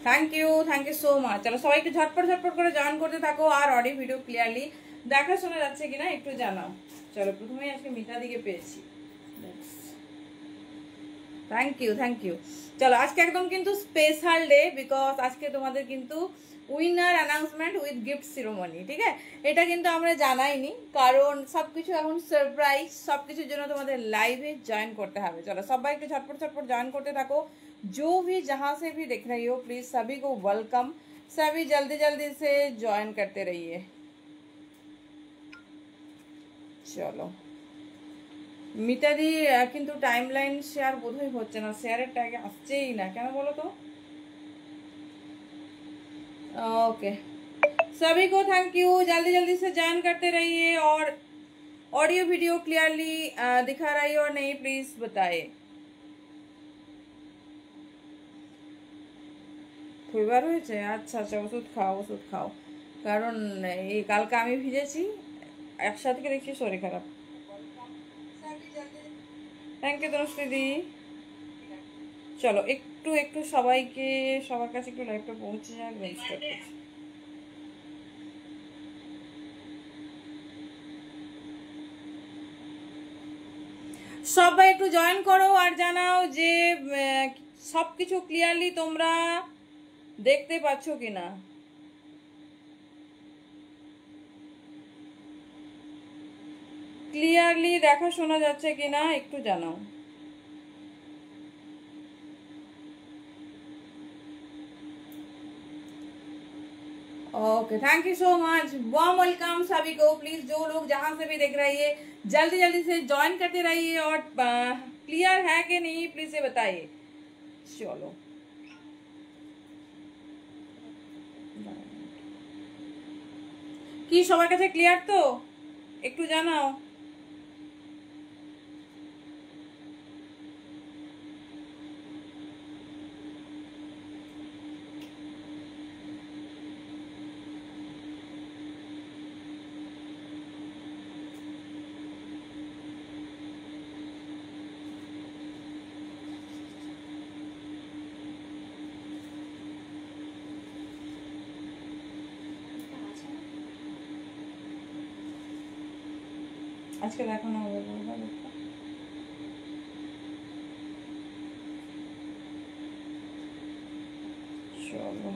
Thank you so much. चलो सबाई একটু ঝটপট ঝটপট করে জয়েন করতে থাকো আর অডিও ভিডিও ক্লিয়ারলি দেখা শোনা যাচ্ছে কিনা একটু জানাও। চলো প্রথমেই আজকে মিতা দিকে পেয়েছি, থ্যাংক ইউ। চলো আজকে একদম কিন্তু স্পেশাল ডে, বিকজ আজকে তোমাদের কিন্তু winner announcement with gift ceremony. ঠিক আছে, এটা কিন্তু আমরা জানাইনি, কারণ সবকিছু এখন সারপ্রাইজ, সবকিছুর জন্য তোমাদের লাইভে জয়েন করতে হবে। চলো সবাই একটু ঝটপট ঝটপট জয়েন করতে থাকো। जो भी जहाँ से भी देख रही हो प्लीज सभी को वेलकम, सभी जल्दी जल्दी से ज्वाइन करते रहिए। चलो মিতাদি কিন্তু টাইমলাইন শেয়ার বোধহয় হচ্ছে না, শেয়ারের ট্যাগে আসছেই না কেন বলো তো। ओके सभी को थैंक यू, जल्दी जल्दी से ज्वाइन करते रहिए और ऑडियो वीडियो क्लियरली दिखा रही हो और नहीं प्लीज बताइए। ফিভার হয়েছে? আচ্ছা আচ্ছা, ওষুধ খাও, কারণ এই কালকে আমি ভিজেছি একসাথে দেখছি শরীর খারাপ। থ্যাংক ইউ দোস্তিদি। চলো একটু একটু সবাইকে সবার কাছে একটু লাইভটা পৌঁছে যাক, রেজিস্টার করছি। সবাই একটু জয়েন করো আর জানাও যে সব কিছু ক্লিয়ারলি তোমরা দেখতে পাচ্ছ কিনা। ক্লিয়ারলি দেখা শোনা যাচ্ছে কিনা একটু জানাও। Okay thank you so much, warm welcome सभी को। प्लीज जो लोग जहां से भी देख रहे हैं जल्दी जल्दी से ज्वाइन करते रहिए और क्लियर है कि नहीं प्लीज से बताइए। चलो কি সবার কাছে ক্লিয়ার তো একটু জানাও। আজকে দেখানো হবে চলো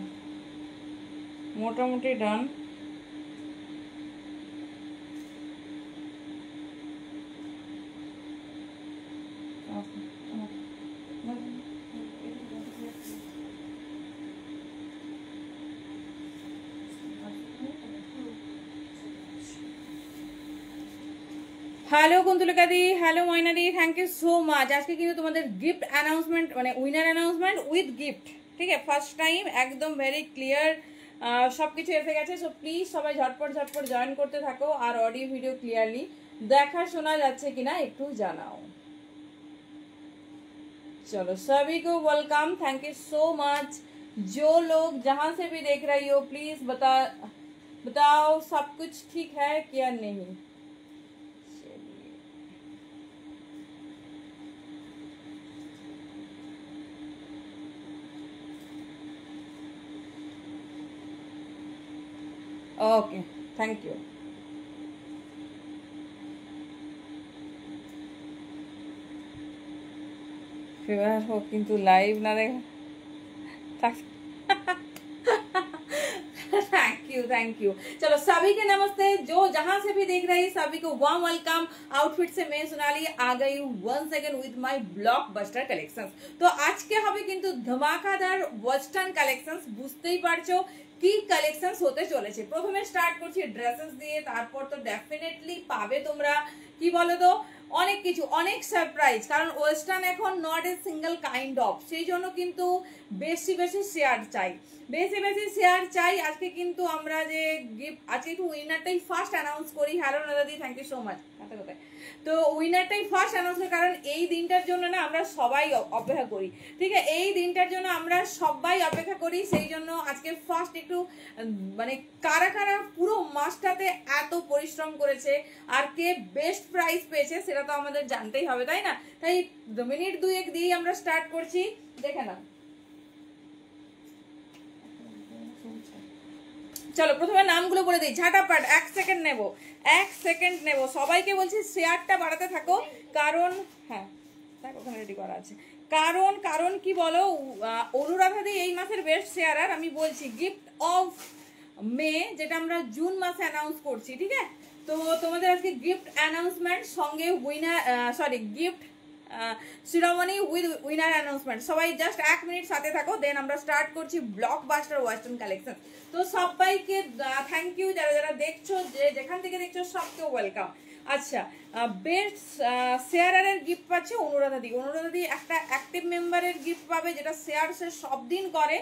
মোটামুটি done. Hello Kuntalika di, hello Moyna di, thank you so much. আজকে কিন্তু তোমাদের গিফট অ্যানাউন্সমেন্ট মানে উইনার অ্যানাউন্সমেন্ট উইথ গিফট, ঠিক আছে, ফার্স্ট টাইম একদম ভেরি ক্লিয়ার সব কিছু এসে গেছে। সো প্লিজ সবাই ঝটপট ঝটপট জয়েন করতে থাকো আর অডিও ভিডিও ক্লিয়ারলি দেখা শোনা যাচ্ছে কিনা একটু জানাও। चलो सभी को welcome, thank you so much. जो लोग जहां से भी देख रही हो प्लीज बताओ सब कुछ ठीक है क्या नहीं। Okay thank you. ফিভার হোক কিন্তু লাইভ না দেখা। Thank you. चलो सभी के नमस्ते, जो जहां से भी देख रहे हैं सभी को वार्म वेलकम। आउटफिट से मैं सोनाली आ गई हूँ once again with my blockbuster collections. तो आज के হবে কিন্তু ধমাকাদার ওয়েস্টার্ন কালেকশনস, বুঝতেই পারছো কি কালেকশনস হতে চলেছে। প্রথমে স্টার্ট করছি ড্রেসেস দিয়ে, তারপর তো ডেফিনেটলি পাবে তোমরা কি বলো তো অনেক কিছু, অনেক সারপ্রাইজ, কারণ ওয়েস্টার্ন এখন not a single kind of, সেই জন্য কিন্তু বেশি বেশি শেয়ার চাই, বেশি বেশি শেয়ার চাই। আজকে কিন্তু আমরা যে গিফট, আজকে একটু উইনারটাই ফার্স্ট অ্যানাউন্স করি। হ্যালো দাদি, থ্যাংক ইউ সো মাচ। কোথায় তো উইনারটাই ফার্স্ট অ্যানাউন্স করি, কারণ এই দিনটার জন্য না আমরা সবাই অপেক্ষা করি, ঠিক আছে? এই দিনটার জন্য আমরা সবাই অপেক্ষা করি, সেই জন্য আজকে ফার্স্ট একটু মানে কারা কারা পুরো মাসটাতে এত পরিশ্রম করেছে আর কে বেস্ট প্রাইজ পেয়েছে সেটা তো আমাদের জানতেই হবে, তাই না? তাই মিনিট দুয়েক দিয়ে আমরা স্টার্ট করছি, দেখে নাও। চলো প্রথমে নামগুলো বলে দিই ঝাটাপাট, 1 সেকেন্ড নেব, 1 সেকেন্ড নেব। সবাইকে বলছি শেয়ারটা বাড়াতে থাকো, কারণ হ্যাঁ ওখানে রেডি করা আছে, কারণ কি বলো, অনুরাধা দি এই মাসের বেস্ট শেয়ারার। আমি বলছি গিফট অফ মে, যেটা আমরা জুন মাসে অ্যানাউন্স করছি, ঠিক আছে? তো তোমাদের আজকে গিফট অ্যানাউন্সমেন্ট সঙ্গে উইনার গিফট শিরোমণি উইথ উইনার অ্যানাউন্সমেন্ট। সবাই জাস্ট 1 মিনিট সাথে থাকো, দেন আমরা স্টার্ট করছি ব্লকবাস্টার ওয়েস্টার্ন কালেকশন। তো সবাইকে থ্যাংক ইউ, যারা যারা দেখছো, যেখান থেকে দেখছো সবকে ওয়েলকাম। আচ্ছা, বেস্ট শেয়ারারের গিফট পাচ্ছে অনুরাধা দি। অনুরাধা দি একটা অ্যাক্টিভ মেম্বারের গিফট পাবে, যেটা শেয়ার সে সব দিন করে,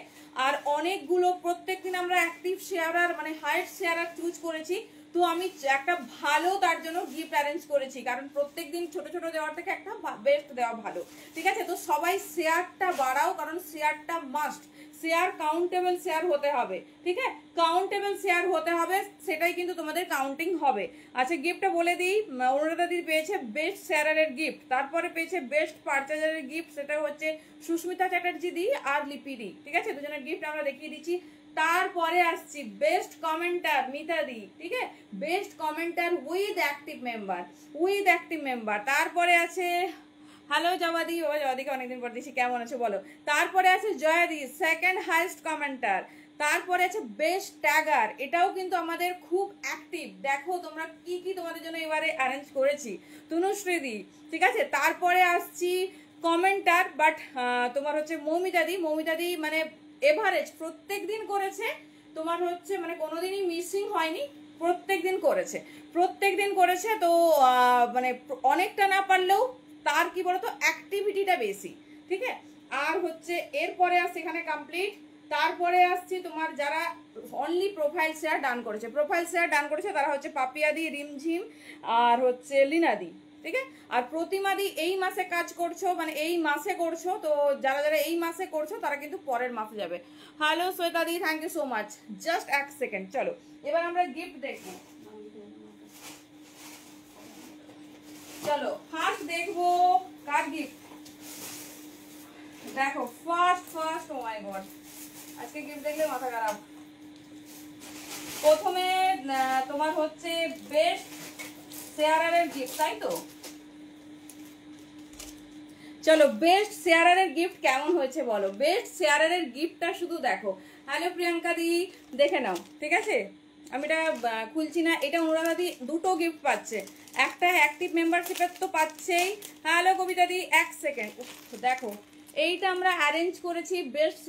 আর অনেকগুলো প্রত্যেকদিন আমরা অ্যাক্টিভ শেয়ারার মানে হাইট শেয়ারার চুজ করেছি। তো আমি একটা ভালো তার জন্য গিফট অ্যারেঞ্জ করেছি, কারণ প্রত্যেকদিন ছোট ছোট দেওয়ার থেকে একটা বেস্ট দেওয়া ভালো, ঠিক আছে? তো সবাই শেয়ারটা বাড়াও, কারণ শেয়ারটা মাস্ট, শেয়ার কাউন্টেবল শেয়ার হতে হবে, ঠিক আছে? কাউন্টেবল শেয়ার হতে হবে, সেটাই কিন্তু তোমাদের কাউন্টিং হবে। আচ্ছা গিফটটা বলে দিই, অনুরাধা দি পেয়েছে বেস্ট শেয়ারারের গিফট, তারপরে পেয়েছে বেস্ট পারচেজারের গিফট, সেটা হচ্ছে সুস্মিতা চ্যাটার্জি দি আর লিপি দি, ঠিক আছে? দুজনের গিফট আমরা দেখিয়ে দিচ্ছি। তারপরে আসছি বেস্ট কমেন্টার মিতা দি, ঠিক আছে? Best কমেন্টার with active member. তারপরে আছে হ্যালো জবাদি, ও জবাদিকে অনেকদিন পর দিচ্ছি, কেমন আছো বলো। তারপরে আছে জয়াদি, সেকেন্ড হাইয়েস্ট কমেন্টার। তারপরে আছে বেস্ট ট্যাগার, এটাও কিন্তু আমাদের খুব অ্যাক্টিভ। দেখো তোমরা কি কি তোমাদের জন্য এবারে অ্যারেঞ্জ করেছি, তনুশ্রীদি, ঠিক আছে? তারপরে আসছি কমেন্টার, বাট তোমার হচ্ছে মৌমিতা দি মানে এভারেজ প্রত্যেক দিন করেছে, তোমার হচ্ছে মানে কোনোদিনই মিসিং হয়নি, প্রত্যেক দিন করেছে। তো মানে অনেকটা না পারলেও তার কি বলতো অ্যাক্টিভিটিটা বেশি, ঠিক আছে? আর হচ্ছে এরপরে আসছে এখানে কমপ্লিট। তারপরে আসছি তোমার যারা অনলি প্রোফাইল শেয়ার ডান করেছে তারা হচ্ছে পাপিয়াদি, রিমঝিম আর হচ্ছে লিনাদি, ঠিক আছে? আর প্রতিমাদি এই মাসে কাজ করছো, মানে এই মাসে করছো, তো যারা যারা এই মাসে করছো তারা কিন্তু পরের মাসে যাবে। হ্যালো শ্বেতাদি, thank you so much. Just 1 second, চলো এবার আমরা গিফট দেখবো। চলো ফার্স্ট দেখবো কার গিফট। দেখো ফার্স্ট ও মাই গড, আজকে গিফট দেখলে মাথা খারাপ। প্রথমে তোমার হচ্ছে বেস্ট শেয়ারারের গিফট, তাই তো? চলো বেস্ট শেয়ারারের গিফট কেমন হয়েছে বলো। বেস্ট শেয়ারারের গিফটটা শুধু দেখো। হ্যালো প্রিয়াঙ্কা দি, দেখে নাও, ঠিক আছে? আমি এটা খুলছি না। এটা অনুরাধা দি দুটো গিফট পাচ্ছে, একটা অ্যাক্টিভ মেম্বারশিপের তো পাচ্ছেই। হ্যালো কবিতা দি, 1 সেকেন্ড দেখো, এইটা আমরা অ্যারেঞ্জ করেছি বেস্ট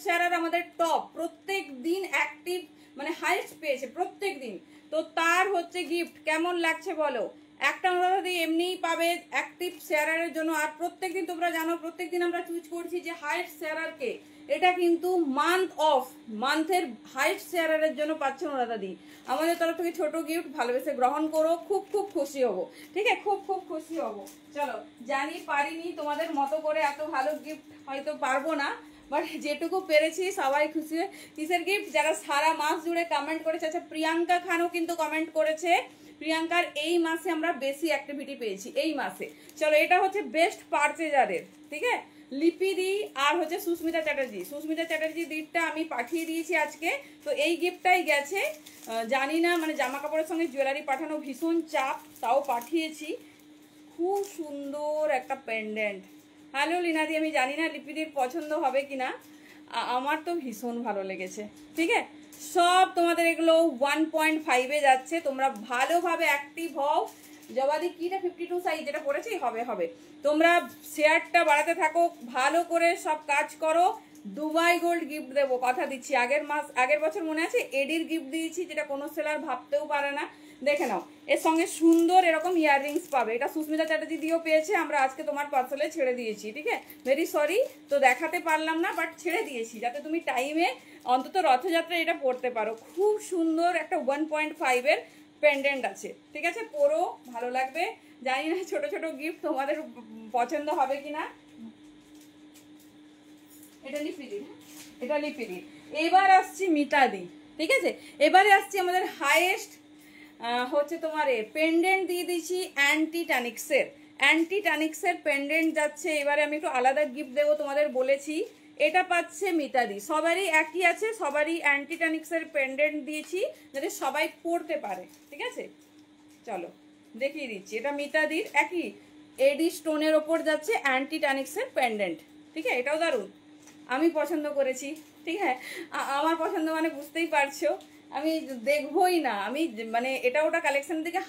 শেয়ারার আমাদের টপ, প্রত্যেক দিন অ্যাক্টিভ মানে হাইস্ট পেয়েছে প্রত্যেক দিন। তো তার হচ্ছে গিফট কেমন লাগছে বলো। একটা অনুরাধা দি এমনিই পাবে অ্যাক্টিভ শেয়ারারের জন্য, আর প্রত্যেকদিন তোমরা জানো প্রত্যেকদিন আমরা চুজ করছি যে হাইস্ট শেয়ারারকে, এটা কিন্তু মান্থের হাইস্ট শেয়ারারের জন্য পাচ্ছে অনুরাধা দি। আমাদের তরফ থেকে ছোট গিফট, ভালোবেসে গ্রহণ করো, খুব খুশি হব, ঠিক আছে? খুব খুশি হব। চলো জানি পারিনি তোমাদের মতো করে এত ভালো গিফট হয়তো পারবো না, বাট যেটুকু পেরেছি সবাই খুশি। কিসের গিফট? যারা সারা মাস জুড়ে কমেন্ট করেছে। আচ্ছা প্রিয়াঙ্কা খানও কিন্তু কমেন্ট করেছে, প্রিয়াঙ্কার এই মাসে আমরা বেশি অ্যাক্টিভিটি পেয়েছি এই মাসে। চলো এটা হচ্ছে বেস্ট পারচেজারের, ঠিক আছে? লিপি দি আর হচ্ছে সুস্মিতা চ্যাটার্জি দিকটা আমি পাঠিয়ে দিয়েছি আজকে। তো এই গিফটটাই গেছে, জানি না মানে জামা কাপড়ের সঙ্গে জুয়েলারি পাঠানো ভীষণ চাপ, তাও পাঠিয়েছি। খুব সুন্দর একটা পেন্ডেন্ট। হ্যালো লিনাদি, আমি জানি না লিপিদির পছন্দ হবে কিনা, আমার তো ভীষণ ভালো লেগেছে, ঠিক আছে? সব তোমাদের এগুলো 1.5-এ যাচ্ছে, তোমরা ভালোভাবে অ্যাক্টিভ হও। জবাদি কিটা 52 সাইজ যেটা পড়েছি হবে। তোমরা শেয়ারটা বাড়াতে থাকো, ভালো করে সব কাজ করো, দুবাই গোল্ড গিফট দেবো, কথা দিচ্ছি। আগের বছর মনে আছে এডির গিফট দিয়েছি, যেটা কোনো সেলার ভাবতেও পারে না। দেখে নাও, এর সঙ্গে সুন্দর এরকম ইয়াররিংস পাবে। এটা সুস্মিতা চ্যাটার্জি দিয়েও পেয়েছে, আমরা আজকে তোমার পার্সেলে ছেড়ে দিয়েছি, ঠিক আছে? ভেরি সরি, তো দেখাতে পারলাম না, বাট ছেড়ে দিয়েছি যাতে তুমি টাইমে অন্তত রথযাত্রায় এটা পড়তে পারো। খুব সুন্দর একটা 1.5-এর পেন্ডেন্ট আছে, ঠিক আছে? পরো, ভালো লাগবে। জানি না ছোট ছোট গিফট তোমাদের পছন্দ হবে কিনা। এটা লিপিদি, এটা লিপিদি। এবার আসছি মিতাদি, ঠিক আছে? এবারে আসছি আমাদের হাইয়েস্ট হচ্ছে তোমার পেন্ডেন্ট দিয়ে দিয়েছি অ্যান্টি টানিক্সের পেন্ডেন্ট যাচ্ছে। এবারে আমি একটু আলাদা গিফট দেবো তোমাদের বলেছি। এটা পাচ্ছে মিতাদি, সবারই একই আছে, সবারই অ্যান্টি টানিক্সের পেন্ডেন্ট দিয়েছি যাতে সবাই পড়তে পারে, ঠিক আছে? চলো দেখিয়ে দিচ্ছি, এটা মিতাদির একই এডি স্টোনের ওপর যাচ্ছে অ্যান্টি টানিক্সের পেন্ডেন্ট, ঠিক আছে? এটাও দারুণ, আমি পছন্দ করেছি, ঠিক আছে? আমার পছন্দ মানে বুঝতেই পারছো, আমি দেখবই না, আমি মানে এটা ওটা কালেকশন দিকে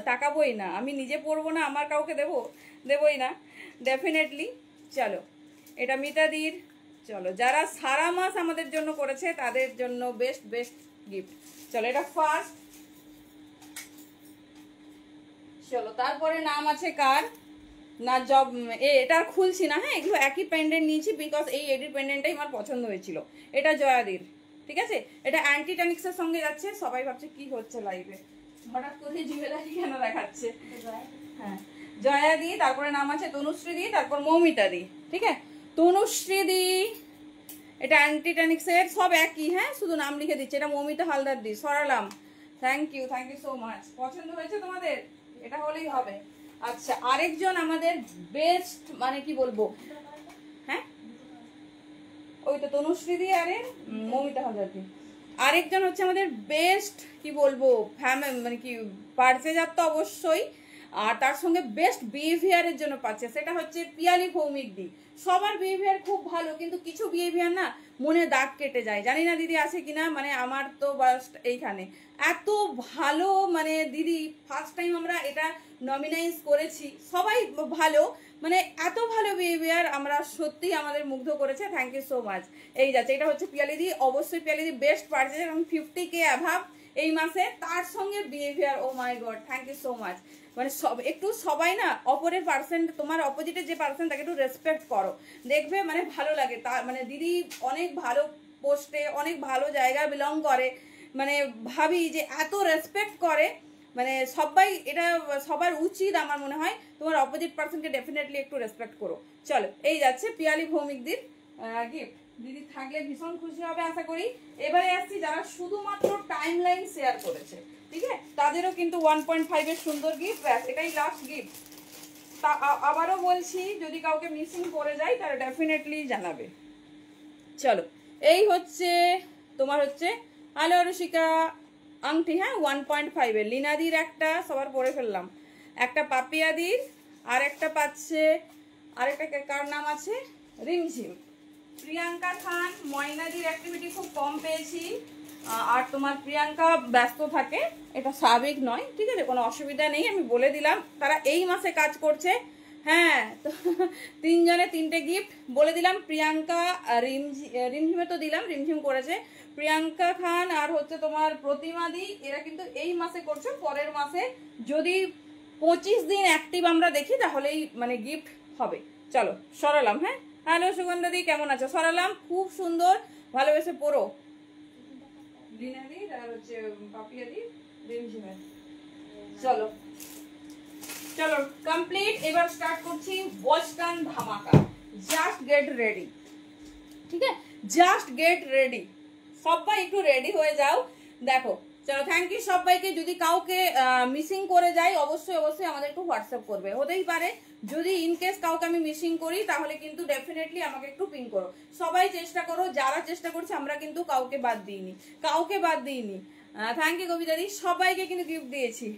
তাকাবোই না, আমি নিজে পরবো না, আমার কাউকে দেবই না ডেফিনেটলি। চলো, এটা মিতাদির। চলো, যারা সারা মাস আমাদের জন্য করেছে তাদের জন্য বেস্ট গিফট। চলো, এটা ফার্স্ট। চলো, তারপরে নাম আছে কার না, জব এটা খুলছি না, হ্যাঁ? এগুলো একই পেন্ডেন্ট নিয়েছি বিকজ এই এডির পেন্ডেন্টটাই আমার পছন্দ হয়েছিল। এটা জয়াদির, ঠিক আছে? এটা অ্যান্টি টানিক্সের সঙ্গে যাচ্ছে। সবাই ভাবছে কি হচ্ছে লাইভে, হঠাৎ করে জুয়েলারি কেন দেখাচ্ছে? হ্যাঁ, জয়াদি, তারপরে নাম আছে তনুশ্রীদি, তারপর মৌমিতাদি, ঠিক আছে? তনুশ্রীদি, এটা অ্যান্টি টানিক্সের, সব একই, হ্যাঁ, শুধু নাম লিখে দিচ্ছে। এটা মৌমিতা হালদার দি, সরালাম। Thank you so much. পছন্দ হয়েছে তোমাদের? এটা হলেই হবে। আচ্ছা, আরেকজন আমাদের বেস্ট মানে কি বলবো, হ্যাঁ, ওই তো তনুশ্রীদি আরে মৌমিতা হালদার দি। আরেকজন হচ্ছে আমাদের বেস্ট কি বলবো মানে কি পারচেজার তো অবশ্যই, আর তার সঙ্গে বেস্ট বিহেভিয়ারের জন্য পাচ্ছে, সেটা হচ্ছে পিয়ালি ভৌমিক দি। সবার বিহেভিয়ার খুব ভালো, কিন্তু কিছু বিহেভিয়ার না মনে দাগ কেটে যায়। জানি না দিদি আছে কিনা, মানে আমার তো বাস্ট এইখানে এত ভালো, মানে দিদি ফার্স্ট টাইম আমরা এটা নমিনাইজ করেছি, সবাই ভালো, মানে এত ভালো বিহেভিয়ার, আমরা সত্যি আমাদের মুগ্ধ করেছে। Thank you so much. এই যাচ্ছে, এটা হচ্ছে পিয়ালিদি, অবশ্যই পিয়ালিদি বেস্ট পারচেজ এবং 50K অ্যাভাব এই মাসে, তার সঙ্গে behaviour, oh my God, thank you so much. মানে একটু সবাই না অপরের পার্সেন্ট, তোমার অপোজিটে যে পার্সেন্ট তাকে একটু রেসপেক্ট করো, দেখবে মানে ভালো লাগে। তার মানে দিদি অনেক ভালো পোস্টে, অনেক ভালো জায়গায় বিলং করে, মানে ভাবি যে এত রেসপেক্ট করে, মানে সবাই, এটা সবার উচিত আমার মনে হয়, তোমার অপোজিট পার্সনকে ডেফিনেটলি একটু রেসপেক্ট করো। চলো, এই যাচ্ছে পিয়ালি ভৌমিকদের গিফট। দিদি থাকলে ভীষণ খুশি হবে আশা করি। এবারে আসছি যারা শুধুমাত্র টাইম লাইন শেয়ার করেছে, ঠিক আছে? তাদেরও কিন্তু 1.5-এর সুন্দর গিফট, এটাই লাস্ট গিফট। তা আবারও বলছি, যদি কাউকে মিসিং করে যায় তারা ডেফিনেটলি জানাবে। চলো, এই হচ্ছে তোমার হচ্ছে হ্যালো রুশিকা আংটি, হ্যাঁ, 1.5-এর লিনাদির একটা, সবার পরে ফেললাম, একটা পাপিয়াদির, আর একটা পাচ্ছে আরেকটা কার নাম আছে রিমঝিম, প্রিয়াঙ্কা খান। ময়নাদির অ্যাক্টিভিটি খুব কম পেয়েছি, আর তোমার প্রিয়াঙ্কা ব্যস্ত থাকে, এটা স্বাভাবিক নয়, ঠিক আছে? কোনো অসুবিধা নেই, আমি বলে দিলাম তারা এই মাসে কাজ করছে। হ্যাঁ, তো 3 জনে 3টে গিফট বলে দিলাম। প্রিয়াঙ্কা, রিমঝিমে তো দিলাম, রিমঝিম করেছে, প্রিয়াঙ্কা খান আর হচ্ছে তোমার প্রতিমাদি, এরা কিন্তু এই মাসে করছে। পরের মাসে যদি 25 দিন অ্যাক্টিভ আমরা দেখি তাহলেই মানে গিফট হবে। চলো, সরালাম। হ্যাঁ, হ্যালো সুগন্ধাদি, কেমন আছো? সরালাম, খুব সুন্দর, ভালোবেসে পড়ো। লিনাদি আর হচ্ছে পাপিয়াদি, রিমঝিমের। চলো চলো কমপ্লিট। এবার স্টার্ট করছি বস্টান ধামাকা। জাস্ট গেট রেডি, ঠিক আছে? জাস্ট গেট রেডি, সবাই একটু রেডি হয়ে যাও। দেখো, চলো, থ্যাংক ইউ সবাইকে। যদি কাউকে মিসিং করে যাই অবশ্যই আমাদের একটু হোয়াটসঅ্যাপ করবে, হতেই পারে যদি ইনকেস কাউকে আমি মিসিং করি তাহলে কিন্তু ডেফিনেটলি আমাকে একটু পিং করো। সবাই চেষ্টা করো, যারা চেষ্টা করছে, আমরা কিন্তু কাউকে বাদ দিইনি। থ্যাংক ইউ কবিতাদি, সবাইকে কিন্তু গিফট দিয়েছি।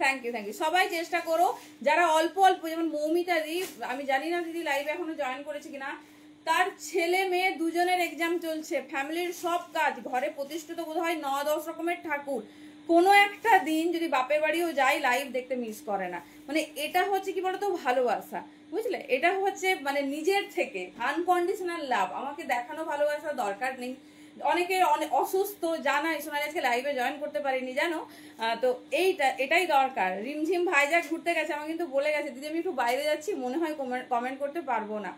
থ্যাংক ইউ সবাই চেষ্টা করো, যারা অল্প যেমন মৌমিতা দি, আমি জানি না দিদি লাইভে এখনো জয়েন করেছে কিনা, তার ছেলে মেয়ে দুজনের এক্সাম চলছে, ফ্যামিলির সব কাজ, ঘরে প্রতিষ্ঠিত বোধ হয় 9-10 রকমের ঠাকুর, কোনো একটা দিন যদি বাপের বাড়িও যাই লাইভ দেখতে মিস করে না। মানে এটা হচ্ছে কি বলতো ভালোবাসা, বুঝলে? এটা হচ্ছে মানে নিজের থেকে আনকন্ডিশনাল লাভ। আমাকে দেখানো ভালোবাসা দরকার নেই। অনেকে অনেক অসুস্থ, জানাই সোনালি আজকে লাইভে জয়েন করতে পারিনি জানো। তো এটাই দরকার। রিমঝিম ভাইজাক ঘুরতে গেছে, আমাকে কিন্তু বলে গেছে দিদি আমি একটু বাইরে যাচ্ছি, মনে হয় কমেন্ট করতে পারবো না।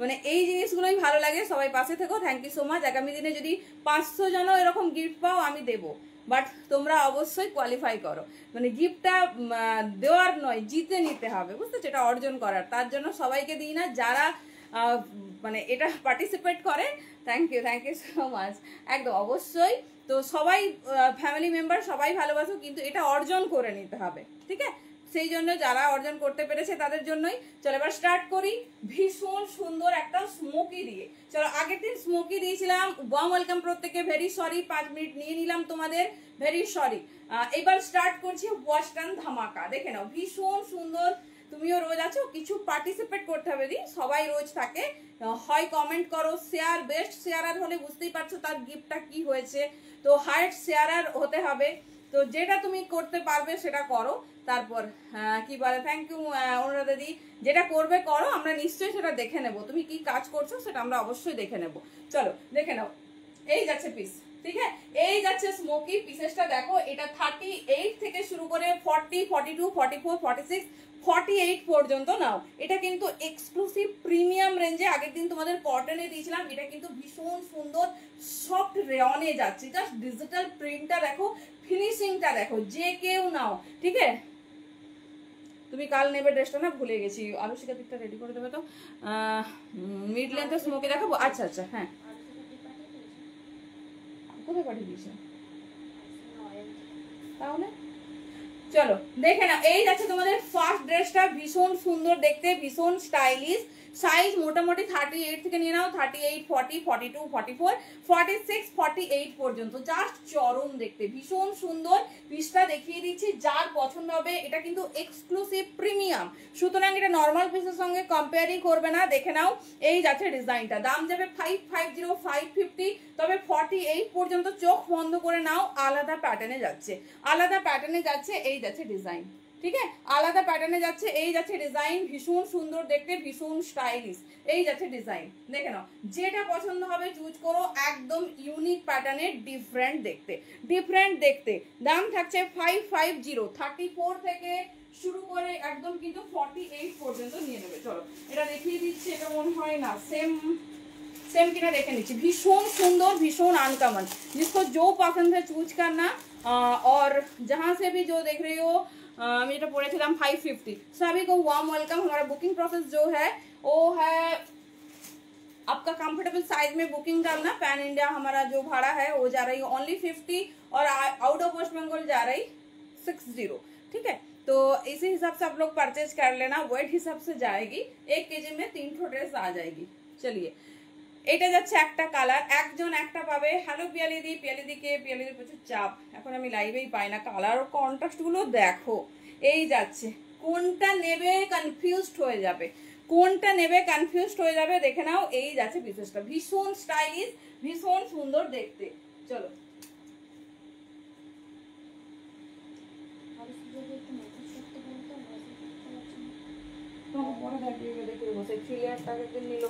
মানে এই জিনিসগুলোই ভালো লাগে। সবাই পাশে থেকো, থ্যাংক ইউ সো মাচ। আগামী দিনে যদি 500 জনও এরকম গিফট পাও আমি দেবো, বাট তোমরা অবশ্যই কোয়ালিফাই করো। মানে গিফটটা দেওয়ার নয়, জিতে নিতে হবে, বুঝতে? এটা অর্জন করার, তার জন্য সবাইকে দিই না। যারা মানে এটা পার্টিসিপেট করে, থ্যাংক ইউ সো মাচ। একদম অবশ্যই। তো সবাই ফ্যামিলি মেম্বার সবাই ভালোবাসো, কিন্তু এটা অর্জন করে নিতে হবে, ঠিক আছে? সেই জন্য যারা অর্জন করতে পেরেছে তাদের জন্যই। চলো এবার স্টার্ট করি ভীষণ সুন্দর একটা স্মোকি দিয়ে। চলো আগের দিন স্মোকি দিয়েছিলাম, ওয়ার্ম ওয়েলকাম প্রত্যেকে, ভেরি সরি 5 মিনিট নিয়ে নিলাম তোমাদের, ভেরি সরি। এবার স্টার্ট করছি ওয়েস্টার্ন ধামাকা। দেখে নাও ভীষণ সুন্দর। তুমিও রোজ আছো, কিছু পার্টিসিপেট করতে হবে দি, সবাই রোজ থাকে, হয় কমেন্ট করো, শেয়ার, বেস্ট শেয়ারার হলে বুঝতেই পারছো তার গিফটটা কি হয়েছে। তো হার্ট শেয়ারার হতে হবে। তো যেটা তুমি করতে পারবে সেটা করো। তারপর কি বলে, থ্যাংক ইউ অনুরাধা দি, যেটা করবে করো, আমরা নিশ্চয়ই সেটা দেখে নেব। তুমি কি কাজ করছো সেটা আমরা অবশ্যই দেখে নেব। চলো দেখে নাও, এই যাচ্ছে পিস, ঠিক আছে? এই যাচ্ছে স্মোকি পিসেসটা দেখো। এটা 38 থেকে শুরু করে 40, 42, 44, 46, 48 পর্যন্ত নাও। এটা কিন্তু এক্সক্লুসিভ প্রিমিয়াম রেঞ্জে। আগের দিন তোমাদের কটনে দিয়েছিলাম, এটা কিন্তু ভীষণ সুন্দর সফট রেয়নে যাচ্ছে। জাস্ট ডিজিটাল প্রিন্টটা দেখো, ফিনিশিংটা দেখো, যে কেউ নাও, ঠিক আছে? তুমি কাল নেবে ড্রেসটা না, ভুলে গেছি। আলুশিকা দিকটা রেডি করে দেবে তো। মিড লেন্থে স্মোকি দেখাবো। আচ্ছা আচ্ছা, হ্যাঁ কোথায় পাঠিয়ে দিয়েছে তাহলে? চলো দেখে না, এই যাচ্ছে তোমাদের ফার্স্ট ড্রেসটা। ভীষণ সুন্দর দেখতে, ভীষণ স্টাইলিশ। সাইজ মোটামুটি 38 থেকে নিয়ে নাও, 38, 40, 42, 44, 46, 48 পর্যন্ত। জাস্ট চরম দেখতে, ভীষণ সুন্দর। পিসটা দেখিয়ে দিচ্ছি, যার পছন্দ হবে। এটা কিন্তু এক্সক্লুসিভ প্রিমিয়াম, সুতরাং এটা নর্মাল পিসের সঙ্গে কম্পেয়ারই করবে না। দেখে নাও, এই যাচ্ছে ডিজাইনটা। দাম যাবে 550, 550, তবে 48 পর্যন্ত। চোখ বন্ধ করে নাও, আলাদা প্যাটার্নে যাচ্ছে, আলাদা প্যাটার্নে যাচ্ছে। এই যাচ্ছে ডিজাইন, ঠিক আছে? আলাদা প্যাটার্নে যাচ্ছে, এই যাচ্ছে ডিজাইন। ভীষণ সুন্দর দেখতে, ভীষণ স্টাইলিশ। এই যাচ্ছে ডিজাইন, দেখে নাও। যেটা পছন্দ হবে চুজ করো। একদম ইউনিক প্যাটার্নের, ডিফারেন্ট দেখতে, ডিফারেন্ট দেখতে। দাম থাকছে 550, 34 থেকে শুরু করে একদম কিন্তু 48 পর্যন্ত নিয়ে নেবে। চলো এটা দেখিয়ে দিচ্ছি। এটা মনে হয় না सेम किना देखे नीचे। भीषण सुंदर, भीषण अनकॉमन, जिसको जो पसंद है चूज करना। और जहाँ से भी जो देख रही हो, मैं तो पढ़े थे 550। सभी को वार्म वेलकम। हमारा बुकिंग प्रोसेस जो है वो है आपका कंफर्टेबल साइज में बुकिंग करना। पैन इंडिया हमारा जो भाड़ा है वो जा रही है ओनली 50, और आउट ऑफ वेस्ट बंगाल जा रही 60, ठीक है? तो इसी हिसाब से आप लोग परचेज कर लेना। वेट हिसाब से जाएगी, 1 केजी में 3 ड्रेस आ जाएगी। चलिए এটা যাচ্ছে একটা কালার, একজন একটা পাবে। হ্যালো পিয়ালিদি, পিয়ালিদিকে, পিয়ালিদি প্রচুর চাপ, এখন আমি লাইভেই পাই না। কালার ও কন্ট্রাস্ট গুলো দেখো। এই যাচ্ছে, কোনটা নেবে কনফিউজড হয়ে যাবে, কোনটা নেবে কনফিউজড হয়ে যাবে। দেখে নাও, এই যাচ্ছে পিসেসটা। ভীষণ স্টাইলিশ, ভীষণ সুন্দর দেখতে। চলো পরে দেখিয়ে দেখে বসে 3000 টাকা দিন নিল।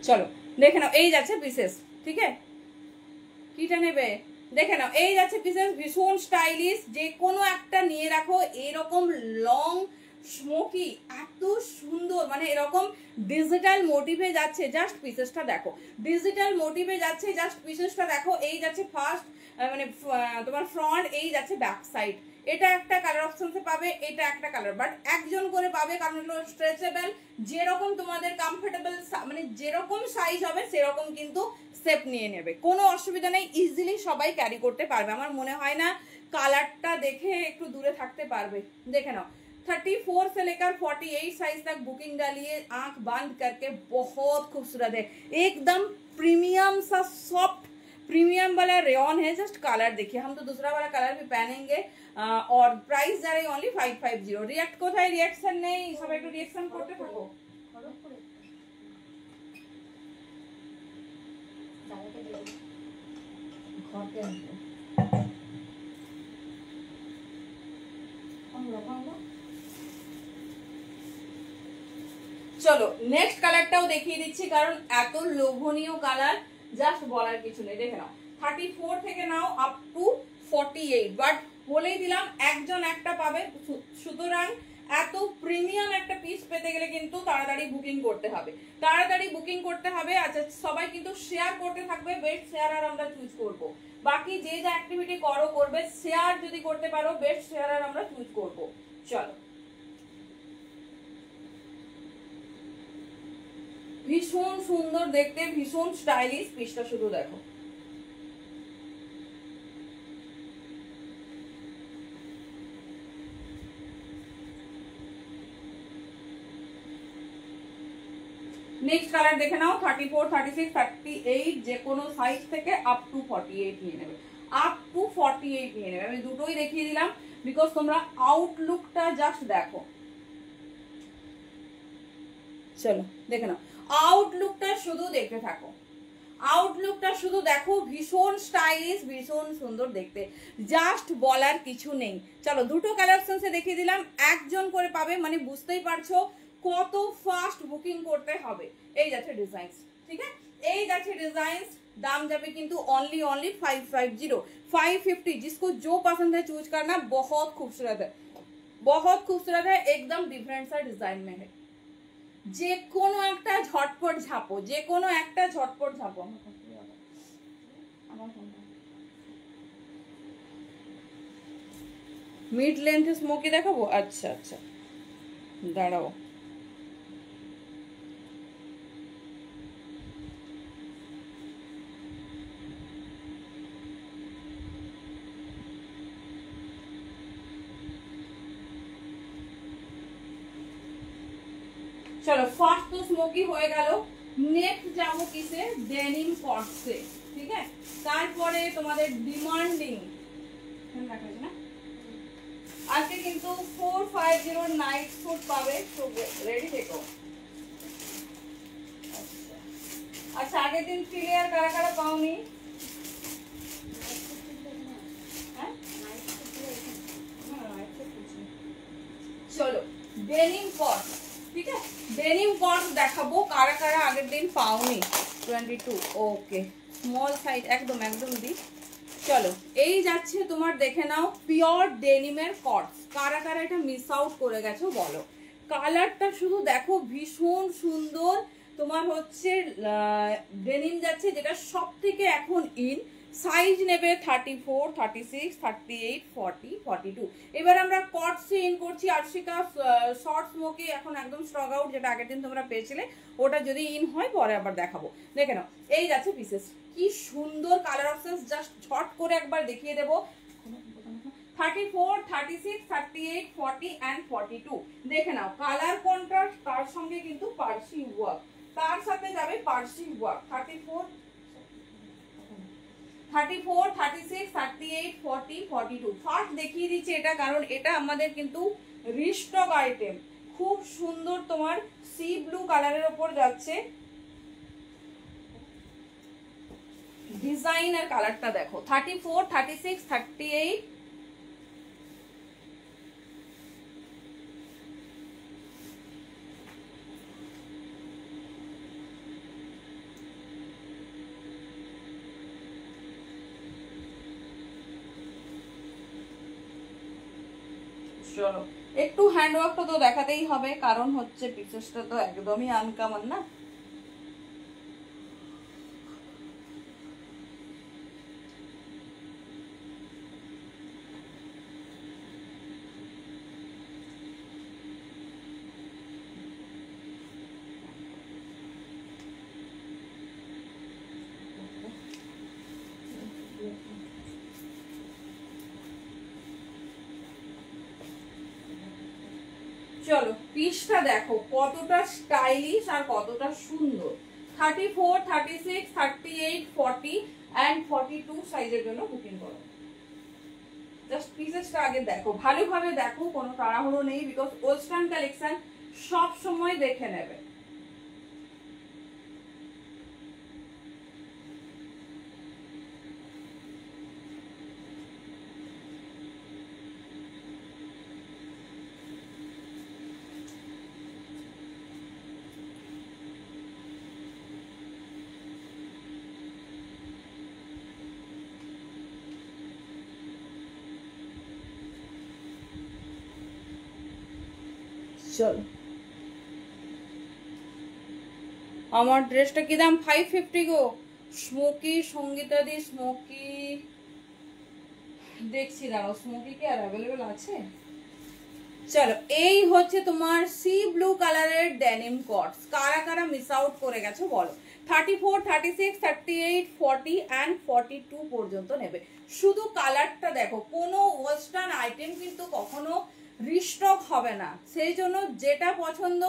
চলো দেখে নাও, এই যাচ্ছে পিসেস, ঠিক আছে? কিটা নেবে দেখে নাও, এই যাচ্ছে পিসেস। ভীষণ স্টাইলিশ, যে কোনো একটা নিয়ে রাখো। এরকম লং স্মোকি, এত সুন্দর, মানে এরকম ডিজিটাল মোটিভে যাচ্ছে। জাস্ট পিসেসটা দেখো, ডিজিটাল মোটিভে যাচ্ছে। জাস্ট পিসেসটা দেখো। এই যাচ্ছে ফার্স্ট মানে তোমার ফ্রন্ট, এই যাচ্ছে ব্যাক সাইড। এটা একটা কালার অপশনসে পাবে, এটা একটা কালার, বাট একজন করে পাবে, কারণ এগুলো স্ট্রেচেবল। যেরকম তোমাদের কমফোর্টেবল, মানে যেরকম সাইজ হবে সেরকম কিন্তু স্টেপ নিয়ে নেবে, কোনো অসুবিধা নেই। ইজিলি সবাই ক্যারি করতে পারবে। আমার মনে হয় না কালারটা দেখে একটু দূরে থাকতে পারবে। দেখে नाउ 34 से लेकर 48 साइज तक बुकिंग डालिए, आंख बंद करके। बहुत खूबसूरत है, एकदम प्रीमियम सा सॉफ्ट प्रीमियम वाला रेयन है। जस्ट कलर देखिए, हम तो दूसरा वाला कलर भी पहनेंगे। और प्राइस जा रही ओनली 550। रिएक्ट कोথায়, रिएक्शन नहीं, सब एक रिएक्शन করতে থাকো। চলো নেক্সট কালারটাও দেখিয়ে দিচ্ছি, কারণ এত লোভনীয় কালার জাস্ট বলার কিছু নেই। দেখে নাও 34 থেকে নাও আপ টু 48, বাট বলেই দিলাম একজন একটা পাবে, সুতরাং এত প্রিমিয়াম একটা পিস পেতে গেলে কিন্তু তাড়াতাড়ি বুকিং করতে হবে, তাড়াতাড়ি বুকিং করতে হবে। আচ্ছা সবাই কিন্তু শেয়ার করতে থাকবে, বেস্ট শেয়ার আর আমরা চুজ করব। বাকি যে যা অ্যাক্টিভিটি করবে, শেয়ার যদি করতে পারো বেস্ট শেয়ার আর আমরা চুজ করব। চলো ভীষণ সুন্দর দেখতে, ভীষণ স্টাইলিশ পিসটা, শুধু দেখো। নেক্সট কালার দেখে নাও 34, 36, 38, যে কোনো সাইজ থেকে আপ টু 48 নিয়ে নেবে, আপ টু 48 নিয়ে নেবে। আমি দুটোই দেখিয়ে দিলাম বিকজ তোমরা আউটলুকটা জাস্ট দেখো। চলো দেখে নাও আউটলুকটা, শুধু দেখতে থাকো, আউটলুকটা শুধু দেখো, ভীষণ স্টাইলিশ, ভীষণ সুন্দর দেখতে, জাস্ট বলার কিছু নেই। চলো দুটো কালেকশনসে দেখিয়ে দিলাম, একজন করে পাবে, মানে বুঝতেই পারছো কত ফাস্ট বুকিং করতে হবে। এই যাচ্ছে ডিজাইন, ঠিক আছে, এই যাচ্ছে ডিজাইন। दाम जाবে কিন্তু ओनली 550, 550। जिसको जो पसंद है चूज करना, बहुत खूबसूरत है, बहुत खूबसूरत है, एकदम डिफरेंट सा डिजाइन में है। যে কোনো একটা ঝটপট ঝাপো, যে কোনো একটা ঝটপট ঝাপো। মিড লেন্থ স্মোকি দেখাবো, আচ্ছা আচ্ছা দাঁড়াও। चलो फार्स्ट तो स्मोकी हो गেল। नेक्स्ट যাবো কিসে, ডেনিম কটসে, ঠিক আছে। তারপরে তোমাদের ডিমান্ডিং না, আজকে কিন্তু 450 নাইট স্যুট পাবে, তো রেডি থেকো। আচ্ছা আগের দিন ক্লিয়ার কারা কারা পাওনি, চলো ডেনিম কট, ঠিক আছে, ডেনিম কট দেখাবো কারা কারা আগের দিন পাওনি। 22 ওকে, স্মল সাইজ একদম একদম দি। চলো এই যাচ্ছে তোমার, দেখে নাও পিওর ডেনিমের কটস, কারা কারা এটা মিস আউট করে গেছো বলো। কালারটা শুধু দেখো, ভীষণ সুন্দর। তোমার হচ্ছে ডেনিম যাচ্ছে, যেটা সব থেকে এখন ইন। সাইজ নেবে 34, 36, 38, 40, 42। এবার আমরা কটসে ইন করছি। আর্শিকা শর্ট স্মোকি এখন একদম স্টক আউট, যেটা আগের দিন তোমরা পেয়েছিলে, ওটা যদি ইন হয় পরে আবার দেখাবো। দেখে নাও এই যাচ্ছে পিসেস, কি সুন্দর কালার অপশনস, জাস্ট ঝট করে একবার দেখিয়ে দেবো। 34, 36, 38, 40 and 42 দেখে নাও কালার কন্ট্রাস্ট, তার সঙ্গে কিন্তু পার্সি ওয়ার্ক, তার সাথে যাবে পার্সি ওয়ার্ক। 34, 36, 38, 40, 42 ফার্স্ট দেখিয়ে দিচ্ছি এটা, কারণ এটা আমাদের কিন্তু রিস্টক আইটেম। খুব সুন্দর তোমার সি ব্লু কালারের উপর যাচ্ছে, ডিজাইন আর কালারটা দেখো। 34, 36, 38, চলো একটু হ্যান্ডওয়ার্কটা তো দেখাতেই হবে, কারণ হচ্ছে পিসেসটা তো একদমই আনকমন না। চলো পিসটা দেখো কতটা স্টাইলিশ আর কতটা সুন্দর। 34, 36, 38, 40 and 42 সাইজের জন্য বুকিং করো। জাস্ট পিসেসটা আগে দেখো, ভালোভাবে দেখো, কোনো তাড়াহুড়ো নেই, বিকজ ওয়েস্টার্ন কালেকশন সব সময় দেখে নেবে। চলো আমার ড্রেসটা কি দাম 550 গো। স্মোকি সঙ্গীতা দি স্মোকি দেখছি, দাঁড়াও স্মোকি কি আর অ্যাভেলেবেল আছে। চলো এই হচ্ছে তোমার সি ব্লু কালারের ডেনিম কটস। কারা কারা মিস আউট করে গেছো বলো। 34, 36, 38, 40 অ্যান্ড 42 পর্যন্ত নেবে। শুধু কালারটা দেখো, কোনো ওয়েস্টার্ন আইটেম কিন্তু কখনো রিস্টক হবে না, সেই জন্য যেটা পছন্দ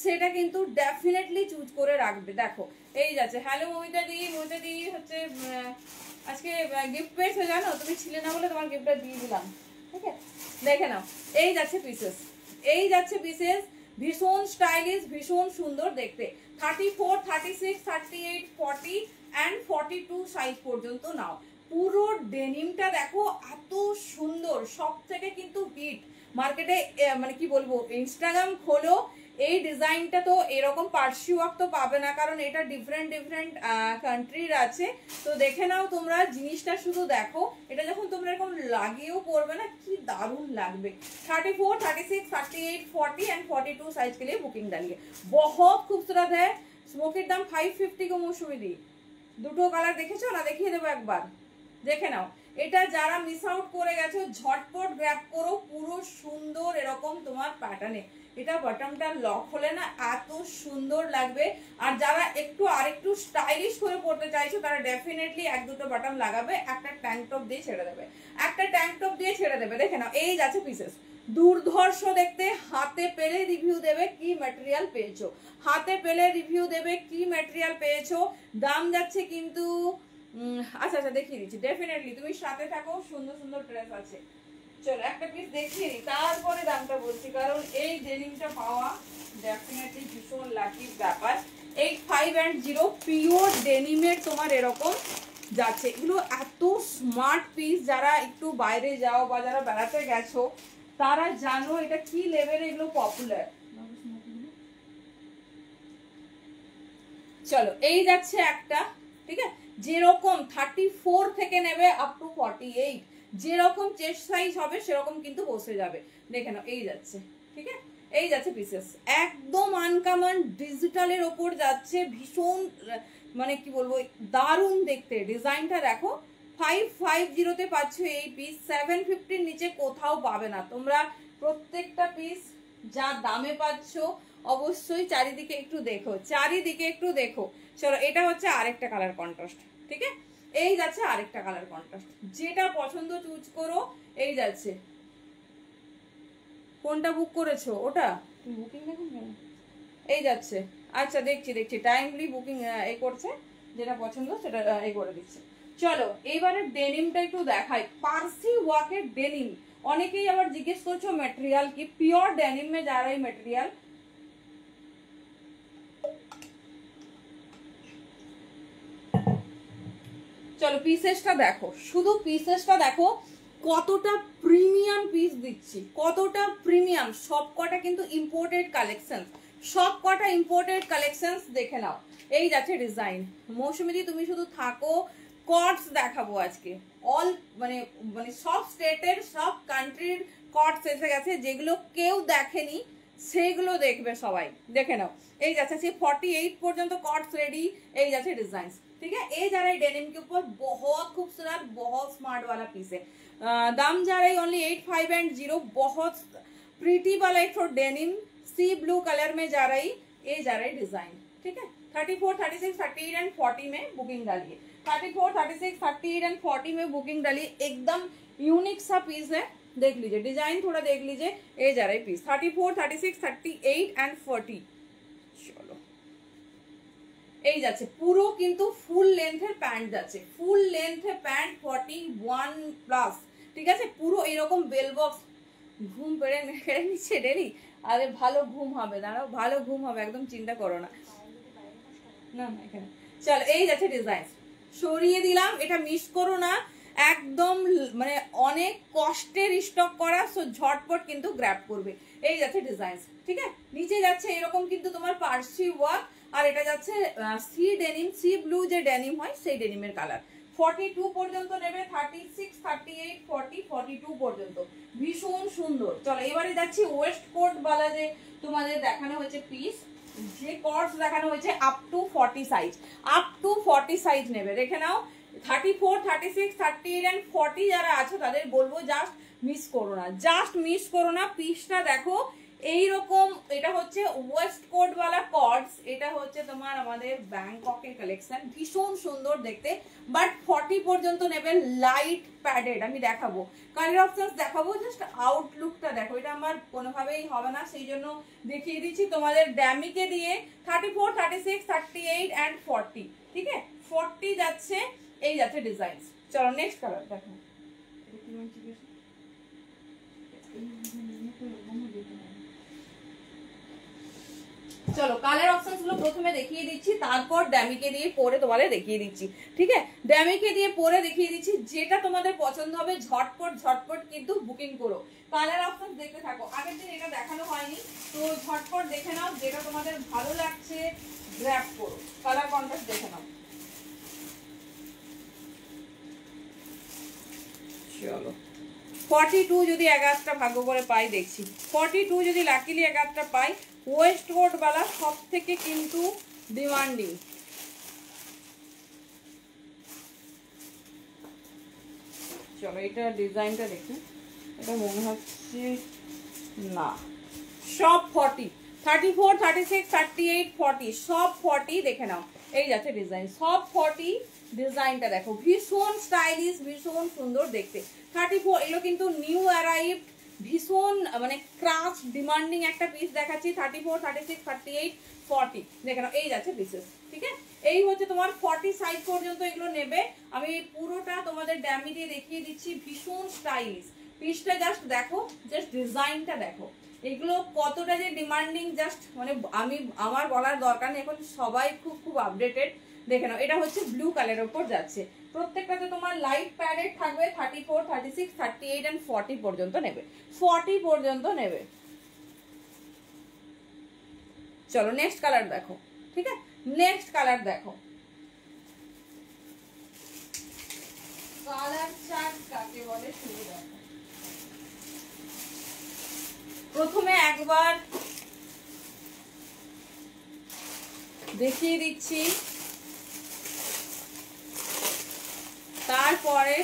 সেটা কিন্তু ডেফিনেটলি চুজ করে রাখবে। দেখো এই যাচ্ছে। হ্যালো মমিতা দি, মমিতা দি হচ্ছে আজকে গিফট পেয়েছো জানো, তুমি ছিলে না বলে তোমার গিফটটা দিয়ে দিলাম, ঠিক আছে দেখে নাও। এই যাচ্ছে পিসেস, এই যাচ্ছে পিসেস, ভীষণ স্টাইলিশ, ভীষণ সুন্দর দেখতে। 34, 36, 38, 40 অ্যান্ড 42 সাইজ পর্যন্ত নাও। পুরো ডেনিমটা দেখো এত সুন্দর, সব থেকে কিন্তু হিট মার্কেটে। মানে কি বলবো, ইনস্টাগ্রাম খোলো এই ডিজাইনটা তো এরকম পার্সি ওয়ার্ক তো পাবে না, কারণ এটা ডিফারেন্ট ডিফারেন্ট কান্ট্রির আছে। তো দেখে নাও তোমরা, জিনিসটা শুধু দেখো, এটা যখন তোমরা এরকম লাগিয়েও পরবে না কি দারুণ লাগবে। 34, 36, 38, 40 एंड 42 साइज के लिए बुकिंग डालिए। बहुत खूबसूरत है। স্মোকির দাম 550 গো মৌসুমি দি। দুটো কালার দেখেছো না, দেখিয়ে দেবো একবার, দেখে নাও। এটা যারা মিস আউট করে গেছো ঝটপট গ্র্যাব করো, পুরো সুন্দর এরকম তোমার প্যাটার্নে। এটা বটমটা লক হলে না এত সুন্দর লাগবে। আর যারা একটু আরেকটু স্টাইলিশ করে পড়তে চাইছো তারা ডেফিনেটলি এক দুটো বটম লাগাবে, একটা ট্যাঙ্ক টপ দিয়ে ছেড়ে দেবে, একটা ট্যাঙ্ক টপ দিয়ে ছেড়ে দেবে। দেখে নাও এই যাচ্ছে পিসেস, দুর্ধর্ষ দেখতে। হাতে পেলে রিভিউ দেবে কি ম্যাটেরিয়াল পেয়েছো, হাতে পেলে রিভিউ দেবে কি ম্যাটেরিয়াল পেয়েছো। দাম যাচ্ছে কিন্তু আচ্ছা আচ্ছা দেখিয়ে দিচ্ছি, ডেফিনেটলি তুমি সাথে থাকো, সুন্দর সুন্দর ড্রেস আছে। চলো একটা পিস দেখিয়ে দিই, তারপরে দামটা বলছি, কারণ এই ডেনিমটা পাওয়া ডেফিনেটলি ভীষণ লাকির ব্যাপার। 85 পিওর ডেনিমের তোমার এরকম যাচ্ছে। এগুলো এত স্মার্ট পিস, যারা একটু বাইরে যাও বা যারা বেড়াতে গেছো তারা জানো এটা কি লেভেলে এগুলো পপুলার। চলো এই যাচ্ছে একটা, ঠিক আছে, যেরকম 34 থেকে নেবে আপ টু 48, যেরকম চেস্ট সাইজ হবে সেরকম কিন্তু বসে যাবে। দেখে নাও এই যাচ্ছে, ঠিক আছে এই যাচ্ছে পিসেস, একদম আনকমন ডিজিটালের ওপর যাচ্ছে, ভীষণ মানে কি বলবো দারুণ দেখতে। ডিজাইনটা দেখো, 550 পাচ্ছ এই পিস, 750 নিচে কোথাও পাবে না তোমরা। প্রত্যেকটা পিস যা দামে পাচ্ছ, অবশ্যই চারিদিকে একটু দেখো, চারিদিকে একটু দেখো। চলো এটা হচ্ছে আরেকটা কালার কন্ট্রাস্ট, ঠিক আছে এই যাচ্ছে আরেকটা কালার কন্ট্রাস্ট, যেটা পছন্দ চুজ করো। এই যাচ্ছে, কোনটা বুক করেছো ওটা বুকিং দেখুন, এই যাচ্ছে। আচ্ছা দেখছি দেখছি, টাইমলি বুকিং এই করছে, যেটা পছন্দ সেটা এই করে দিচ্ছে। চলো এইবারে ডেনিমটা একটু দেখাই, পার্সি ওয়ার্কের ডেনিম। অনেকেই আবার জিজ্ঞেস করছো ম্যাটেরিয়াল কি, পিওর ডেনিম में जा रही मटेरियल। চলো পিসেসটা দেখো, শুধু পিসেসটা দেখো কতটা প্রিমিয়াম পিস দিচ্ছি, কতটা প্রিমিয়াম। সব কটা কিন্তু ইম্পোর্টেড কালেকশন, সব কটা ইম্পোর্টেড কালেকশন। দেখে নাও এই যাচ্ছে ডিজাইন। মৌসুমী তুমি শুধু থাকো, কটস দেখাবো আজকে। অল মানে মানে সব স্টেটের সব কান্ট্রির কটস এসে গেছে, যেগুলো কেউ দেখেনি সেইগুলো দেখবে সবাই। দেখে নাও এই যাচ্ছে 48 পর্যন্ত कॉर्ड्स रेडी। এই যাচ্ছে डिजाइन, ठीक है। ये जा रहा है डेनिम के ऊपर, बहुत खूबसूरत बहुत स्मार्ट वाला पीस है। दाम जा रहा है ओनली 8510। बहुत प्रीटी वाला एक तो डेनिम सी ब्लू कलर में जा रही, ये जा रहा है डिजाइन, ठीक है। 34, 36, 38 एंड 40 में बुकिंग डालिए। 34, 36, 38 एंड 40 में बुकिंग डालिए। एकदम यूनिक सा पीस है, देख लीजिए डिजाइन थोड़ा देख लीजिए। ये जा रहा है पीस 34, 36, 38 एंड 40। चलो এই যাচ্ছে পুরো কিন্তু ফুল লেন্থের প্যান্ট যাচ্ছে, ফুল লেন্থের প্যান্ট 41 প্লাস, ঠিক আছে। পুরো এরকম বেল বক্স। ঘুম পেড়ে নিচ্ছে ডেলি, আরে ভালো ঘুম হবে, দাঁড়াও ভালো ঘুম হবে, একদম চিন্তা করো না। না না এখানে চলো এই যাচ্ছে ডিজাইন, সরিয়ে দিলাম, এটা মিস করো না একদম, মানে অনেক কষ্টের স্টক করা, সো ঝটপট কিন্তু গ্র্যাব করবে। এই যাচ্ছে ডিজাইন, ঠিক আছে। নিচে যাচ্ছে এরকম কিন্তু তোমার পার্সি ওয়ার্ক, আর এটা যাচ্ছে সি ডেনিম, সি ব্লু যে ডেনিম হয় সেই ডেনিমের কালার। 42 পর্যন্ত নেবে, 36, 38, 40, 42 পর্যন্ত, ভীষণ সুন্দর। চলো এবারে যাচ্ছি ওয়েস্ট কোট বালা যে তোমাদের দেখানো হয়েছে পিস, যে কর্ডস দেখানো হয়েছে up to 40 size, up to 40 size নেবে। দেখে নাও 34, 36, 38 এন্ড 40 যারা আছো তাদের বলবো জাস্ট মিস করো না, জাস্ট মিস করো না। পিসটা দেখো এইরকম, এটা হচ্ছে ওয়েস্ট কোট ওয়ালা কর্ডস, এটা হচ্ছে তোমার আমাদের ব্যাংককের কালেকশন, ভীষণ সুন্দর দেখতে, বাট 40 পর্যন্ত নেবে, লাইট প্যাডেড। আমি দেখাবো কালার অপশনস দেখাবো, জাস্ট আউটলুকটা দেখো, এটা আমার কোনোভাবেই হবে না, সেই জন্য দেখিয়ে দিচ্ছি তোমাদের ড্যামিকে দিয়ে 34, 36, 38 এন্ড 40, ঠিক আছে 40 যাচ্ছে, এই যাচ্ছে ডিজাইন। চলো নেক্সট কালার দেখো। চলো কালার অপশনস গুলো প্রথমে দেখিয়ে দিচ্ছি, তারপর ড্যামিকে দিয়ে পরে তোমাদের দেখিয়ে দিচ্ছি, ঠিক আছে ড্যামিকে দিয়ে পরে দেখিয়ে দিচ্ছি, যেটা তোমাদের পছন্দ হবে ঝটপট ঝটপট কিন্তু বুকিং করো। কালার অপশনস দেখতে থাকো, আগের দিন এটা দেখানো হয়নি তো ঝটপট দেখে নাও, যেটা তোমাদের ভালো লাগছে গ্র্যাব করো, কালার কন্ট্রাস্ট দেখে নাও। চলো 42 যদি এক আধটা ভাগ্য করে পাই, দেখছি 42 যদি লাকিলি এক আধটা পাই, ওয়েস্ট কোট বালা সব থেকে কিন্তু ডিমান্ডিং। চলো এটা ডিজাইনটা দেখি, এটা মনে হচ্ছে না, সব 40, 34, 36, 38, 40, সব 40 দেখে নাও, এই যাচ্ছে ডিজাইন, সব 40। ডিজাইনটা দেখো ভীষণ স্টাইলিশ, ভীষণ সুন্দর দেখতে। 34 এগুলো কিন্তু নিউ অ্যারাইভ, ভীষণ মানে ক্রাশ ডিমান্ডিং একটা পিস দেখাচ্ছি। 34, 36, 38, 40 দেখে নাও, এই যাচ্ছে পিসেস, ঠিক আছে এই হচ্ছে তোমার 40 সাইজ পর্যন্ত এগুলো নেবে। আমি পুরোটা তোমাদের ড্যামি দিয়ে দেখিয়ে দিচ্ছি, ভীষণ স্টাইলিশ পিসটা, জাস্ট দেখো, জাস্ট ডিজাইনটা দেখো, এগুলো কতটা যে ডিমান্ডিং জাস্ট মানে আমি আমার বলার দরকার নেই, এখন সবাই খুব খুব আপডেটেড। দেখে নাও এটা হচ্ছে ব্লু কালারের উপর যাচ্ছে, প্রত্যেকটাতে তোমার লাইট প্যাডেড থাকবে। 34, 36, 38 এন্ড 40 পর্যন্ত নেবে, 40 পর্যন্ত নেবে। চলো নেক্সট কালার দেখো, ঠিক আছে নেক্সট কালার দেখো। কালার চার্ট কাকে বলে শুরু দেখো, প্রথমে একবার দেখিয়ে দিচ্ছি, তারপরে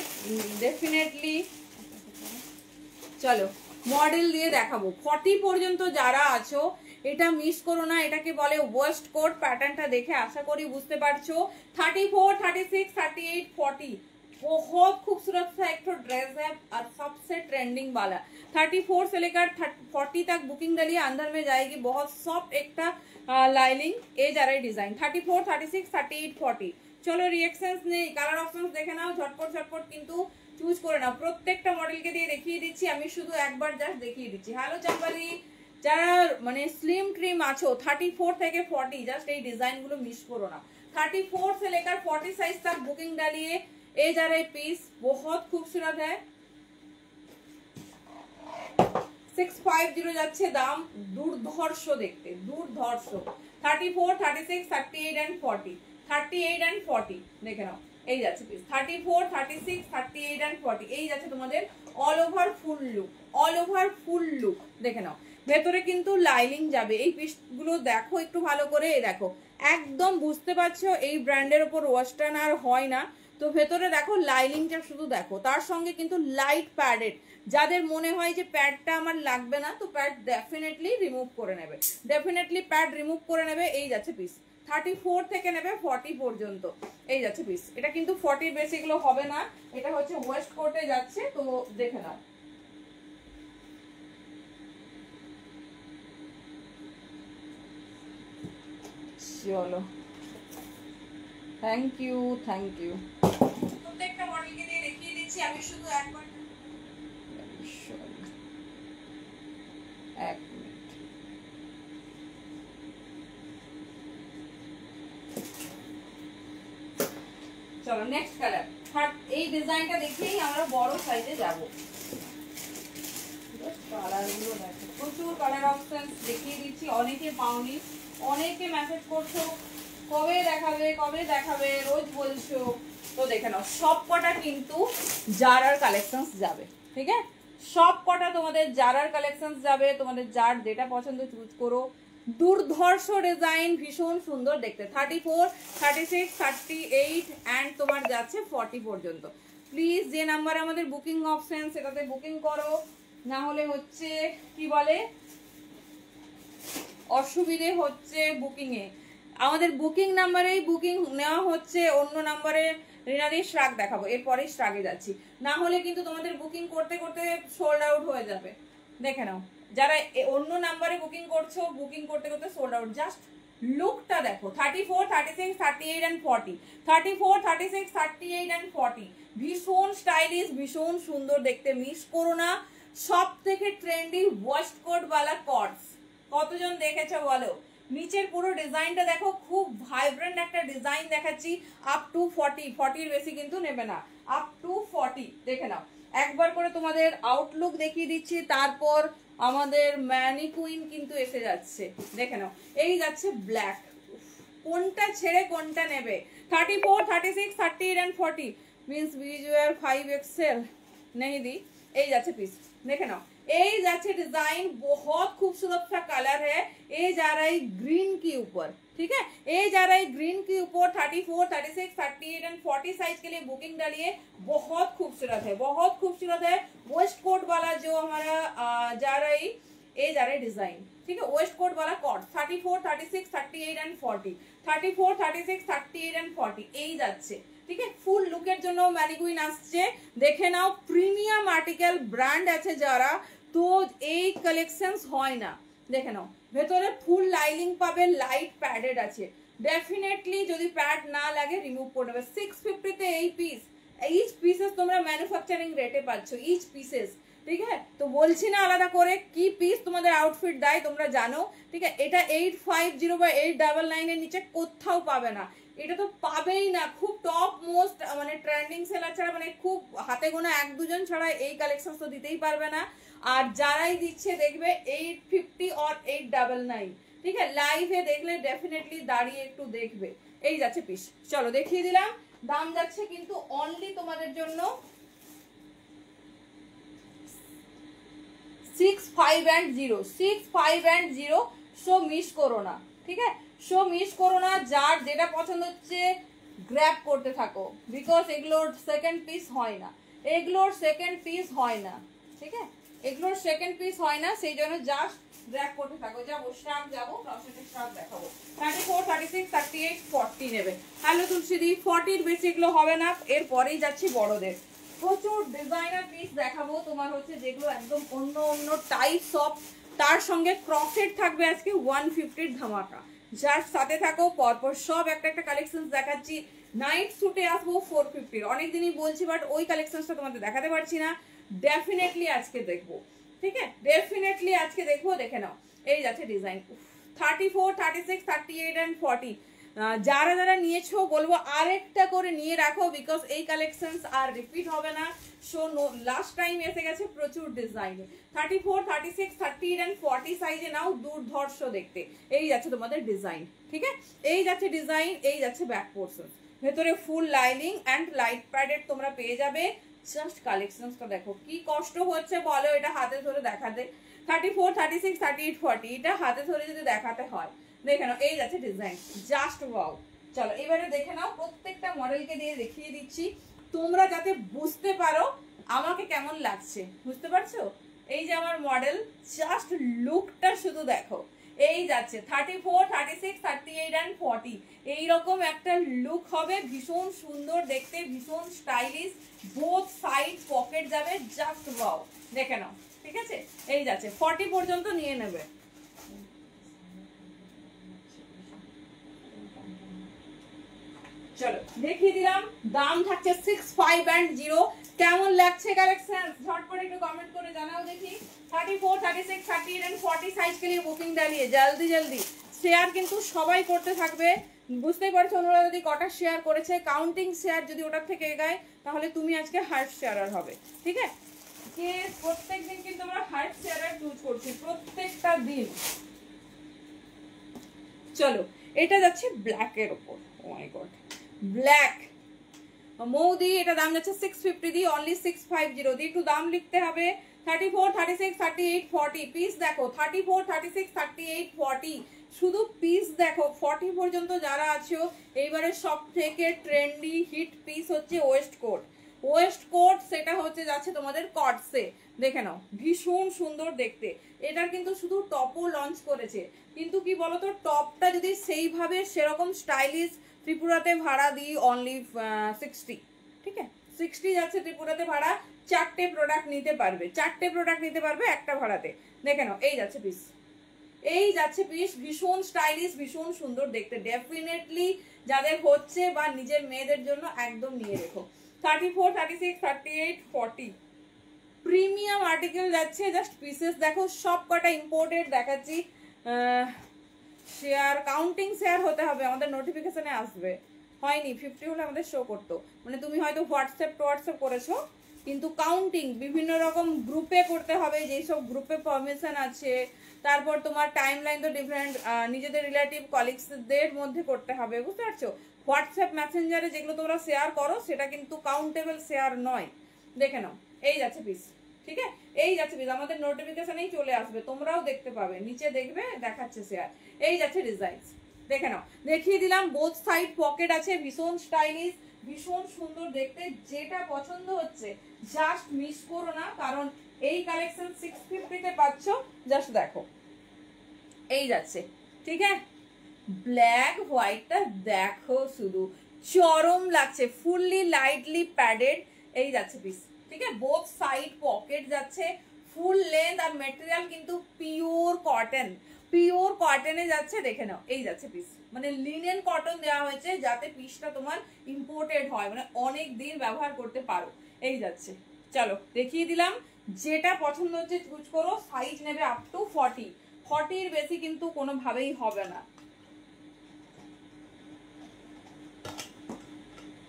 ডেফিনেটলি চলো মডেল দিয়ে দেখাবো। 40 পর্যন্ত যারা আছো এটা মিস করো না, এটাকে বলে ওয়েস্ট কোট, প্যাটার্নটা দেখে আশা করি বুঝতে পারছো। 34, 36, 38, 40 बहुत खूबसूरत सा एक तो ड्रेस है और सबसे ट्रेंडिंग वाला। 34 से लेकर 40 तक बुकिंग डलिए, अंदर में जाएगी बहुत सॉफ्ट एक लाइनिंग, ए जा रहा है डिजाइन। 34, 36, 38, 40 চলো রিঅ্যাকশনস নেই, কালার অপশনস দেখে নাও, ঝটপট ঝটপট কিন্তু চুজ করে নাও। প্রত্যেকটা মডেলকে দিয়ে দেখিয়ে দিচ্ছি, আমি শুধু একবার জাস্ট দেখিয়ে দিচ্ছি। হ্যালো চাম্পালি, যারা মানে স্লিম ট্রিম আছো 34 থেকে 40 জাস্ট এই ডিজাইনগুলো মিস করো না। 34 से लेकर 40 साइज तक बुकिंग डालिए, ये जा रहा है पीस, बहुत खूबसूरत है। 650 যাচ্ছে দাম, দুর্ধর্ষ দেখতে, দুর্ধর্ষ। 34, 36, 38 এন্ড 40, 38 এন্ড 40 দেখে নাও, এই যাচ্ছে পিস 34, 36, 38 এন্ড 40, এই যাচ্ছে তোমাদের অল ওভার ফুল লুক, অল ওভার ফুল লুক দেখে নাও। ভেতরে কিন্তু লাইনিং যাবে, এই পিসগুলো দেখো একটু ভালো করে, এই দেখো একদম বুঝতে পারছো এই ব্র্যান্ডের ওপর ওয়েস্টার্ন আর হয় না, তো ভেতরে দেখো লাইনিংটা শুধু দেখো, তার সঙ্গে কিন্তু লাইট প্যাডেড। যাদের মনে হয় যে প্যাডটা আমার লাগবে না, তো প্যাড ডেফিনেটলি রিমুভ করে নেবে, ডেফিনেটলি প্যাড রিমুভ করে নেবে। এই যাচ্ছে পিস 34 থেকে নেবে 40 পর্যন্ত, এই যাচ্ছে পিস। এটা কিন্তু 40 বেশি এগুলো হবে না, এটা হচ্ছে ওয়েস্ট কোটে যাচ্ছে, তো দেখে নাও। চলো থ্যাংক ইউ, থ্যাংক ইউ। প্রত্যেকটা মডেলকে দিয়ে দেখিয়ে দিচ্ছি, আমি শুধু একবার এক মিনিট। চলো নেক্সট কালার, এই ডিজাইনটা দেখেই আমরা বড় সাইজে যাবো। কালারগুলো দেখো, প্রচুর কালার অপশন দেখিয়ে দিচ্ছি, অনেকে পাওনি, অনেকে মেসেজ করছো, কবে দেখাবে কবে দেখাবে রোজ বলছো। তো দেখে নাও সব কটা কিন্তু জারার কালেকশনস যাবে, ঠিক আছে? সব কটা তোমাদের জারার কালেকশনস যাবে, তোমাদের যার যেটা পছন্দ চুজ করো। দুর্ধর্ষ ডিজাইন, ভীষণ সুন্দর দেখতে। 34, 36, 38 অ্যান্ড তোমার যাচ্ছে 40 পর্যন্ত। প্লিজ যে নাম্বারে আমাদের বুকিং অপশন সেটাতে বুকিং করো, না হলে হচ্ছে কি বলে অসুবিধে হচ্ছে বুকিংয়ে। আমাদের বুকিং নাম্বারেই বুকিং নেওয়া হচ্ছে, অন্য নাম্বারে রিনাদি শ্রাগ দেখাবো, এরপরেই শ্রাগে যাচ্ছি। না হলে কিন্তু তোমাদের বুকিং করতে করতে সোল্ড আউট হয়ে যাবে। দেখে নাও যারা অন্য নাম্বারে বুকিং করছো, বুকিং করতে করতে সোল্ড আউট। জাস্ট লুকটা দেখো, 34, 36, 38 and 40, 34, 36, 38 and 40, ভীষণ স্টাইলিশ, ভীষণ সুন্দর দেখতে। মিস করো না। সব থেকে ট্রেন্ডি ওয়েস্ট কোট ওয়ালা কর্ডস কতজন দেখেছো বলো? নিচের পুরো ডিজাইনটা দেখো, খুব ভাইব্রেন্ট একটা ডিজাইন দেখাচ্ছি। আপ টু 40, 40 এর বেশি কিন্তু নেবে না, আপ টু 40। দেখে নাও একবার করে তোমাদের আউটলুক দেখিয়ে দিচ্ছি, তারপর আমাদের ম্যানিকুইন কিন্তু এসে যাচ্ছে। দেখে নাও এই যাচ্ছে ব্ল্যাক, কোনটা ছেড়ে কোনটা নেবে? 34, 36, 38 and 40 मीन्स विजुअल 5XL नहीं दी। এই যাচ্ছে পিস, দেখে নাও এই যাচ্ছে डिजाइन, बहुत खूबसूरत सा कलर है। ये जा रहा है ग्रीन के ऊपर, ठीक है? ये जा रहा है ग्रीन के ऊपर। 34, 36, 38 एंड 40 साइज के लिए बुकिंग डालिए। बहुत खूबसूरत है, बहुत खूबसूरत है। वेस्ट कोट वाला जो हमारा जा रहा है, ये जा रहा है डिजाइन, ठीक है? वेस्ट कोट वाला कॉट 34, 36, 38 एंड 40, 34, 36, 38 एंड 40 এই যাচ্ছে, ঠিক আছে? ফুল লুকের জন্য ম্যানিকুইন আসছে। দেখে নাও প্রিমিয়াম আর্টিকেল ব্র্যান্ড আছে যারা, তো এই কালেকশনস হয় না। দেখে নাও ভেতরে ফুল লাইনিং পাবে, লাইট প্যাডেড আছে। ডেফিনেটলি যদি প্যাড না লাগে রিমুভ করে নেবে। 650 তে এই পিস, ইচ পিসেস তোমরা ম্যানুফ্যাকচারিং রেটে পাচ্ছ, ইচ পিসেস, ঠিক আছে? তো বলছি না আলাদা করে কি পিস তোমাদের আউটফিট দেয় তোমরা জানো, ঠিক আছে? এটা 850 বা 899 এর নিচে কোথাও পাবে না, এটা তো পাবেই না। খুব টপ মোস্ট মানে ট্রেন্ডিং সেলার ছাড়া, মানে খুব হাতে গোনা এক দুজন ছাড়া এই কালেকশন তো দিতেই পারবে না। আর যারাই দিচ্ছে দেখবে 850 और 899, ঠিক আছে? লাইভে দেখলে ডেফিনেটলি দাঁড়িয়ে একটু দেখবে। এই যাচ্ছে পিস, চলো দেখিয়ে দিলাম। দাম যাচ্ছে কিন্তু অনলি তোমাদের জন্য 65 and 0, 65 and 0। সো মিস করো না, ঠিক আছে? সো মিস করো না, যার যেটা পছন্দ হচ্ছে গ্র্যাব করতে থাকো, বিকজ এগুলোর সেকেন্ড পিস হয় না, এগুলোর সেকেন্ড পিস হয় না, ঠিক আছে? এগুলোর সেকেন্ড পিস হয় না, সেই জন্য জাস্ট গ্র্যাব করতে থাকো। যাবো স্টার্ট, যাবো ক্রসেটের স্টার্ট দেখাবো। 34, 36, 38, 40 নেবে। হ্যালো তুলসীদি, 40 এর বেশি এগুলো হবে না। এরপরেই যাচ্ছি বড়দের, প্রচুর ডিজাইনার পিস দেখাবো তোমার হচ্ছে, যেগুলো একদম অন্য অন্য টাইপস অফ। তার সঙ্গে ক্রসেট থাকবে আজকে 150 ধামাকা। যার সাথে থাকো পরপর সব একটা একটা কালেকশন দেখাচ্ছি। নাইট স্যুটে আসবো 450, অনেকদিনই বলছি বাট ওই কালেকশনটা তোমাদের দেখাতে পারছি না। ডেফিনেটলি আজকে দেখবো, ঠিক আছে? ডেফিনেটলি আজকে দেখবো। দেখে নাও এই যাচ্ছে ডিজাইন 34, 36, 38 and 40। যারা যারা নিয়েছো বলবো আরেকটা করে নিয়ে রাখো, বিকজ এই কালেকশনস আর রিপিট হবে না। সো লাস্ট টাইম এসে গেছে প্রচুর ডিজাইনে। 34, 36, 38 and 40 সাইজে নাও, দুর্ধর্ষ দেখতে। এই যাচ্ছে তোমাদের ডিজাইন, ঠিক আছে? এই যাচ্ছে ডিজাইন, এই যাচ্ছে ব্যাক পোর্শন, ভেতরে ফুল লাইনিং অ্যান্ড লাইট প্যাডেড তোমরা পেয়ে যাবে। জাস্ট কালেকশনসটা দেখো, কি কষ্ট হচ্ছে বলো এটা হাতে ধরে দেখাতে। 34, 36, 38, 40 এটা হাতে ধরে যদি দেখাতে হয়। দেখে নাও এই যাচ্ছে ডিজাইন, জাস্ট ওয়াও। চলো এবারে দেখে নাও, প্রত্যেকটা মডেলকে দিয়ে দেখিয়ে দিচ্ছি তোমরা যাতে বুঝতে পারো আমাকে কেমন লাগছে। বুঝতে পারছো? এই যে আমার মডেল, জাস্ট লুকটা শুধু দেখো। এই যাচ্ছে 34, 36, 38 and 40 এইরকম একটা লুক হবে, ভীষণ সুন্দর দেখতে, ভীষণ স্টাইলিশ। বোথ সাইড পকেট যাবে, জাস্ট ওয়াও। দেখে নাও, ঠিক আছে? এই যাচ্ছে 40 পর্যন্ত নিয়ে নেবে। চলো দেখিয়ে দিলাম, দাম থাকছে 65 and 0। কেমন লাগছে কালেকশন ঝটপট একটু কমেন্ট করে জানাও দেখি। 34, 36, 38 and 40 সাইজ के लिए বুকিং ডালিয়ে জলদি জলদি। শেয়ার কিন্তু সবাই করতে থাকবে। বুঝতেই পারছো অনুরাধা যদি কটা শেয়ার করেছে, কাউন্টিং শেয়ার যদি ওটার থেকে এগায় তাহলে তুমি আজকে হার্ট শেয়ারার হবে, ঠিক আছে? যে প্রত্যেকদিন কিন্তু আমরা হার্ট শেয়ারার চুজ করছি প্রত্যেকটা দিন। চলো এটা যাচ্ছে ব্ল্যাকের ওপর, ও মাই গড ব্ল্যাক মৌদি, এটা দাম যাচ্ছে 650 দি, অনলি 650 দি। একটু দাম লিখতে হবে। 34, 36, 38, 40 পিস দেখো, 34, 36, 38, 40 শুধু পিস দেখো। 40 পর্যন্ত যারা আছো, এইবারে সব থেকে ট্রেন্ডি হিট পিস হচ্ছে ওয়েস্ট কোট। ওয়েস্ট কোট সেটা হচ্ছে যাচ্ছে তোমাদের কটসে, দেখে নাও ভীষণ সুন্দর দেখতে। এটার কিন্তু শুধু টপও লঞ্চ করেছে, কিন্তু কি বলতো টপটা যদি সেইভাবে সেরকম স্টাইলিশ ত্রিপুরাতে ভাড়া দিই অনলি 60, ঠিক আছে 60 যাচ্ছে ত্রিপুরাতে ভাড়া। 4টে প্রোডাক্ট নিতে পারবে, 4টে প্রোডাক্ট নিতে পারবে একটা ভাড়াতে। দেখে নাও এই যাচ্ছে পিস, এই যাচ্ছে পিস, ভীষণ স্টাইলিশ ভীষণ সুন্দর দেখতে। ডেফিনেটলি যাদের হচ্ছে বা নিজের মেয়েদের জন্য একদম নিয়ে রেখো। 34, 36, 38, 40 প্রিমিয়াম আর্টিকেল যাচ্ছে। জাস্ট পিসেস দেখো, সব কটা ইম্পোর্টেড দেখাচ্ছি। শেয়ার কাউন্টিং শেয়ার হতে হবে, আমাদের নোটিফিকেশনে আসবে। হয়নি 50 হলে আমাদের শো করতো, মানে তুমি হয়তো হোয়াটসঅ্যাপ করেছো, কিন্তু কাউন্টিং বিভিন্ন রকম গ্রুপে করতে হবে, যেই সব গ্রুপে পারমিশন আছে। তারপর তোমার টাইম লাইন তো ডিফারেন্ট, নিজেদের রিলেটিভ কলিগসদের মধ্যে করতে হবে, বুঝতে পারছো? হোয়াটসঅ্যাপ মেসেঞ্জারে যেগুলো তোমরা শেয়ার করো সেটা কিন্তু কাউন্টেবল শেয়ার নয়। দেখে নাও এই যাচ্ছে পিস, ঠিক আছে এই যাচ্ছে পিস, আমাদের নোটিফিকেশনেই চলে আসবে, তোমরাও দেখতে পাবে, নিচে দেখবে দেখাচ্ছে শেয়ার। এই যাচ্ছে ডিজাইন, দেখে নাও দেখিয়ে দিলাম। বোথ সাইড পকেট আছে, ভীষণ স্টাইলিশ ভীষণ সুন্দর দেখতে। যেটা পছন্দ হচ্ছে জাস্ট মিস করো না, কারণ এই কালেকশন 650 তে পাচ্ছ। জাস্ট দেখো এই যাচ্ছে, ঠিক আছে ব্ল্যাক হোয়াইটটা দেখো, শুধু চরম লাগছে, ফুললি লাইটলি প্যাডেড। এই যাচ্ছে পিস, ঠিক আছে বোথ সাইড পকেট যাচ্ছে, ফুল লেন্থ, আর মেটেরিয়াল কিন্তু পিওর কটন, পিওর কটনে যাচ্ছে। দেখে নাও এই যাচ্ছে পিস, মানে লিনেন কটন দেওয়া হয়েছে যাতে পিসটা তোমার ইম্পোর্টেড হয়, মানে অনেক দিন ব্যবহার করতে পারো। এই যাচ্ছে, চলো দেখিয়ে দিলাম। যেটা পছন্দ হচ্ছে চুজ করো। সাইজ নেবে আপ টু 40, 40 বেশি কিন্তু কোনোভাবেই হবে না।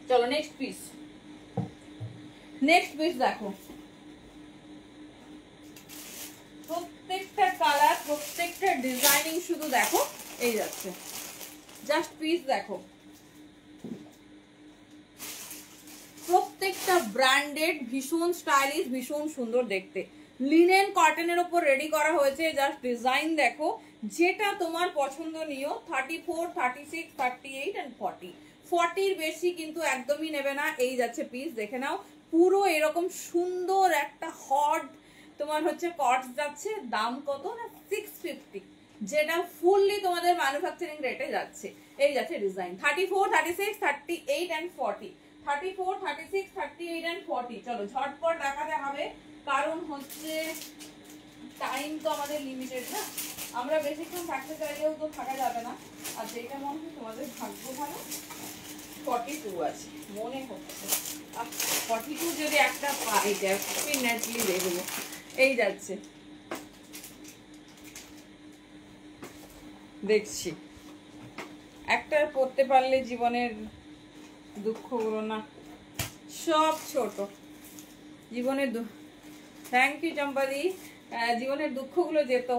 চলো নেক্সট পিস, নেক্সট পিস দেখো। প্রত্যেকটা কালার প্রত্যেকটা ডিজাইনিং শুধু দেখো, এই যাচ্ছে জাস্ট পিস দেখো। প্রত্যেকটা ব্র্যান্ডেড, ভীষণ স্টাইলিশ ভীষণ সুন্দর দেখতে, লিনেন কটনের উপর রেডি করা হয়েছে। জাস্ট ডিজাইন দেখো, যেটা তোমার পছন্দ নিও। 34, 36, 38 and 40, 40 বেশি কিন্তু একদমই নেবে না। এই যাচ্ছে পিস, দেখে নাও পুরো এরকম সুন্দর একটা হট তোমার হচ্ছে কটস যাচ্ছে। দাম কত না 650, যেটা ফুললি তোমাদের ম্যানুফ্যাকচারিং রেটে যাচ্ছে। এই যাচ্ছে ডিজাইন 34, 36, 38 and 40, 34, 36, 38 and 40। চলো ঝটপট দেখাতে হবে, কারণ হচ্ছে টাইম তো আমাদের লিমিটেড না, আমরা বেশিক্ষণ থাকতে চাইলেও তো থাকা যাবে না। আর যেটা মনে হয় তোমাদের ভাগ্য ভালো 42 আছে মনে হচ্ছে, 42 যদি একটা পাই ডেফিনেটলি দেখবো। এই যাচ্ছে, দেখছি একটা পড়তে পারলে জীবনের দুঃখগুলো না সব ছোট, জীবনের থ্যাংক ইউ চম্পাদি, জীবনের দুঃখগুলো যেত।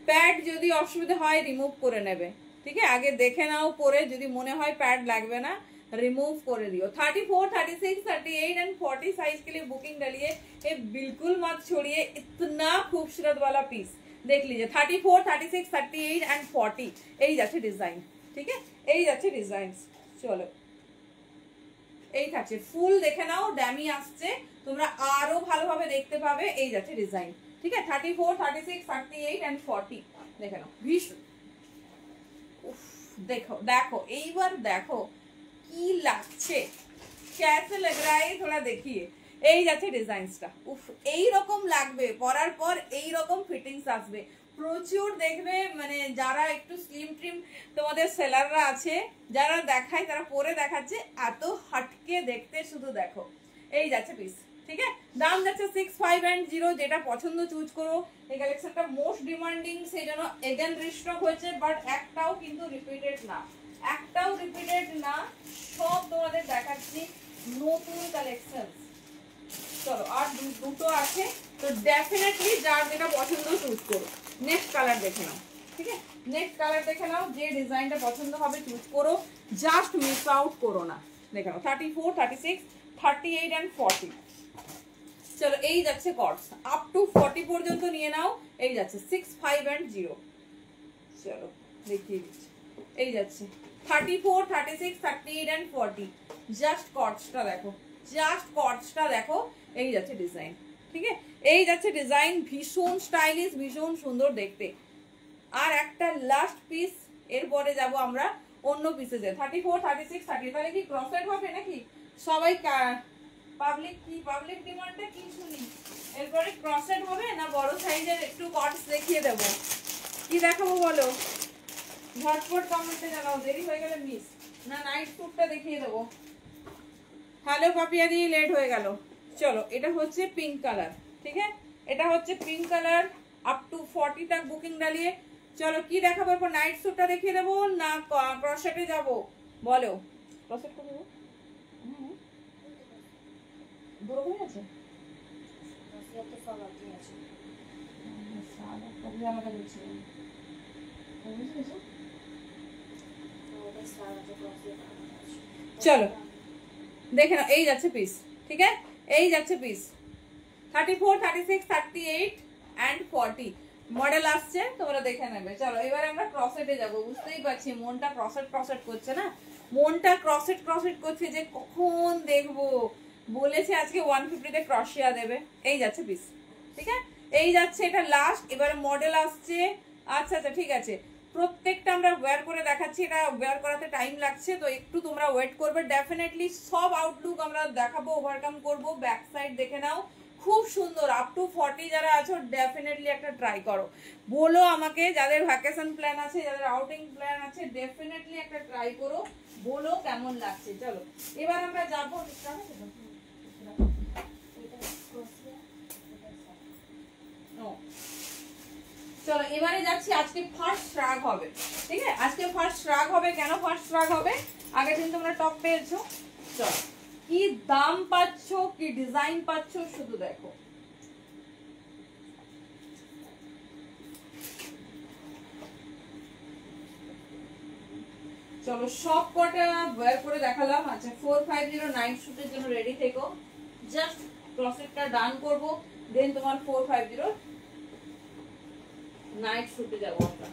প্যাড যদি অসুবিধা হয় রিমুভ করে নেবে, ঠিক আছে আগে দেখে নাও পরে, যদি মনে হয় पैड লাগবে ना रिमूव कर दियो। 34, 36, 38 एंड 40 साइज के लिए बुकिंग डालिए। ये बिल्कुल मत छोड़िए, इतना खूबसूरत वाला पीस देख लीजिए। 34, 36, 38 एंड 40 এই যাচ্ছে ডিজাইন, ঠিক আছে এই যাচ্ছে ডিজাইন। চলো এই থাকছে ফুল, দেখে নাও ড্যামি আসছে, তোমরা আরো ভালোভাবে দেখতে পাবে। এই যাচ্ছে ডিজাইন, ঠিক আছে 34, 36, 38 एंड 40 দেখে নাও। ভীষণ দেখো দেখো এইবার দেখো কি লাগছে, कैसे लग रहा है थोड़ा देखिए। এই যাচ্ছে ডিজাইনসটা, উফ এই রকম লাগবে পরার পর, এই রকম ফিটিংস আসবে প্রচুর। দেখবে মানে যারা একটু স্লিম ট্রিম তোমাদের সেলাররা আছে, যারা দেখায় তারা পরে দেখাচ্ছে এত হটকে দেখতে, শুধু দেখো। এই যাচ্ছে পিস, ঠিক আছে দাম যাচ্ছে 650। যেটা পছন্দ চুজ করো। এই কালেকশনটা মোস্ট ডিমান্ডিং, সেই জন্য এগেন রিস্টক হয়েছে, বাট একটাও কিন্তু রিপিটেড না, একটাও রিপিটেড না, সব তোমাদের দেখাচ্ছি নতুন কালেকশন। চলো আর দুটো আছে, তো ডেফিনেটলি যার যেটা পছন্দ চুজ করো। নেক্সট কালার দেখে নাও, ঠিক আছে, নেক্সট কালার দেখে নাও, যে ডিজাইনটা পছন্দ হবে চুজ করো, জাস্ট মিস আউট করো না। দেখে নাও 34, 36, 38 অ্যান্ড 40। চলো এই যাচ্ছে কর্ডস, আপ টু 40 পর্যন্ত নিয়ে নাও। এই যাচ্ছে 6, 5 অ্যান্ড 0। চলো দেখিয়ে দিচ্ছি, এই যাচ্ছে 34, 36, 38 অ্যান্ড 40। জাস্ট কর্ডসটা দেখো, জাস্ট কর্ডসটা দেখো। এই যাচ্ছে ডিজাইন, ঠিক আছে, এই যাচ্ছে ডিজাইন, ভীষণ স্টাইলিশ, ভীষণ সুন্দর দেখতে। আর একটা লাস্ট পিস, এরপরে যাব আমরা অন্য পিসে। 34, 36, 30। তাহলে কি ক্রসেট হবে নাকি? সবাই পাবলিক কি পাবলিক ডিমান্ডটা কি শুনি, এরপরে ক্রসেট হবে না বড় সাইজের একটু কটস দেখিয়ে দেবো? কি দেখাবো বলো, ঝটপট কমেন্টে জানাও, দেরি হয়ে গেলে মিস। না নাইট স্যুটটা দেখিয়ে দেবো? হ্যালো পাপিয়া দি, লেট হয়ে গেল। চলো এটা হচ্ছে পিঙ্ক কালার, ঠিক আছে, এটা হচ্ছে পিঙ্ক কালার, আপ টু 40 तक বুকিং ডালিয়ে। চলো কি দেখাবো এরপর? নাইট স্যুটটা দেখিয়ে দেবো না ক্রসেটে যাবো বলো? ক্রসেট করে দেবো, বড় হয়ে আছে চলো দেখে নাও, এই যাচ্ছে পিস, ঠিক আছে, এই যাচ্ছে পিস 34, 36, 38 অ্যান্ড 40 মডেল আসছে, তোমরা দেখে নেবে। চলো এবারে আমরা ক্রসেটে যাব। বুঝতেই পারছি মনটা ক্রসেট ক্রসেট করছে না, মনটা ক্রসেট ক্রসেট করছে যে কখন দেখবো। বলেছে আজকে 150 তে ক্রসিয়া দেবে। এই যাচ্ছে পিস, ঠিক আছে, এই যাচ্ছে, এটা লাস্ট। এবারে মডেল আসছে। আচ্ছা আচ্ছা ঠিক আছে, প্রত্যেকটা আমরা ওয়্যার করে দেখাচ্ছি, এটা ওয়্যার করাতে টাইম লাগছে, তো একটু তোমরা ওয়েট করবে। ডেফিনেটলি সব আউটলুক আমরা দেখাবো, ওভারকাম করব। ব্যাক সাইড দেখে নাও, খুব সুন্দর। আপ টু 40 যারা আছো ডেফিনেটলি একটা ট্রাই করো। বলো আমাকে, যাদের ভ্যাকেশন প্ল্যান আছে, যাদের আউটিং প্ল্যান আছে, ডেফিনেটলি একটা ট্রাই করো, বলো কেমন লাগছে। চলো এবার আমরা যাবো, চলো এবারে যাচ্ছি। আজকে ফার্স্ট শ্রাগ হবে, ঠিক আছে, আজকে ফার্স্ট শ্রাগ হবে। কেন ফার্স্ট শ্রাগ হবে? আগের দিন তোমরা টপ পেয়েছো। চলো কি দাম পাচ্ছ, কি ডিজাইন পাচ্ছ, শুধু দেখো। চলো সব কটা ওয়্যার করে দেখালাম। আচ্ছা 450 নাইট শুটের জন্য রেডি থেকো, জাস্ট ক্রসেটটা ডান করব, দেন তোমার 450 নাইট শুটে যাবো আমরা।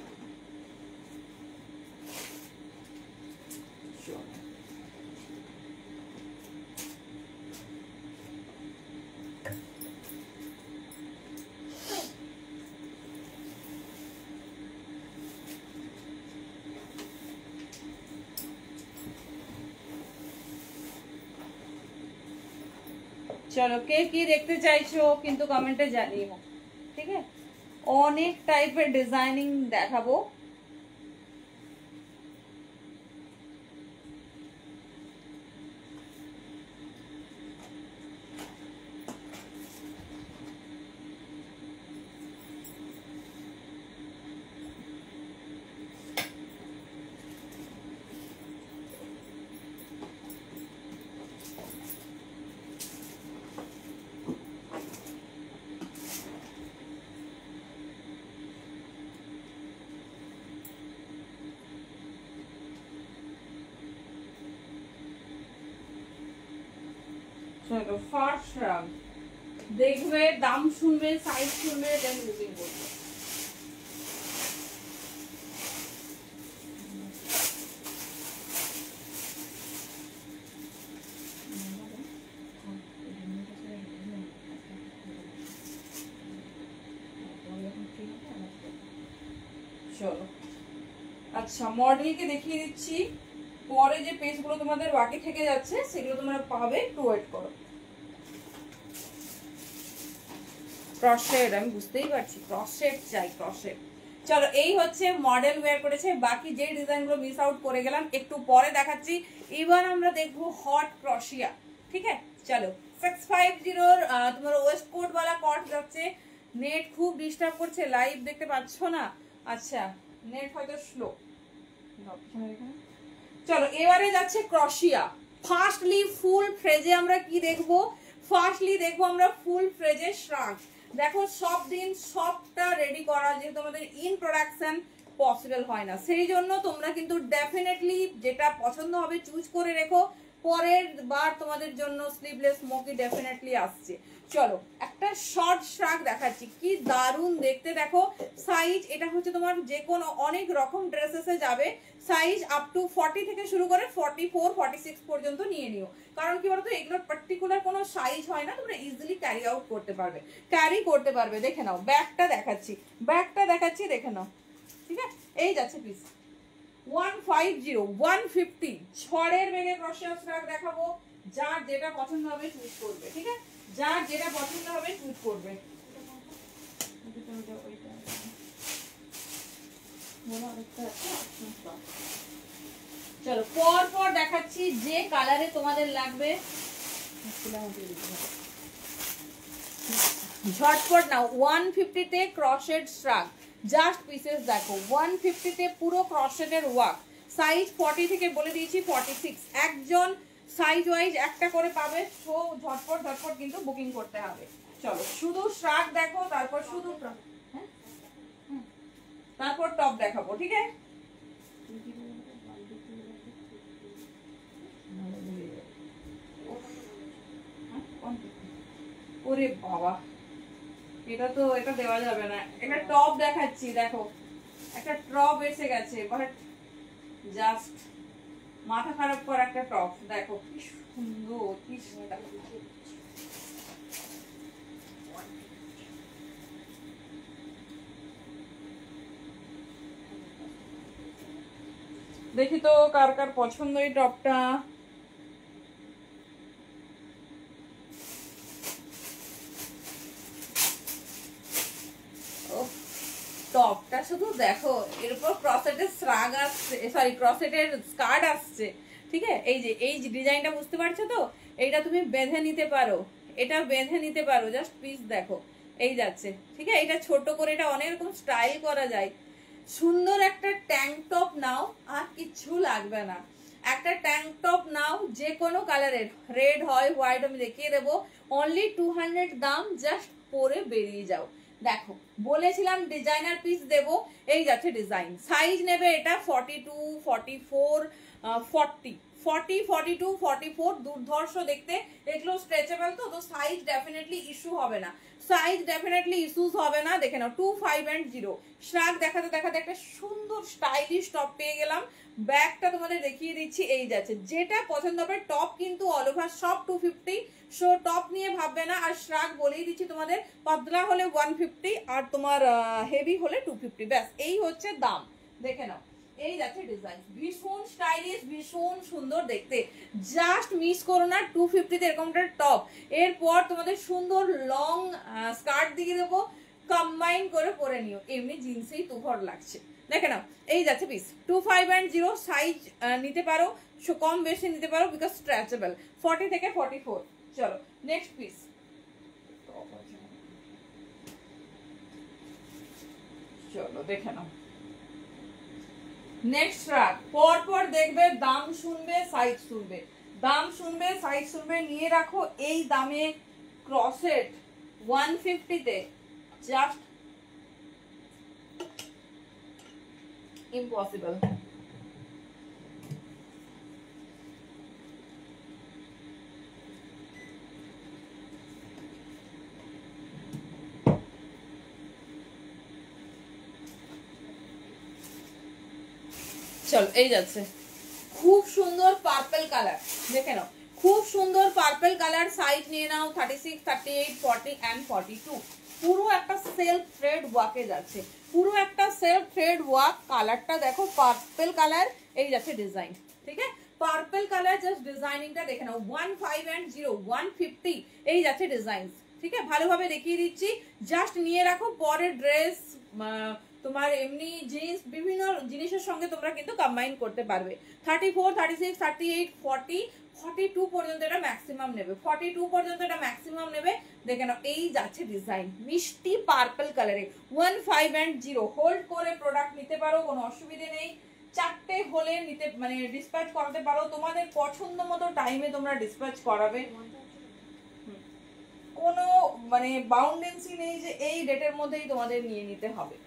চলো কে কি দেখতে চাইছো কিন্তু কমেন্টে জানিও, ঠিক আছে, অনেক টাইপের ডিজাইনিং দেখাবো। চলো ফার্স্ট রাউন্ড দেখবে, দাম শুনবে, সাইজ শুনবে, দেন বুকিং করবে। চলো আচ্ছা মডেলকে দেখিয়ে দিচ্ছি, পরে যে পেজগুলো তোমাদের বাকি থেকে যাচ্ছে সেগুলো তোমরা পাবে, একটু ওয়েট করো। ক্রসেট, আমি বুঝতেই পারছি ক্রসেট চাই, ক্রসেট। চলো এই হচ্ছে মডেল ওয়্যার করেছে, বাকি যে ডিজাইনগুলো মিস আউট করে গেলাম একটু পরে দেখাচ্ছি। এবার আমরা দেখবো হট ক্রসিয়া, ঠিক আছে। চলো 650 তোমার ওয়েস্ট কোট वाला কট যাচ্ছে। নেট খুব ডিস্টার্ব করছে, লাইভ দেখতে পাচ্ছ না? আচ্ছা নেট হয়তো স্লো। চলো এবারে যাচ্ছে ক্রসিয়া। ফার্স্টলি ফুল ফ্রেজে আমরা কি দেখবো? ফার্স্টলি দেখবো আমরা ফুল ফ্রেজে শ্রাগ। দেখো সব দিন সবটা রেডি করা, যেহেতু আমাদের ইন প্রোডাকশন পসিবল হয় না। সেই জন্য তোমরা কিন্তু ডেফিনেটলি যেটা পছন্দ হবে চুজ করে রেখো, পরের বার তোমাদের জন্য স্লিভলেস স্মোকি ডেফিনেটলি আসছে। চলো একটা শর্ট শ্রাগ দেখাচ্ছি, কি দারুণ দেখতে দেখো। সাইজ এটা হচ্ছে তোমার যে কোনো অনেক রকম ড্রেসেসে যাবে, সাইজ আপ টু 40 থেকে শুরু করে 44 46 পর্যন্ত নিয়ে নিও। কারণ কি বলতো, এগুলোর পার্টিকুলার কোনো সাইজ হয় না, তোমরা ইজিলি ক্যারি আউট করতে পারবে, ক্যারি করতে পারবে। দেখে নাও ব্যাগটা দেখাচ্ছি, ব্যাগটা দেখাচ্ছি দেখে নাও। ঠিক আছে, এই যাচ্ছে পিস 150 150 ছড়ের বেগে ক্রসিয়াস ফ্রক দেখাবো, যার যেটা পছন্দ হবে চুজ করবে। ঠিক আছে, যার যেটা পছন্দ হবে চুজ করবে। চলো পর পর দেখাচ্ছি যে কালারে তোমাদের লাগবে, ঝটপট নাও। 150 তে ক্রশেড শ্রাগ, জাস্ট পিসেস দেখো। 150 তে পুরো ক্রশেডের ওয়ার্ক, সাইজ 40 থেকে বলে দিয়েছি 46, একজন সাইজ ওয়াইজ একটা করে পাবে। সো ঝটপট ঝটপট কিন্তু বুকিং করতে হবে। চলো শুধু শ্রাগ দেখো, তারপর শুধু তারপর টপ দেখাবো। ঠিক আছে, ওরে বাবা, এটা দেওয়া যাবে না। এটা টপ দেখাচ্ছি দেখো, একটা টপ এসে গেছে, বাট জাস্ট মাথা খারাপ করা একটা টপ দেখো, কি সুন্দর, কি সুন্দর। দেখি তো কার কার পছন্দ এই টপটা। টপটা শুধু দেখো, এর উপর ক্রসেটের শ্রাগ আসছে, সরি ক্রসেটের স্কার্ট আসছে। ঠিক আছে, এই যে ডিজাইনটা বুঝতে পারছো তো, এইটা তুমি বেঁধে নিতে পারো, এটা বেঁধে নিতে পারো, জাস্ট পিস দেখো এই যাচ্ছে। ঠিক আছে, এটা ছোট করে এটা অনেক রকম স্টাইল করা যায়। সুন্দর একটা ট্যাঙ্ক টপ নাও, আর কিচ্ছু লাগবে না। একটা ট্যাঙ্ক টপ নাও যে কোনো কালারের, রেড হয় হোয়াইট, আমি দেখিয়ে দেবো, অনলি 200 দাম, জাস্ট পরে বেরিয়ে যাও। দেখো বলেছিলাম ডিজাইনার পিস দেবো, এই যাচ্ছে ডিজাইন। সাইজ নেবে এটা 42 44 40 40 42 44, দুর্ধর্ষ দেখতে। এগুলো স্ট্রেচেবল তো, সাইজ ডেফিনেটলি ইস্যু হবে না, সাইজ ডেফিনেটলি ইস্যুস হবে না। দেখে নাও 25 শ্রাগ দেখাতে দেখাতে একটা সুন্দর স্টাইলিশ টপ পেয়ে গেলাম। ব্যাগটা তোমাদের দেখিয়ে দিচ্ছি, এই যাচ্ছে। যেটা পছন্দ হবে, টপ কিন্তু অল ওভার সব 250, সো টপ নিয়ে ভাববে না। আর শ্রাগ বলেই দিচ্ছি তোমাদের, পাতলা হলে 150 আর তোমার হেভি হলে 250, ব্যাস এই হচ্ছে দাম। দেখে নাও এই যাচ্ছে ডিজাইন, ভীষণ স্টাইলিশ, ভীষণ সুন্দর দেখতে। জাস্ট মিস করো না 250 তে এরকম একটা টপ। এরপর তোমাদের সুন্দর লং স্কার্ট দিয়ে দেবো, কম্বাইন করে পরে নিও, এমনি জিন্সেই তুঘর লাগছে। দেখে নাও এই যাচ্ছে পিস 25 সাইজ নিতে পারো, কম বেশি নিতে পারো, বিকজ স্ট্রেচেবল 40 থেকে 44। চলো নেক্সট পিস, চলো দেখে নাও নেক্সট শ্রাগ। পর পর দেখবে, দাম শুনবে, সাইজ শুনবে, দাম শুনবে, সাইজ শুনবে, নিয়ে রাখো। এই দামে ক্রসেট 150 তে জাস্ট ইম্পসিবল। চল এই যাচ্ছে, খুব সুন্দর পার্পল কালার, দেখে নাও খুব সুন্দর পার্পল কালার। সাইজ নিয়ে নাও 36 38 40 এন্ড 42। পুরো একটা সেলফ থ্রেড ওয়ার্কে যাচ্ছে, পুরো একটা সেলফ থ্রেড ওয়ার্ক। কালারটা দেখো পার্পল কালার, এই যাচ্ছে ডিজাইন। ঠিক আছে, পার্পল কালার, জাস্ট ডিজাইনিংটা দেখে নাও। 150 150 এই যাচ্ছে ডিজাইন। ঠিক আছে, ভালোভাবে দেখিয়ে দিচ্ছি, জাস্ট নিয়ে রাখো। পরের ড্রেস তোমার এমনি জিন্স বিভিন্ন জিনিসের সঙ্গে তোমরা কিন্তু কম্বাইন করতে পারবে। 34 36 38 40 42 পর্যন্ত এটা ম্যাক্সিমাম নেবে, 42 পর্যন্ত এটা ম্যাক্সিমাম নেবে। দেখে নাও এই যাচ্ছে ডিজাইন, মিষ্টি পার্পল কালারে। 150 হোল্ড করে প্রোডাক্ট নিতে পারো, কোনো অসুবিধে নেই। চারটে হলে নিতে মানে ডিসপ্যাচ করাতে পারো, তোমাদের পছন্দ মতো টাইমে তোমরা ডিসপ্যাচ করাবে, কোনো মানে বাউন্ডেন্সি নেই যে এই ডেটের মধ্যেই তোমাদের নিয়ে নিতে হবে।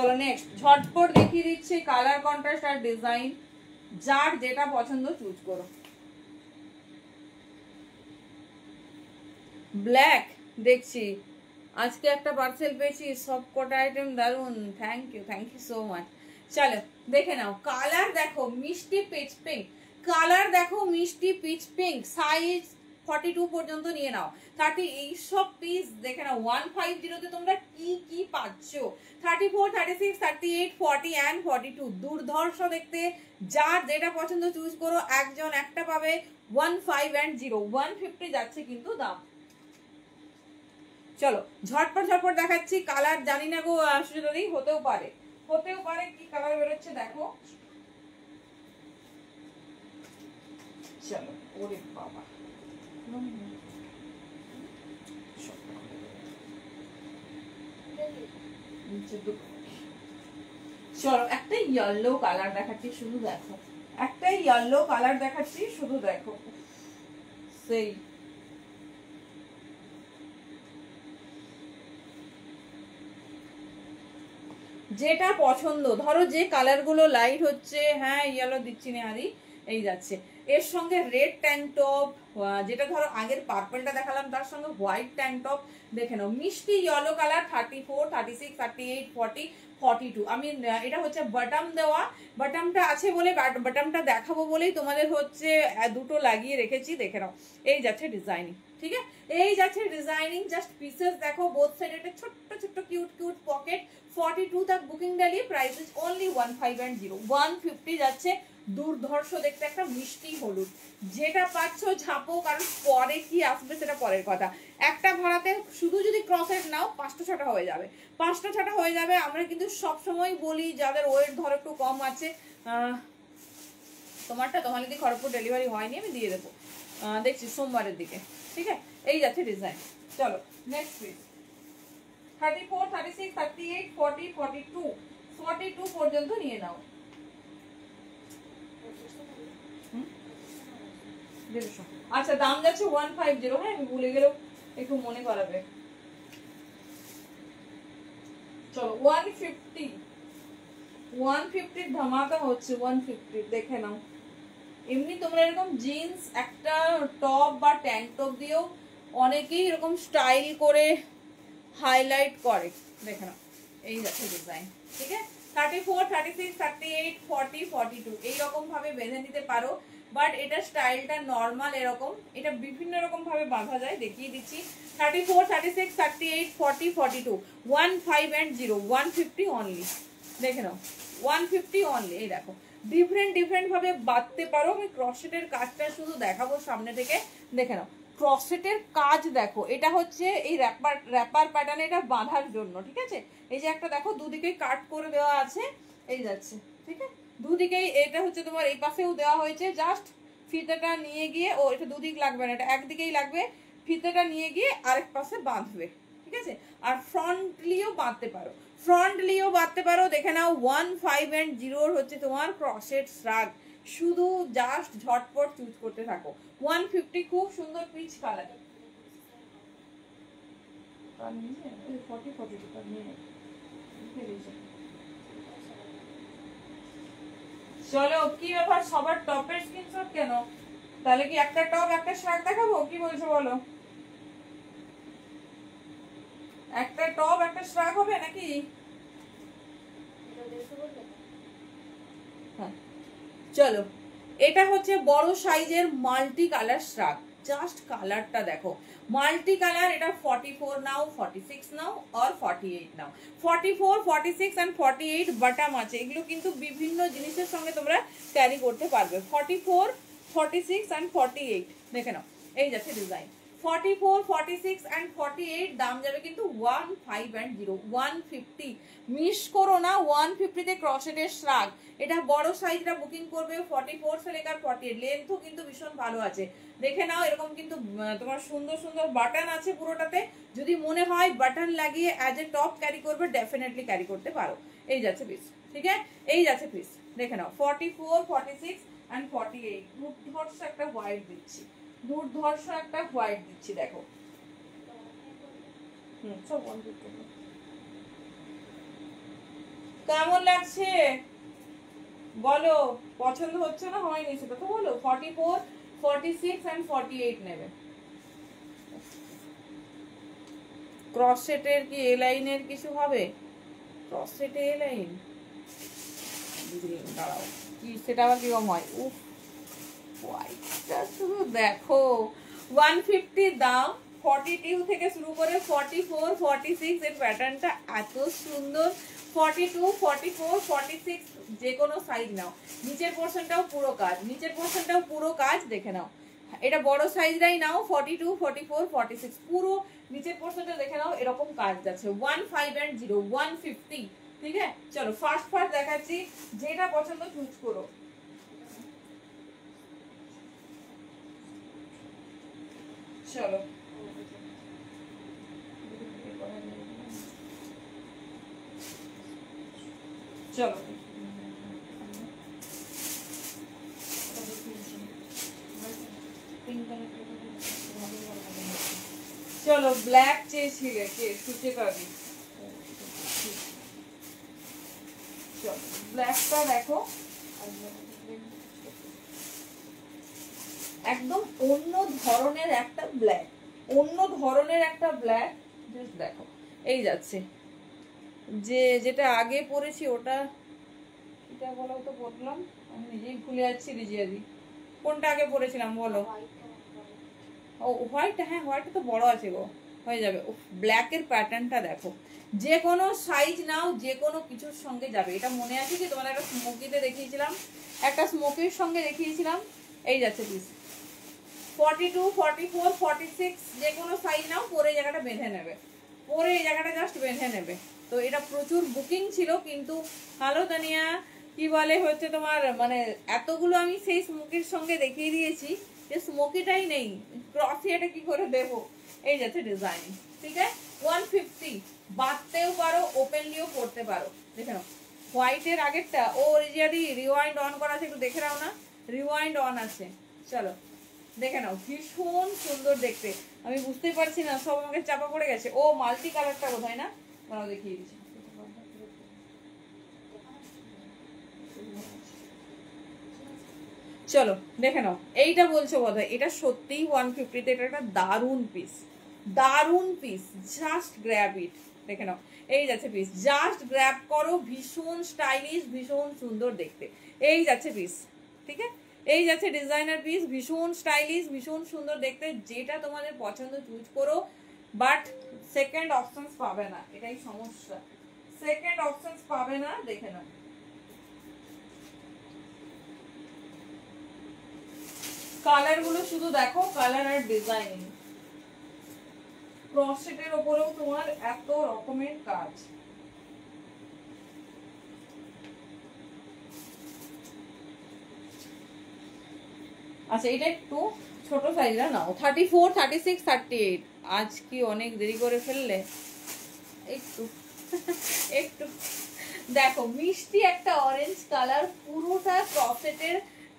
চলো নেক্সট ঝটপট দেখিয়ে দিচ্ছি কালার কন্ট্রাস্ট আর ডিজাইন, যার যেটা পছন্দ চুজ করো। ব্ল্যাক দেখছি আজকে একটা পার্সেল পেয়েছি, সব কটা আইটেম দারুন, থ্যাংক ইউ সো মাচ। চলো দেখে নাও, কালার দেখো মিষ্টি পিচ পিঙ্ক, কালার দেখো মিষ্টি পিচ পিঙ্ক, সাইজ 42 পর্যন্ত নিয়ে নাও। 30 এইসব পিস দেখে নাও 150 তে তোমরা কি কি পাচ্ছ। 34, 36, 38, 40 and 42 দুর্ধর্ষ দেখতে, যার যেটা পছন্দ চুজ করো, একজন একটা পাবে। 15 and 0 150 যাচ্ছে কিন্তু দাম। চলো ঝটপট ঝটপট দেখাচ্ছি কালার, জানি না গো সুযোগই হতেও পারে কি কালার বেরোচ্ছে দেখো। চলো ওরে বাবা, চলো একটা ইয়েলো কালার দেখাচ্ছি শুধু দেখো, একটা ইয়েলো কালার দেখাচ্ছি শুধু দেখো, সেই যেটা পছন্দ, ধরো যে কালার গুলো লাইট হচ্ছে, হ্যাঁ ইয়েলো দিচ্ছি না আরি, এই যাচ্ছে এর সঙ্গে রেড ট্যাঙ্ক টপ, যেটা ধরো আগের পার্পলটা দেখালাম তার সঙ্গে হোয়াইট ট্যাঙ্ক টপ, দেখে নাও মিষ্টি ইয়েলো কালার। 34, 36, 38, 40, 42 আমি এটা হচ্ছে বাটাম দেওয়া, বাটামটা আছে বলে বাটামটা দেখাবো বলেই তোমাদের হচ্ছে দুটো লাগিয়ে রেখেছি, দেখে নাও এই যাচ্ছে ডিজাইনিং, ঠিক আছে এই যাচ্ছে ডিজাইনিং, জাস্ট পিসেস দেখো বোথ সাইড, একটা ছোট্ট ছোট্ট কিউট পকেট। 42 तक বুকিং ডালি, প্রাইস ইজ অনলি 15 and 0 150 যাচ্ছে। দুর্ধর্ষ দেখতে একটা মিষ্টি হলুদ, যেটা পাচ্ছ ঝাপো, কারণ পরে কি আসবে সেটা পরের কথা। একটা ভাড়াতে শুধু যদি ক্রসেট নাও 5টা 6টা হয়ে যাবে, 5টা 6টা হয়ে যাবে। আমরা কিন্তু সব সময় বলি যাদের ওয়েট ধরো একটু কম আছে, তোমার যদি খড়গপুর ডেলিভারি হয়নি আমি দিয়ে দেবো, দেখছি সোমবারের দিকে, ঠিক আছে এই যাচ্ছে ডিজাইন। চলো নেক্সট পিস 34, 36, 38, 40, 42 42 পর্যন্ত নিয়ে নাও। আচ্ছা দাম যাচ্ছে 150, হ্যাঁ আমি ভুলে গেলেও একটু মনে করাবে। চলো 150 ধামাকা হচ্ছে 150 দেখে নাও। এমনি তোমরা এরকম জিন্স একটা টপ বা ট্যাঙ্ক টপ দিয়েও অনেকেই এরকম স্টাইল করে হাইলাইট করে, দেখে নাও এই যাচ্ছে ডিজাইন, ঠিক আছে 34, 36, 38, 40, 42 এইরকম ভাবে বেঁধে নিতে পারো, বাট এটা স্টাইলটা নর্মাল এরকম, এটা বিভিন্ন রকম ভাবে বাঁধা যায়, দেখিয়ে দিচ্ছি। 34, 36, 38, 40, 42 15 and 0 150 অনলি, দেখে নাও 150 অনলি। এই দেখো ডিফারেন্ট ভাবে বাঁধতে পারো। আমি ক্রসেটের কাজটা শুধু দেখাবো সামনে থেকে, দেখে নাও ক্রসেটের কাজ দেখো, এটা হচ্ছে এই র্যাপার প্যাটার্ন, এটা বাঁধার জন্য, ঠিক আছে এই যে একটা দেখো দুদিকেই কাট করে দেওয়া আছে, এই যাচ্ছে, ঠিক আছে দুদিকেই। এটা হচ্ছে তোমার এই পাশেও দেওয়া হয়েছে, জাস্ট ফিতাটা নিয়ে গিয়ে, ও এটা দুদিক লাগবে না, এটা একদিকেই লাগবে, ফিতাটা নিয়ে গিয়ে আরেক পাশে বাঁধবে, ঠিক আছে। আর ফ্রন্টলিও বাঁধতে পারো, দেখে নাও 15 and 0 হচ্ছে তোমার ক্রসেট শ্রাগ, শুধু জাস্ট ঝটপট চুজ করতে থাকো। 150 খুব সুন্দর পিচ কালার। চলো কি ব্যাপার, সবার টপের স্ক্রিনশট কেন? তাহলে কি একটা টপ একটা শার্ট দেখাবো, কি বলছো বলো? একটা টপ একটা শার্ট হবে নাকি? চলো এটা হচ্ছে বড় সাইজের মাল্টি কালার শ্রাগ, জাস্ট কালারটা দেখো মাল্টি কালার। এটা 44 নাও, 46 নাও আর 48 নাও। 44, 46 and 48 বাটাম আছে, এগুলো কিন্তু বিভিন্ন জিনিসের সঙ্গে তোমরা ক্যারি করতে পারবে। 44, 46 and 48 দেখে নাও এই যাচ্ছে ডিজাইন। 44, 46 and 48 দাম যাবে কিন্তু 15 and 0 150, মিস করো না 150 তে ক্রসেটের শ্রাগ। এটা বড় সাইজটা বুকিং করবে 44 से लेकर 48, লেন্থও কিন্তু ভীষণ ভালো আছে, দেখে নাও এরকম কিন্তু তোমার সুন্দর সুন্দর বাটন আছে পুরোটাতে। যদি মনে হয় বাটন লাগিয়ে অ্যাজ এ টপ ক্যারি করবে, ডেফিনেটলি ক্যারি করতে পারো। এই যাচ্ছে পিস, ঠিক আছে এই যাচ্ছে পিস, দেখে নাও 44, 46 and 48 দুর্ধর্ষ একটা হোয়াইট দিচ্ছি, দেখো সব কেমন লাগছে বলো, পছন্দ হচ্ছে না হয়নি সেটা তো বলো। 44, 46 and 48 নেবে। ক্রস সেটের কি এ লাইনের কিছু হবে? ক্রস সেটে এ লাইন দাঁড়াও, কি সেটা আবার কিরকম হয়? উফ, হোয়াইটটা শুধু দেখো, 150 দাম, 42 থেকে শুরু করে 44, 46 এর প্যাটার্নটা এত সুন্দর। 42, 44, 46 যে কোনো সাইজ নাও। নিচের পোর্শনটাও পুরো কাজ, নিচের পোর্শনটাও পুরো কাজ, দেখে নাও। এটা বড় সাইজটাই নাও, 42, 44, 46 পুরো নিচের পোর্শনটা দেখে নাও, এরকম কাজ যাচ্ছে। 15 and 0, 150। ঠিক আছে, চলো ফার্স্ট দেখাচ্ছি, যেটা পছন্দ চুজ করো। চলো চলো চলো ব্ল্যাক চেয়েছিলে কে? সুচেতাদি। চলো ব্ল্যাকটা দেখো, একদম অন্য ধরনের একটা ব্ল্যাক, অন্য ধরনের একটা ব্ল্যাক। জাস্ট দেখো, এই যাচ্ছে যেটা আগে পরেছি ওটা, এটা বলো তো, বললাম আমি নিজেই ভুলে যাচ্ছি। রিজিয়াদি কোনটা আগে পরেছিলাম বলো? ও হোয়াইট, হ্যাঁ হোয়াইট তো বড় আছে গো, হয়ে যাবে। ব্ল্যাকের প্যাটার্নটা দেখো, যে কোনো সাইজ নাও, যে কোনো কিছুর সঙ্গে যাবে। এটা মনে আছে কি তোমার একটা স্মোকিতে দেখিয়েছিলাম, একটা স্মোকির সঙ্গে দেখিয়েছিলাম। এই যাচ্ছে পিস 42, 44, 46 যে কোনো সাইজ নাও, পরে এই জায়গাটা বেঁধে নেবে, পরে এই জায়গাটা জাস্ট বেঁধে নেবে। তো এটা প্রচুর বুকিং ছিল, কিন্তু হ্যালো তানিয়া, কি বলে হচ্ছে তোমার, মানে এতগুলো আমি সেই স্মোকির সঙ্গে দেখিয়ে দিয়েছি যে স্মোকিটাই নেই, ক্রসি এটা কি করে দেবো। এই যাচ্ছে ডিজাইন, ঠিক আছে। 150, বাঁধতেও পারো, ওপেনলিও পড়তে পারো। দেখে নাও হোয়াইটের আগেরটা, ও রিজিয়াদি রিওয়াইন্ড অন করা আছে, একটু দেখে নাও না, রিওয়াইন্ড অন আছে। চলো দেখে নাও, ভীষণ সুন্দর দেখতে। আমি বুঝতেই পারছি না, সব আমাকে চাপা পড়ে গেছে। ও মাল্টি কালারটা বোধহয় না, ওরাও দেখিয়ে দিচ্ছি। চলো দেখে নাও, এইটা বলছো বোধহয়, এটা সত্যিই 150 তে, এটা একটা দারুণ পিস, দারুণ পিস, জাস্ট গ্র্যাব ইট। দেখে নাও, এই যাচ্ছে পিস, জাস্ট গ্র্যাব করো, ভীষণ স্টাইলিশ, ভীষণ সুন্দর দেখতে। এই যাচ্ছে পিস, ঠিক আছে, এই যাচ্ছে ডিজাইনার পিস, ভীষণ স্টাইলিশ, ভীষণ সুন্দর দেখতে। যেটা তোমাদের পছন্দ চুজ করো, বাট সেকেন্ড অপশনস পাবে না, এটাই সমস্যা, সেকেন্ড অপশনস পাবে না। দেখে নাও, কালার গুলো শুধু দেখো, কালার আর ডিজাইন। ক্রস সেটের উপরেও তোমার এত রকমের কাজ। আচ্ছা এটা একটু ছোট সাইজটা নাও, 34, 36, 38। আজ কি অনেক দেরি করে ফেললে? একটু একটু দেখো, মিষ্টি একটা অরেঞ্জ কালার, পুরোটা ক্রসেটের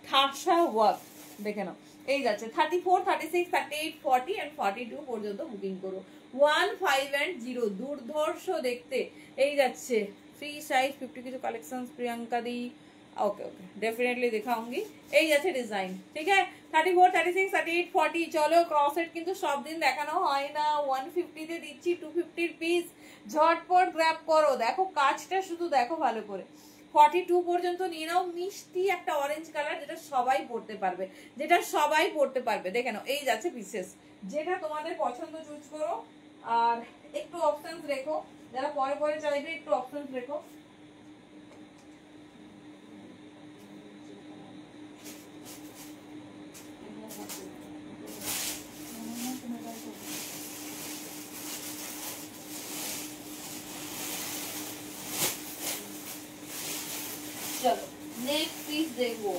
ঠাসা ওয়ার্ক। দেখে নাও, এই যাচ্ছে 34, 36, 38, 40 and 42 পর্যন্ত বুকিং করো। 15 and 0, দুর্ধর্ষ দেখতে। এই যাচ্ছে ফ্রি সাইজ 50 কিছু কালেকশন প্রিয়াঙ্কা দি। ओके ओके डेफिनेटली दिखाऊंगी। এই যাচ্ছে ডিজাইন, ঠিক আছে। 34, 36, 38, 40। চলো ক্রসেট কিন্তু সব দিন দেখানো হয় না, 150 তে দিচ্ছি 250 এর পিস, ঝটপট গ্র্যাব করো। দেখো কাজটা শুধু দেখো ভালো করে। 42 পর্যন্ত নিয়ে নাও, মিষ্টি একটা অরেঞ্জ কালার, যেটা সবাই পড়তে পারবে, যেটা সবাই পড়তে পারবে। দেখে নাও, এই যাচ্ছে পিসেস, যেটা তোমাদের পছন্দ চুজ করো। আর একটু অপশনস রেখো, যারা পরে পরে চাইবে একটু অপশনস রেখো। चलो नेक्स्ट पीस देखो,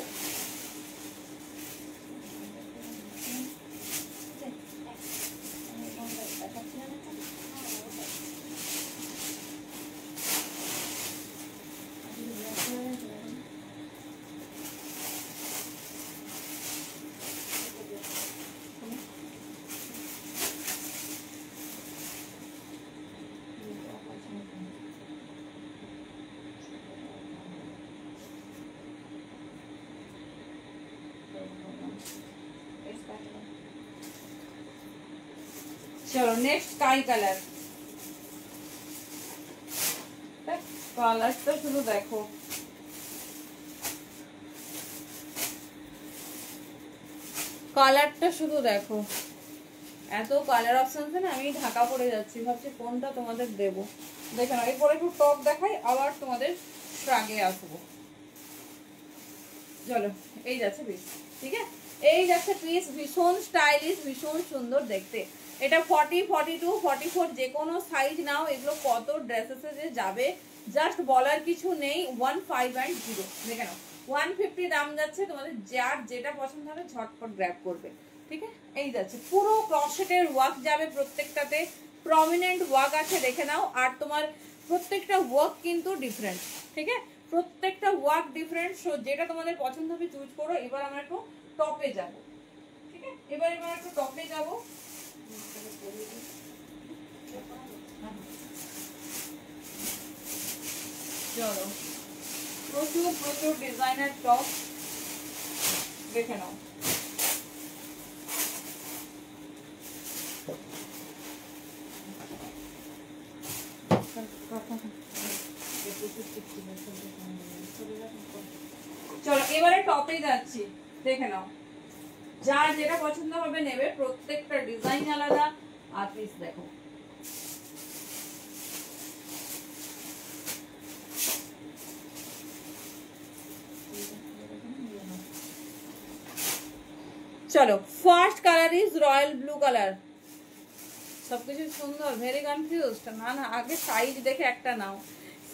चलो नेक्स्ट स्काई कलर, কালারটা শুধু দেখো, কালারটা শুধু দেখো, এত কালার অপশন আছে না, আমি ঢাকা পড়ে যাচ্ছি, ভাবছি কোনটা তোমাদের দেব। দেখো না, এরপরে একটু টপ দেখাই, আবার তোমাদের শ্রাগে আসবো। চলো এই যাচ্ছে পিস, ঠিক আছে, এই যাচ্ছে পিস, ভীষণ স্টাইলিশ, ভীষণ সুন্দর দেখতে। এটা 40, 42, 44 যে কোনো সাইজ নাও, এগুলো কত ড্রেসেসে যে যাবে জাস্ট বলার কিছু নেই। 1510 দেখে নাও, 150 দাম যাচ্ছে, তোমাদের যার যেটা পছন্দ হবে ঝটপট গ্র্যাব করবে, ঠিক আছে। এই যাচ্ছে পুরো ক্রসেটের ওয়ার্ক যাবে প্রত্যেকটাতে, প্রমিনেন্ট ওয়ার্ক আছে দেখে নাও, আর তোমার প্রত্যেকটা ওয়ার্ক কিন্তু ডিফারেন্ট, ঠিক আছে, প্রত্যেকটা ওয়ার্ক ডিফারেন্ট। সো যেটা তোমাদের পছন্দ হবে চুজ করো। এবার আমরা একটু টপে যাব, ঠিক আছে, এবার একটু টপে যাব। চলো, প্রচুর প্রচুর ডিজাইনার টপ দেখে নাও। চলো এবারে টপে যাচ্ছি, দেখে নাও, যার যেটা পছন্দ হবে নেবে, প্রত্যেকটা ডিজাইন আলাদা। আর পিস দেখো, চলো first colour is royal blue colour. সবকিছু সুন্দর, ভেরি কনফিউজ। না না, আগে সাইজ দেখে একটা নাও,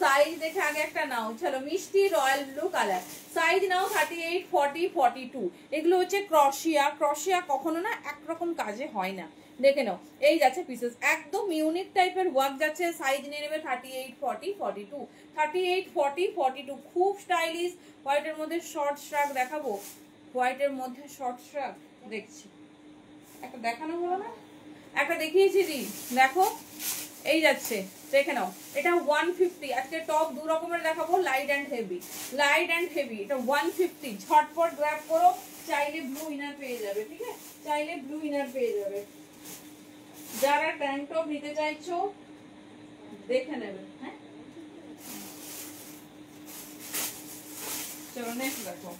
সাইজ দেখে আগে একটা নাও। চলো মিষ্টি রয়্যাল ব্লু কালার, সাইজ নাও 38, 40, 42। এগুলো হচ্ছে ক্রশিয়া। ক্রশিয়া কখনো না একরকম কাজে হয় না, দেখে নাও। এই যাচ্ছে পিসেস, একদম ইউনিক টাইপের ওয়ার্ক যাচ্ছে। সাইজ নিয়ে নেবে 38, 40, 42, 38, 40, 42, খুব স্টাইলিশ। হোয়াইটের মধ্যে শর্ট শ্রাগ দেখাবো, হোয়াইটের মধ্যে শর্ট শ্রাগ দেখছি, একটা দেখানো হলো না, একটা দেখিয়েছি দি, দেখো এই যাচ্ছে, দেখে নাও। এটা 150, আজকে টপ দু রকমের দেখাবো, light and heavy. Light and heavy, এটা 150, ঝটপট গ্র্যাব করো। চাইলে ব্লু ইনার পেয়ে যাবে, ঠিক আছে, চাইলে ব্লু ইনার পেয়ে যাবে। যারা ট্যাঙ্ক টপ নিতে চাইছো দেখে নেবে, হ্যাঁ। চলো নেক্সট দেখো,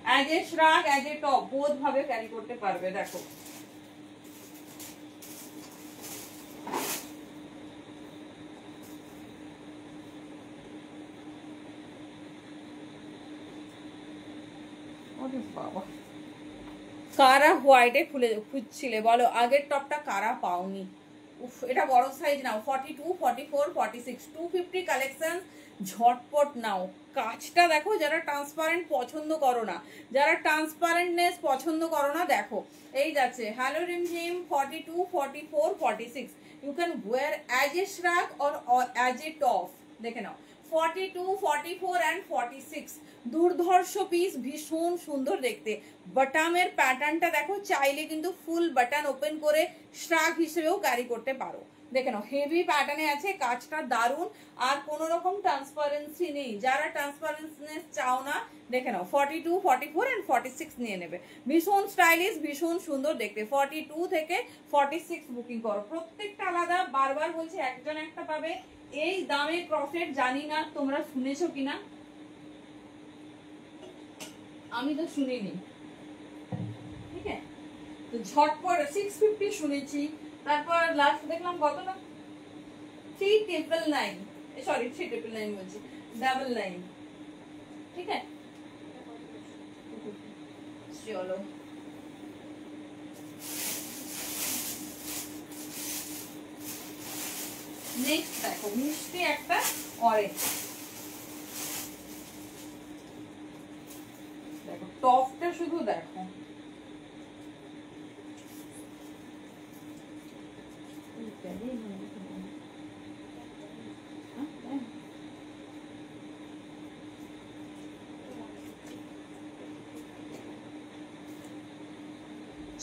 as a শ্রাগ, as a top, বোধ ভাবে ক্যারি করতে পারবে। দেখো বাবা, কারা হোয়াইটে খুঁজছিলে বলো, আগের টপটা কারা পাওনি? উফ, এটা বড় সাইজ নাও, 42, 44, 46, 250 কালেকশন, ঝটপট নাও। কাজটা দেখো, যারা ট্রান্সপারেন্ট পছন্দ করো না, যারা ট্রান্সপারেন্টনেস পছন্দ করো না, দেখো এই যাচ্ছে hello Rimjhim 42, 44, 46। You can wear as a shrug or as a top, দেখে নাও। 42, 44 and 46 দুর্ধর্ষ পিস, ভীষণ সুন্দর দেখতে। বাটামের প্যাটার্নটা দেখো, চাইলে কিন্তু ফুল বাটন ওপেন করে শ্রাগ হিসেবেও ক্যারি করতে পারো। দেখে নাও, হেভি প্যাটার্নে আছে, কাজটা দারুণ, আর কোনো রকম ট্রান্সপারেন্সি নেই। যারা ট্রান্সপারেন্সনেস চাও না, দেখে নাও 42, 44 and 46 নিয়ে নেবে। ভীষণ স্টাইলিশ, ভীষণ সুন্দর দেখতে। 42 থেকে 46 বুকিং করো, প্রত্যেকটা আলাদা। বারবার বলছি, একজন একটা পাবে। এই দামে ক্রসেট জানি না তোমরা শুনেছো কিনা, আমি তো শুনিনি, ঠিক আছে। তো ঝটপট 650 শুনেছি, তারপর লাস্ট দেখলাম কত না, 399, সরি 399 বলছি, 99, ঠিক আছে। চলো নেক্সট দেখো, মিষ্টি একটা অরেঞ্জ, দেখো টপটা শুধু দেখো,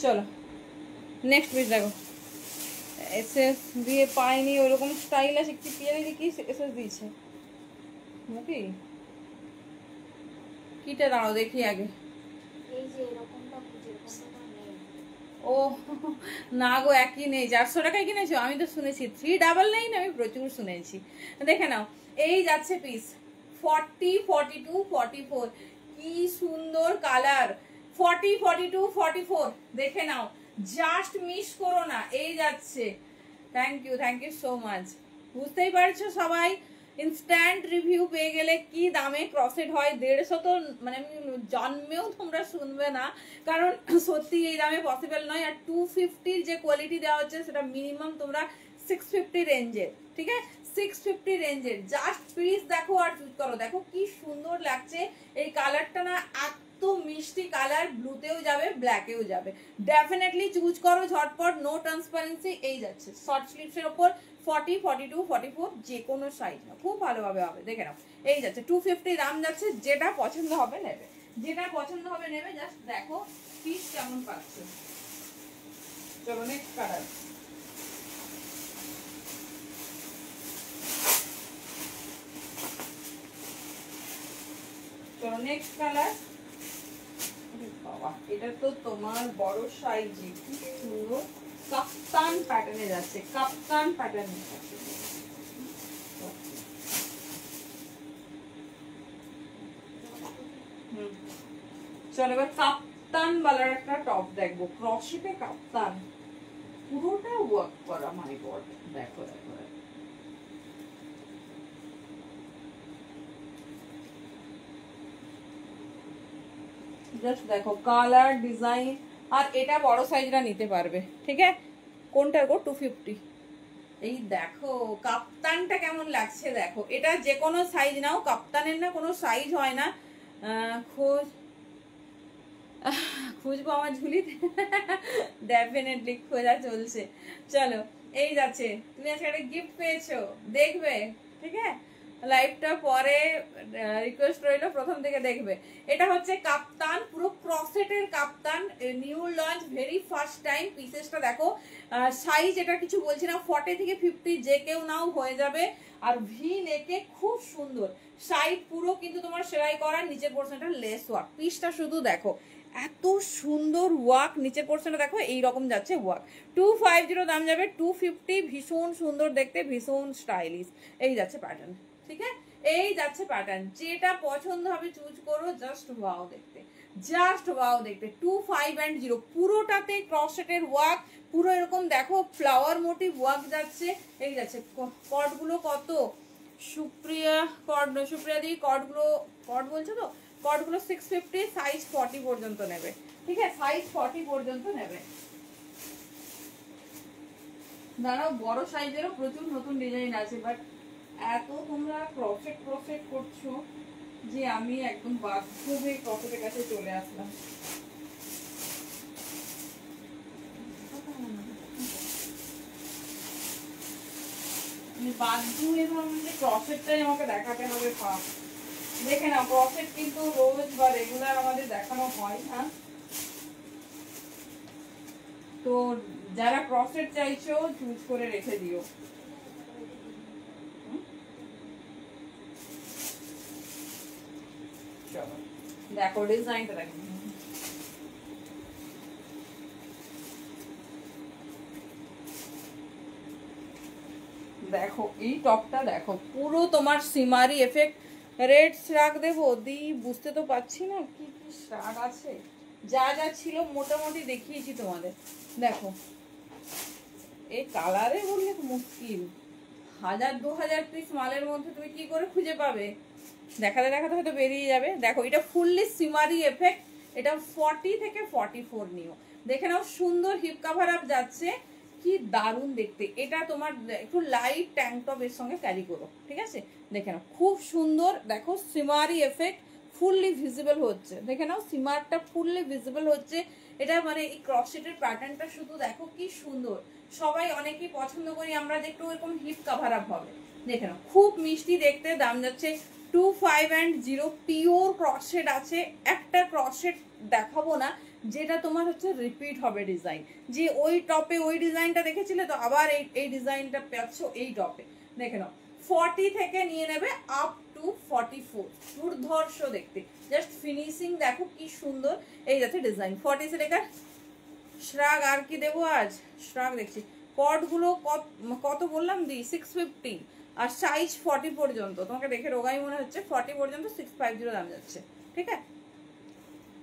চলো নেক্সট পিস দেখো। এসএস দিয়ে পাইনি ওরকম স্টাইল আছে, কি পেয়ে দেখি এসএস দিয়েছে নাকি, কিটা দাঁড়াও দেখি আগে। ও না গো, একই নেই। 400 টাকায় কিনেছো? আমি তো শুনেছি 399, আমি প্রচুর শুনেছি। দেখে নাও, এই যাচ্ছে পিস 40, 42, 44। কি সুন্দর কালার। 40, 42, 44 দেখে নাও, জাস্ট মিস করো না। এই যাচ্ছে। Thank you so much. বুঝতেই পারছো সবাই, ইনস্ট্যান্ট রিভিউ পেয়ে গেলে কি দামে ক্রসেট হয়। 150 তো মানে আমি জন্মেও তোমরা শুনবে না, কারণ সত্যি এই দামে পসিবল নয়। আর 250 যে কোয়ালিটি দেওয়া হচ্ছে সেটা মিনিমাম তোমরা 650 রেঞ্জের, ঠিক আছে? 650 রেঞ্জের। জাস্ট পিস দেখো আর চুজ করো। দেখো কি সুন্দর লাগছে এই কালারটা না, এত মিষ্টি কালার। ব্লুতেও যাবে, ব্ল্যাকেও যাবে। ডেফিনেটলি চুজ করো ঝটপট। No transparency. এই যাচ্ছে শর্ট স্লিভসের ওপর 40, 42, 44 যে কোনো সাইজ না, খুব ভালোভাবে হবে। দেখে নাও, এই যাচ্ছে 250 দাম যাচ্ছে। যেটা পছন্দ হবে নেবে, যেটা পছন্দ হবে নেবে। জাস্ট দেখো পিস কেমন পাচ্ছে। চলো নেক্সট কালার। চলো নেক্সট কালার। বাবা, এটা তো তোমার বড় সাইজে, কি সুন্দর কাপ্তান প্যাটার্নে যাচ্ছে। কাপ্তান প্যাটার্নে যাচ্ছে। চলো এবার কাপ্তান বালার একটা টপ দেখবো। ক্রসেটে কাপ্তান, পুরোটা ওয়ার্ক করা। মাই গড, দেখো দেখো জাস্ট দেখো কালার, ডিজাইন। আর এটা বড় সাইজটা নিতে পারবে, ঠিক আছে? কোনটার গো? 250। এই দেখো কাপ্তানটা কেমন লাগছে। দেখো এটা যে কোনো সাইজ নাও, কাপ্তানের না কোনো সাইজ হয় না। খুঁজবো আমার ঝুলিতে। ডেফিনেটলি খোঁজা চলছে। চলো এই যাচ্ছে। তুমি আজকে একটা গিফট পেয়েছো, দেখবে, ঠিক আছে? লাইভটা পরে রিকোয়েস্ট রইলো, প্রথম থেকে দেখবে। এটা হচ্ছে কাপ্তান, পুরো ক্রসেটের kaftan, new launch, very first time. পিসেসটা দেখো, সাইজ এটা কিছু বলছি না, 40 থেকে 50 যে কেউ নাও হয়ে যাবে। আর ভি নেকে খুব সুন্দর সাইড, পুরো কিন্তু তোমার সেলাই করার। নিচের পোর্শনটা লেস ওয়ার্ক। পিসটা শুধু দেখো, এত সুন্দর ওয়ার্ক। নিচের পোর্শনটা দেখো এইরকম যাচ্ছে ওয়ার্ক। 250 দাম যাবে। 250 ভীষণ সুন্দর দেখতে, ভীষণ স্টাইলিশ। এই যাচ্ছে প্যাটার্ন, ঠিক আছে? এই যাচ্ছে প্যাটার্ন। যেটা পছন্দ হবে চুজ করো। জাস্ট ওয়াও দেখতে, জাস্ট ওয়াও দেখতে। 25 পুরোটাতে ক্রসেটের ওয়ার্ক, পুরো এরকম দেখো ফ্লাওয়ার মোটিভ ওয়ার্ক যাচ্ছে। এই যাচ্ছে কটগুলো কত সুপ্রিয়া, সুপ্রিয়া দি কটগুলো, কট বলছো তো, কটগুলো 650, সাইজ 40 পর্যন্ত নেবে, ঠিক আছে? সাইজ 40 পর্যন্ত নেবে। দাঁড়াও, বড় সাইজেরও প্রচুর নতুন ডিজাইন আছে, বাট এত তোমরা ক্রসেট ক্রসেট করছো যে আমি একদম বাধ্য হয়ে ক্রসেটের কাছে চলে আসলাম। বাধ্য হয়ে ভাবলাম যে ক্রসেটটাই আমাকে দেখাতে হবে। দেখে নাও, ক্রসেট কিন্তু রোজ বা রেগুলার আমাদের দেখানো হয় না। তো যারা ক্রসেট চাইছো চুজ করে রেখে দিও। চলো দেখো ডিজাইনটা দেখো। দেখো এই টপটা দেখো, পুরো তোমার সিমারি এফেক্ট। রেড শ্রাগ দেবো দি, বুঝতে তো পারছি না কি কি শ্রাগ আছে। যা যা ছিল মোটামুটি দেখিয়েছি তোমাদের। দেখো এই কালারে বললে মুশকিল। 1000-2000 পিস মালের মধ্যে তুমি কি করে খুঁজে পাবে? দেখাতে দেখাতে হয়তো বেরিয়ে যাবে। দেখো এটা ফুললি সিমারি এফেক্ট। এটা 40 থেকে 44 নিও। দেখে নাও, সুন্দর হিপ কাভার আপ যাচ্ছে, কি দারুণ দেখতে। এটা তোমার একটু লাইট ট্যাঙ্ক টপ এর সঙ্গে ক্যারি করো, ঠিক আছে? দেখে নাও খুব সুন্দর। দেখো সিমারি এফেক্ট ফুললি ভিজিবল হচ্ছে। দেখে নাও সিমারটা ফুললি ভিজিবল হচ্ছে। এটা মানে এই ক্রসেটের প্যাটার্নটা শুধু দেখো কি সুন্দর। সবাই অনেকেই পছন্দ করি আমরা যে একটু এরকম হিপ কাভার আপ হবে। দেখে নাও খুব মিষ্টি দেখতে। দাম যাচ্ছে 2510। পিওর ক্রসেট আছে। একটা ক্রসেট দেখাবো না যেটা তোমার হচ্ছে রিপিট হবে ডিজাইন। যে ওই টপে ওই ডিজাইনটা দেখেছিলে তো, আবার এই ডিজাইনটা পাচ্ছ এই টপে। দেখে নাও 40 থেকে নিয়ে নেবে আপ টু 44। দুর্ধর্ষ দেখতে, জাস্ট ফিনিশিং দেখো কি সুন্দর। এই যাচ্ছে ডিজাইন 40 রেখার শ্রাগ। আর কি দেবো আজ? শ্রাগ দেখছি কটগুলো কত বললাম দি 650 আর সাইজ 40 পর্যন্ত। তোমাকে দেখে রোগাই মনে হচ্ছে, 40 পর্যন্ত 650 দাম যাচ্ছে। ঠিক আছে,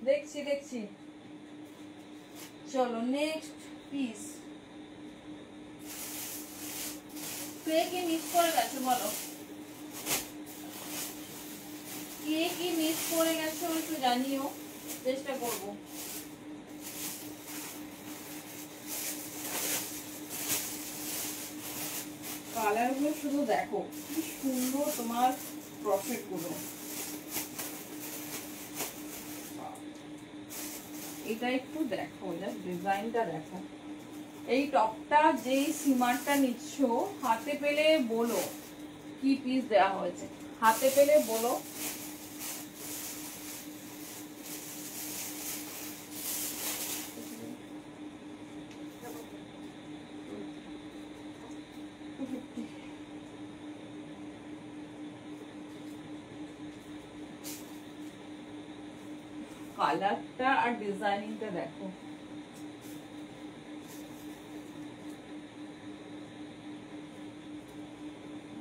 দেখছি চলো নেক্সট পিস। কে কি মিস করে গেছে বলো, কে কি মিস করে গেছে একটু জানিও, চেষ্টা করবো। কালার গুলো শুধু দেখো কি সুন্দর তোমার প্রফিট গুলো। এটা একটু দেখো, জাস্ট ডিজাইনটা দেখো। এই টপটা যেই সিমারটা নিচ্ছ হাতে পেলে বলো কি পিস দেওয়া হয়েছে, হাতে পেলে বলো। কালারটা আর ডিজাইনিংটা দেখো।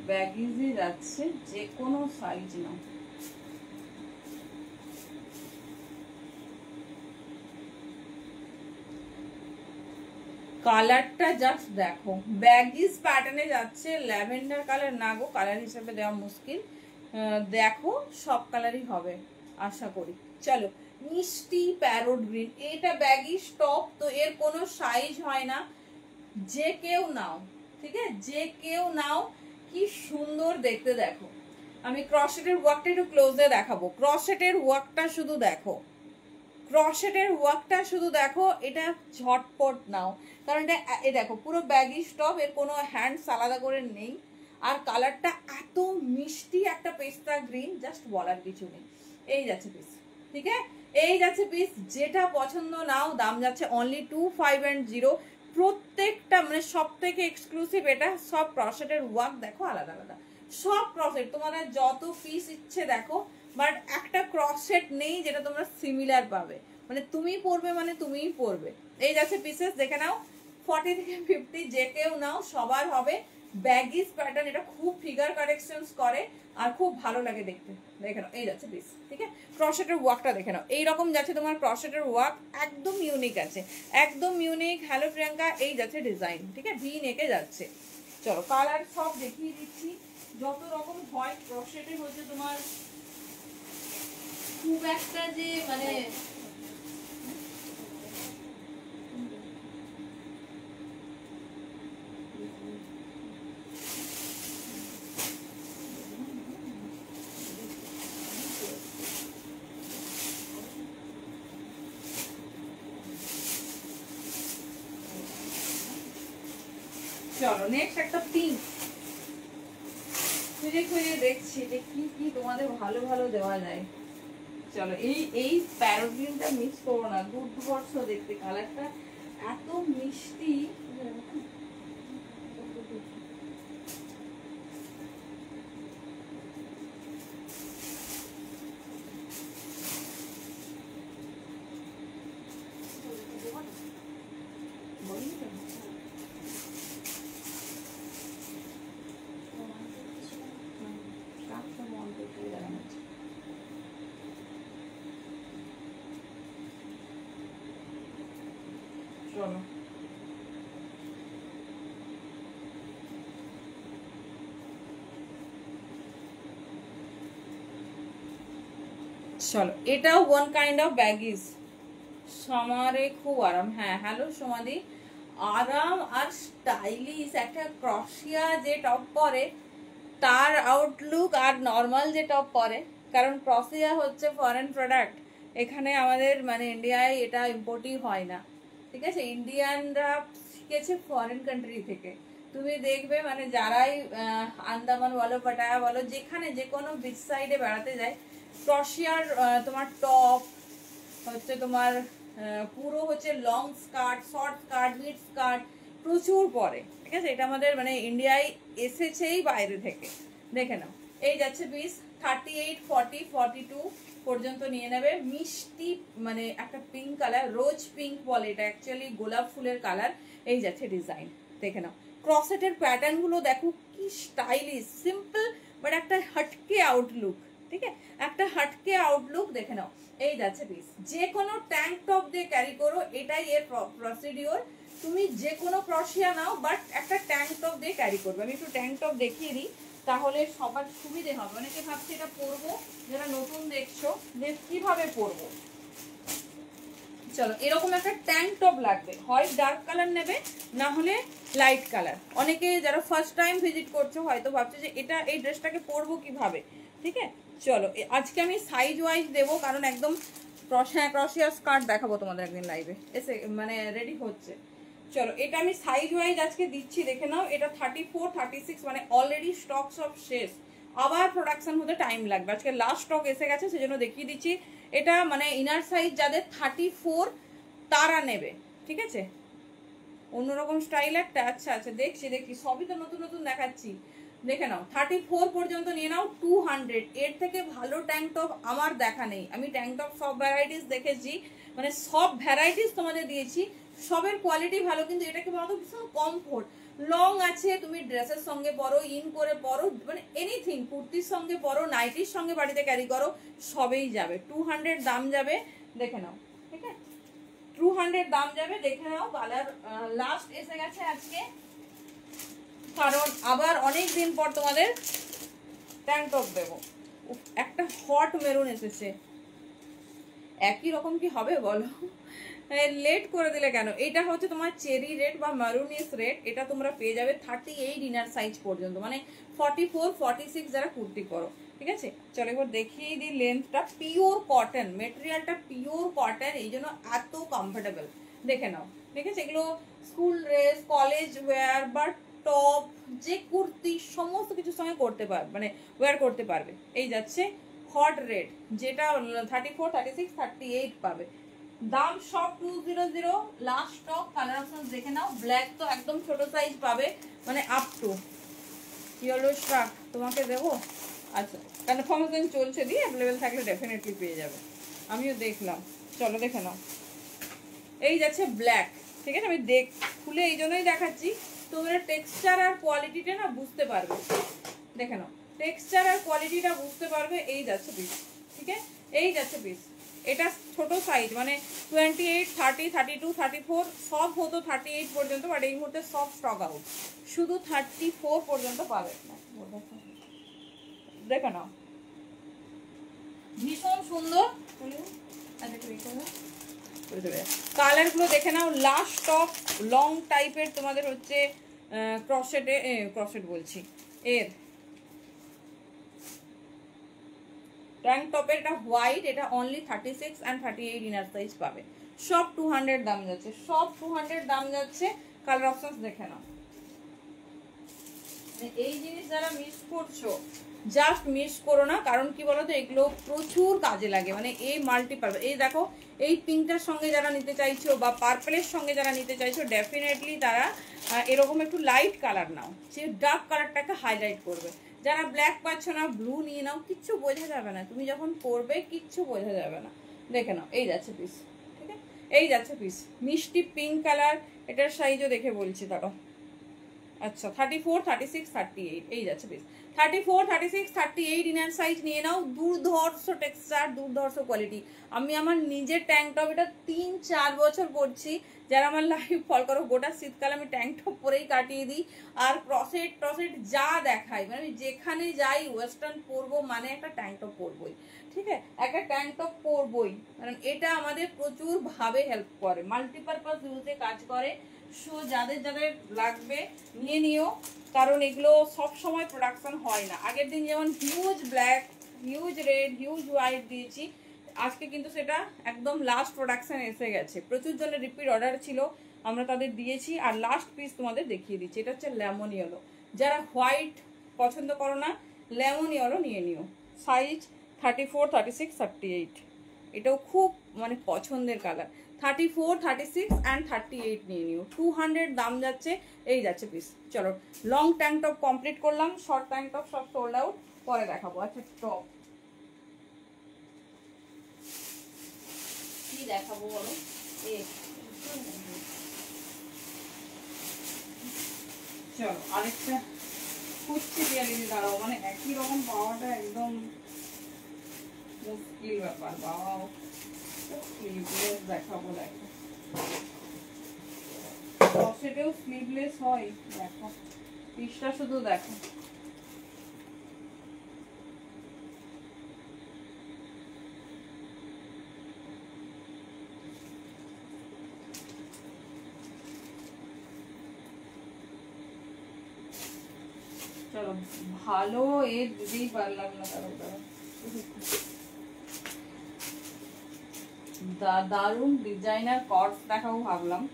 ব্যাগিজে যাচ্ছে, যে কোনো সাইজ নাও। কালারটা জাস্ট দেখো, ব্যাগিজ প্যাটার্নে যাচ্ছে। ল্যাভেন্ডার কালার না গো, কালার হিসেবে দেওয়া মুশকিল। দেখো সব কালারই হবে আশা করি। চলো মিষ্টি প্যারোট গ্রিন, এটা ব্যাগিজ টপ, তো এর কোনো সাইজ হয় না, যে কেউ নাও। ঠিক আছে, যে কেউ নাও। কি সুন্দর দেখতে দেখো। আমি ক্রসেটের ওয়ার্কটা একটু ক্লোজে দেখাবো। ক্রসেটের ওয়ার্কটা শুধু দেখো, ক্রসেটের ওয়ার্কটা শুধু দেখো। এটা ঝটপট নাও, কারণ এটা এ দেখো পুরো ব্যাগিজ টপ, এর কোনো হ্যান্ডস আলাদা করে নেই। আর কালারটা এত মিষ্টি একটা পেস্তা গ্রিন, জাস্ট বলার কিছু নেই। এই যাচ্ছে পিস, ঠিক আছে, এই যাচ্ছে পিস। যেটা পছন্দ নাও, দাম যাচ্ছে অনলি 2510। প্রত্যেকটা মানে সব থেকে এক্সক্লুসিভ এটা। সব ক্রসেটের ওয়ার্ক দেখো আলাদা আলাদা, সব ক্রসেট। তোমাদের যত পিস ইচ্ছে দেখো, বাট একটা ক্রসেট নেই যেটা তোমরা সিমিলার পাবে। মানে তুমি পরবে মানে তুমিই পরবে। এই যাচ্ছে পিসেস, দেখে নাও। 40 থেকে 50 যে কেউ নাও, সবার হবে। ব্যাগিজ প্যাটার্ন, এটা খুব ফিগার কারেকশনস করে আর খুব ভালো লাগে দেখতে। দেখে নাও, এই যাচ্ছে পিস। ঠিক আছে, ক্রসেটের ওয়ার্কটা দেখে নাও। এইরকম যাচ্ছে তোমার ক্রসেটের ওয়ার্ক, একদম ইউনিক আছে, একদম ইউনিক। হ্যালো প্রিয়াঙ্কা, এই যাচ্ছে ডিজাইন। ঠিক আছে, ভি নেকে যাচ্ছে। চলো কালার সব দেখিয়ে দিচ্ছি যত রকম হয়। ক্রসেটে হচ্ছে তোমার খুব একটা যে মানে চলো নেক্সট একটা পিঙ্ক। খুঁজে খুঁজে দেখছি যে কি কি তোমাদের ভালো ভালো দেওয়া যায়। চলো এই প্যারোট গ্রিনটা মিক্স করবো না, দুর্ধর্ষ দেখতে, কালারটা এত মিষ্টি। চলো চলো এটাও ওয়ান কাইন্ড অফ ব্যাগিজ। সমারে খুব আরাম। হ্যাঁ হ্যালো সমাধি, আরাম আর স্টাইলিশ। একটা ক্রসিয়া যে টপ পরে তার আউটলুক আর নর্মাল যে টপ পরে, কারণ ক্রসিয়া হচ্ছে ফরেন প্রোডাক্ট। এখানে আমাদের মানে ইন্ডিয়ায় এটা ইম্পোর্টই হয় না। ঠিক আছে, ইন্ডিয়ানরা শিখেছে ফরেন কান্ট্রি থেকে। তুমি দেখবে মানে যারাই আন্দামান বলো পাটায়া বলো, যেখানে যে কোনো বিচ সাইডে বেড়াতে যায়, ক্রসিয়ার তোমার টপ হচ্ছে তোমার পুরো হচ্ছে long skirt, short skirt, mid skirt প্রচুর পরে। ঠিক আছে, এটা আমাদের মানে ইন্ডিয়ায় এসেছেই বাইরে থেকে। দেখে নাও এই যাচ্ছে পিস 38, 40, 42 পর্যন্ত নিয়ে নেবে। মিষ্টি মানে একটা পিঙ্ক কালার, রোজ পিঙ্ক বলে এটা, অ্যাকচুয়ালি গোলাপ ফুলের কালার। এই যাচ্ছে ডিজাইন, দেখে নাও। ক্রসেটের প্যাটার্ন গুলো দেখো কি স্টাইলিশ, সিম্পল বাট একটা হটকে আউটলুক, ঠিক আছে, একটা হটকে আউটলুক, দেখে নাও। এই যাচ্ছে পিস, যে কোনো ট্যাঙ্ক টপ দিয়ে ক্যারি করো, এটাই এর প্রসিডিওর। তুমি যে কোনো ক্রসিয়া নাও, বাট একটা ট্যাঙ্ক টপ দিয়ে ক্যারি করবে। আমি একটু ট্যাঙ্ক টপ দেখিয়ে দিই, তাহলে সবার সুবিধে হবে। অনেকে ভাবছে এটা পরবো, যারা নতুন দেখছো যে কিভাবে পরবো। চলো, এরকম একটা ট্যাঙ্ক টপ লাগবে, হয় ডার্ক কালার নেবে, না হলে লাইট কালার। অনেকে যারা ফার্স্ট টাইম ভিজিট করছো হয়তো ভাবছো যে এটা এই ড্রেসটাকে পরবো কিভাবে, ঠিক আছে। চলো, আজকে আমি সাইজ ওয়াইজ দেবো, কারণ একদম ক্রসিয়া স্কার্ট দেখাবো তোমাদের একদিন লাইভে এসে, মানে রেডি হচ্ছে। চলো, এটা আমি সাইজ ওয়াইজ আজকে দিচ্ছি, দেখে নাও। এটা 34, 36, মানে অলরেডি স্টক সব শেষ, আবার প্রোডাকশন হতে টাইম লাগবে। আজকে লাস্ট স্টক এসে গেছে, সেজন্য দেখিয়ে দিচ্ছি। এটা মানে ইনার সাইজ যাদের 34 তারা নেবে, ঠিক আছে। অন্যরকম স্টাইল একটা, আচ্ছা আচ্ছা, দেখছি সবই তো নতুন নতুন দেখাচ্ছি, দেখে নাও। 34 পর্যন্ত নিয়ে নাও 200। এর থেকে ভালো ট্যাঙ্ক টপ আমার দেখা নেই। আমি ট্যাঙ্ক টপ সব ভ্যারাইটিস দেখেছি, মানে সব ভ্যারাইটিস তোমাদের দিয়েছি, সবের কোয়ালিটি ভালো, কিন্তু এটাকে বলতো ভীষণ কমফোর্ট। লং আছে, তুমি ড্রেসের সঙ্গে পরো, ইন করে পরো, মানে এনিথিং, কুর্তির সঙ্গে পরো, নাইটির সঙ্গে বাড়িতে ক্যারি করো, সবেই যাবে। 200 দাম যাবে, দেখে নাও, ঠিক আছে। 200 দাম যাবে, দেখে নাও। কালার লাস্ট এসে গেছে আজকে, কারণ আবার অনেক দিন পর তোমাদের ট্যাঙ্ক টপ দেবো। একটা হট মেরুন এসেছে, একই রকম কি হবে বলো, লেট করে দিলে কেন। এটা হচ্ছে তোমার চেরি রেড বা মারুনিস রেড, এটা তোমরা পেয়ে যাবে 38 ইনার সাইজ পর্যন্ত, মানে 44, 46 যারা কুর্তি করো, ঠিক আছে। চলো এবার দেখিয়ে দিই লেন্থটা। পিওর কটন, মেটেরিয়ালটা পিওর কটন, এই জন্য এত কমফোর্টেবল, দেখে নাও, ঠিক আছে। এগুলো স্কুল ড্রেস, কলেজ ওয়্যার বা টপ, যে কুর্তি সমস্ত কিছুর সঙ্গে করতে পারবে, মানে ওয়্যার করতে পারবে। এই যাচ্ছে হট রেড, যেটা 34, 36, 38 পাবে। দাম সব 200, লাস্ট স্টক। কালার অপশন দেখে নাও। ব্ল্যাক তো একদম ছোট সাইজ পাবে, মানে আপ টু ইয়েলো স্ট্রাক তোমাকে দেবো। আচ্ছা, কনফার্মেশন চলছে, দিয়ে অ্যাভেলেবেল থাকলে ডেফিনেটলি পেয়ে যাবে, আমিও দেখলাম। চলো দেখে নাও, এই যাচ্ছে ব্ল্যাক, ঠিক আছে। আমি খুলে এই জন্যই দেখাচ্ছি, তোমরা টেক্সচার আর কোয়ালিটিটা না বুঝতে পারবে, দেখে নাও, টেক্সচার আর কোয়ালিটিটা বুঝতে পারবে। এই যাচ্ছে পিস, ঠিক আছে, এই যাচ্ছে পিস। এটা ছোট সাইজ, মানে 28, 30, 32, 34 সব হতো 38 পর্যন্ত, বাট এই মুহূর্তে সব স্টক আউট, শুধু 34 পর্যন্ত পাবে। দেখে নাও, ভীষণ সুন্দর। কালার গুলো দেখে নাও, লাস্ট স্টক। লং টাইপের তোমাদের হচ্ছে ক্রসেট বলছি, এর ট্যাঙ্ক টপের, এটা হোয়াইট, এটা অনলি 36 and 38 ইনার সাইজ পাবে। সব 200 দাম যাচ্ছে, সব 200 দাম যাচ্ছে। কালার অপশনস দেখে নাও। এই জিনিস যারা মিস করছো, জাস্ট মিস করো না, কারণ কি বলতো, এগুলো প্রচুর কাজে লাগে, মানে এই মাল্টিপারপাস। এই দেখো, এই পিঙ্কটার সঙ্গে যারা নিতে চাইছো বা পার্পলের সঙ্গে যারা নিতে চাইছো, ডেফিনেটলি তারা এরকম একটু লাইট কালার নাও, সে ডার্ক কালারটাকে হাইলাইট করবে। যারা ব্ল্যাক পাচ্ছ না, ব্লু নিয়ে নাও, কিচ্ছু বোঝা যাবে না, তুমি যখন পরবে কিচ্ছু বোঝা যাবে না। দেখে নাও, এই যাচ্ছে পিস, ঠিক আছে, এই যাচ্ছে পিস, মিষ্টি পিঙ্ক কালার। এটার সাইজও দেখে বলছি, দাঁড়ো। আচ্ছা, 34, 36, 38 এই যাচ্ছে পিস। 34, 36, 38 ইনার সাইজ নিয়ে নাও। দুর্ধর্ষ টেক্সচার, দুর্ধর্ষ কোয়ালিটি। আমি আমার নিজের ট্যাঙ্ক টপ এটা 3-4 বছর পরছি। যারা আমার লাইভ ফলো করো, গোটা শীতকাল আমি ট্যাঙ্ক টপ পরেই কাটিয়ে দিই। আর ক্রসেট যা দেখাই, মানে আমি যেখানে যাই ওয়েস্টার্ন পরবো মানে একটা ট্যাঙ্ক টপ পরবোই, ঠিক আছে, একটা ট্যাঙ্ক টপ পরবোই, কারণ এটা আমাদের প্রচুর ভাবে হেল্প করে, মাল্টিপারপাস ইউজে কাজ করে। সো যাদের যাদের লাগবে নিয়ে নিও, কারণ এগুলো সব সময় প্রোডাকশন হয় না। আগের দিন যেমন huge black, huge red, huge white দিয়েছি, আজকে কিন্তু সেটা একদম লাস্ট প্রোডাকশন এসে গেছে। প্রচুর জনের রিপিট অর্ডার ছিল, আমরা তাদের দিয়েছি। আর লাস্ট পিস তোমাদের দেখিয়ে দিচ্ছি, এটা হচ্ছে লেমন ইয়েলো। যারা হোয়াইট পছন্দ করো না, লেমন ইয়েলো নিয়ে নিও। সাইজ 34, 36, 38, এটাও খুব মানে পছন্দের কালার। 34, 36 and 38 নিয়ে নিও। 200 দাম যাচ্ছে, এই যাচ্ছে পিস। চলো, লং ট্যাঙ্ক টপ কমপ্লিট করলাম, শর্ট ট্যাঙ্ক টপ সব সোল্ড আউট। পরে দেখাবো। আচ্ছা টপ কি দেখাবো বলো? চলো আরেকটা খুঁজছি রিয়ালিটি, দাঁড়াও, মানে একই রকম পাওয়াটা একদম মুশকিল ব্যাপার। বাবাও স্লিভলেস দেখাবো, দেখো ক্রসেটেও স্লিভলেস হয়, দেখো পিসটা শুধু দেখো। চলো ভালো এর দিতেই পারলাম না, কারণ দারুন ডিজাইনার কর্ডস দেখাবো ভাবলাম।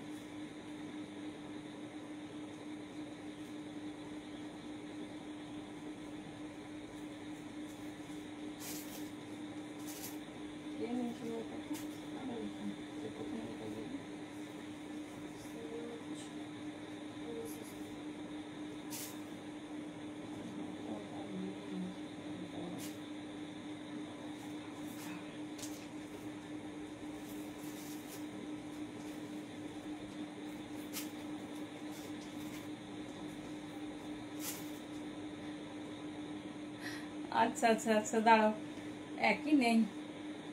আচ্ছা আচ্ছা আচ্ছা দাঁড়াও, একই নেই,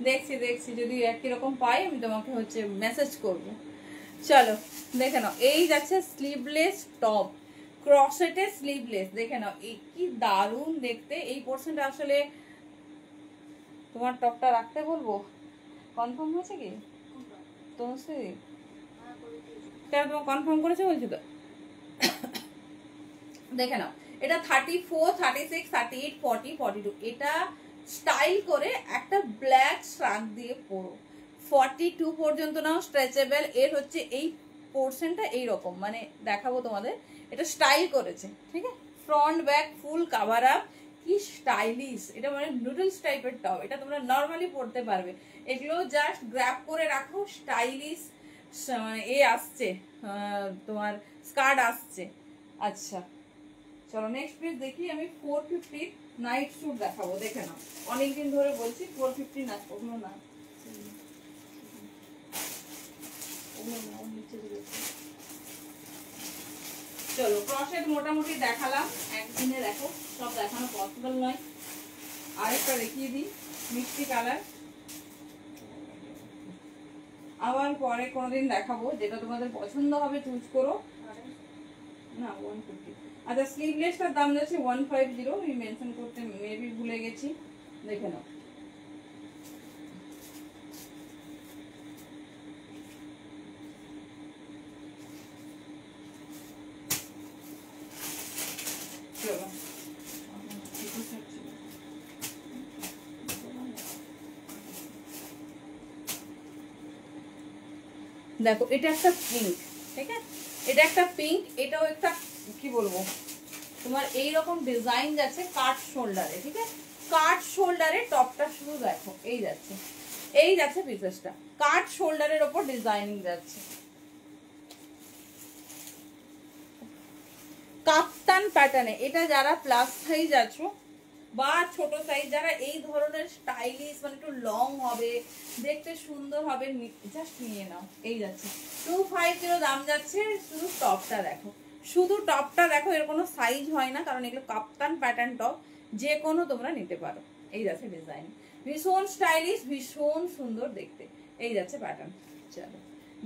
দেখছি দেখছি, যদি একই রকম পাই আমি তোমাকে হচ্ছে মেসেজ করব। চলো দেখে নাও, এই যাচ্ছে স্লিভলেস টপ, ক্রসেটে স্লিভলেস, দেখে নাও এই কি দারুণ দেখতে। এই পোর্শনটা আসলে তোমার টপটা রাখতে বলবো, কনফার্ম হয়েছে কি তোমার? কেন তোমার কনফার্ম করেছে বলছি তো। দেখে নাও এটা 34, 36, 38, 40, 42, এটা স্টাইল করে একটা ব্ল্যাক শ্রাগ দিয়ে পরো। 42 পর্যন্ত নাও স্ট্রেচেবল। এর হচ্ছে এই পোর্শনটা এইরকম, মানে দেখাবো তোমাদের, এটা স্টাইল করেছে, ঠিক আছে, ফ্রন্ট ব্যাক ফুল কাভার আপ, কি স্টাইলিশ। এটা মানে নুডলস টাইপের টপ, এটা তোমরা নর্মালি পরতে পারবে। এগুলো জাস্ট গ্র্যাব করে রাখো, স্টাইলিশ মানে এ আসছে, তোমার স্কার্ট আসছে। আচ্ছা চলো নেক্সট পিস দেখি। আমি 450 নাইট স্যুট দেখাবো, দেখে নাও, অনেকদিন ধরে বলছি 450 না, ওগুলো না, চলো ক্রসেট মোটামুটি দেখালাম একদিনে, দেখো সব দেখানো পসিবল নয়। আরেকটা দেখিয়ে দিই, মিষ্টি কালার, আবার পরে কোনোদিন দেখাবো, যেটা তোমাদের পছন্দ হবে চুজ করো। না 150। আচ্ছা স্লিভলেসটার দাম যাচ্ছে 150, আমি মেনশন করতে মেবি ভুলে গেছি, দেখে নাও। চলো দেখো এটা একটা পিঙ্ক, ঠিক আছে, এটা একটা পিঙ্ক, এটাও একটা কি বলবো তোমার এইরকম ডিজাইন যাচ্ছে কাট শোল্ডারে, ঠিক আছে, কাট শোল্ডারে টপটা শুধু দেখো, এই যাচ্ছে, এই যাচ্ছে পিসেসটা কাট শোল্ডারের ওপর ডিজাইনিং যাচ্ছে, কাপ্তান প্যাটার্নে। এটা যারা প্লাস সাইজ আছো বা ছোট সাইজ, যারা এই ধরনের স্টাইলিশ মানে একটু লং হবে, দেখতে সুন্দর হবে, জাস্ট নিয়ে নাও। এই যাচ্ছে 250 দাম যাচ্ছে। শুধু টপটা দেখো, শুধু টপটা দেখো, এর কোনো সাইজ হয় না, কারণ এগুলো কাপ্তান প্যাটার্ন টপ, যে কোনো তোমরা নিতে পারো। এই যাচ্ছে ডিজাইন, ভীষণ স্টাইলিশ, ভীষণ সুন্দর দেখতে। এই যাচ্ছে প্যাটার্ন। চলো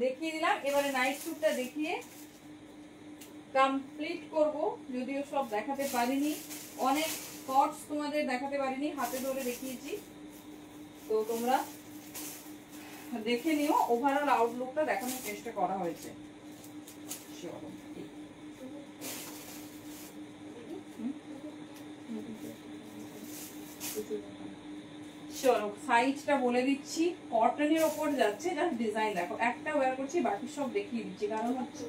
দেখিয়ে দিলাম, এবারে নাইট স্যুটটা দেখিয়ে কমপ্লিট করব। যদিও সব দেখাতে পারিনি, অনেক কটস তোমাদের দেখাতে পারিনি, হাতে ধরে দেখিয়েছি, তো তোমরা দেখে নিও। ওভারঅল আউটলুকটা দেখানোর চেষ্টা করা হয়েছে। চলো চলো সাইজটা বলে দিচ্ছি, কটনের ওপর যাচ্ছে, জাস্ট ডিজাইন দেখো, একটা ওয়্যার করছি, বাকি সব দেখিয়ে দিচ্ছি, কারণ হচ্ছে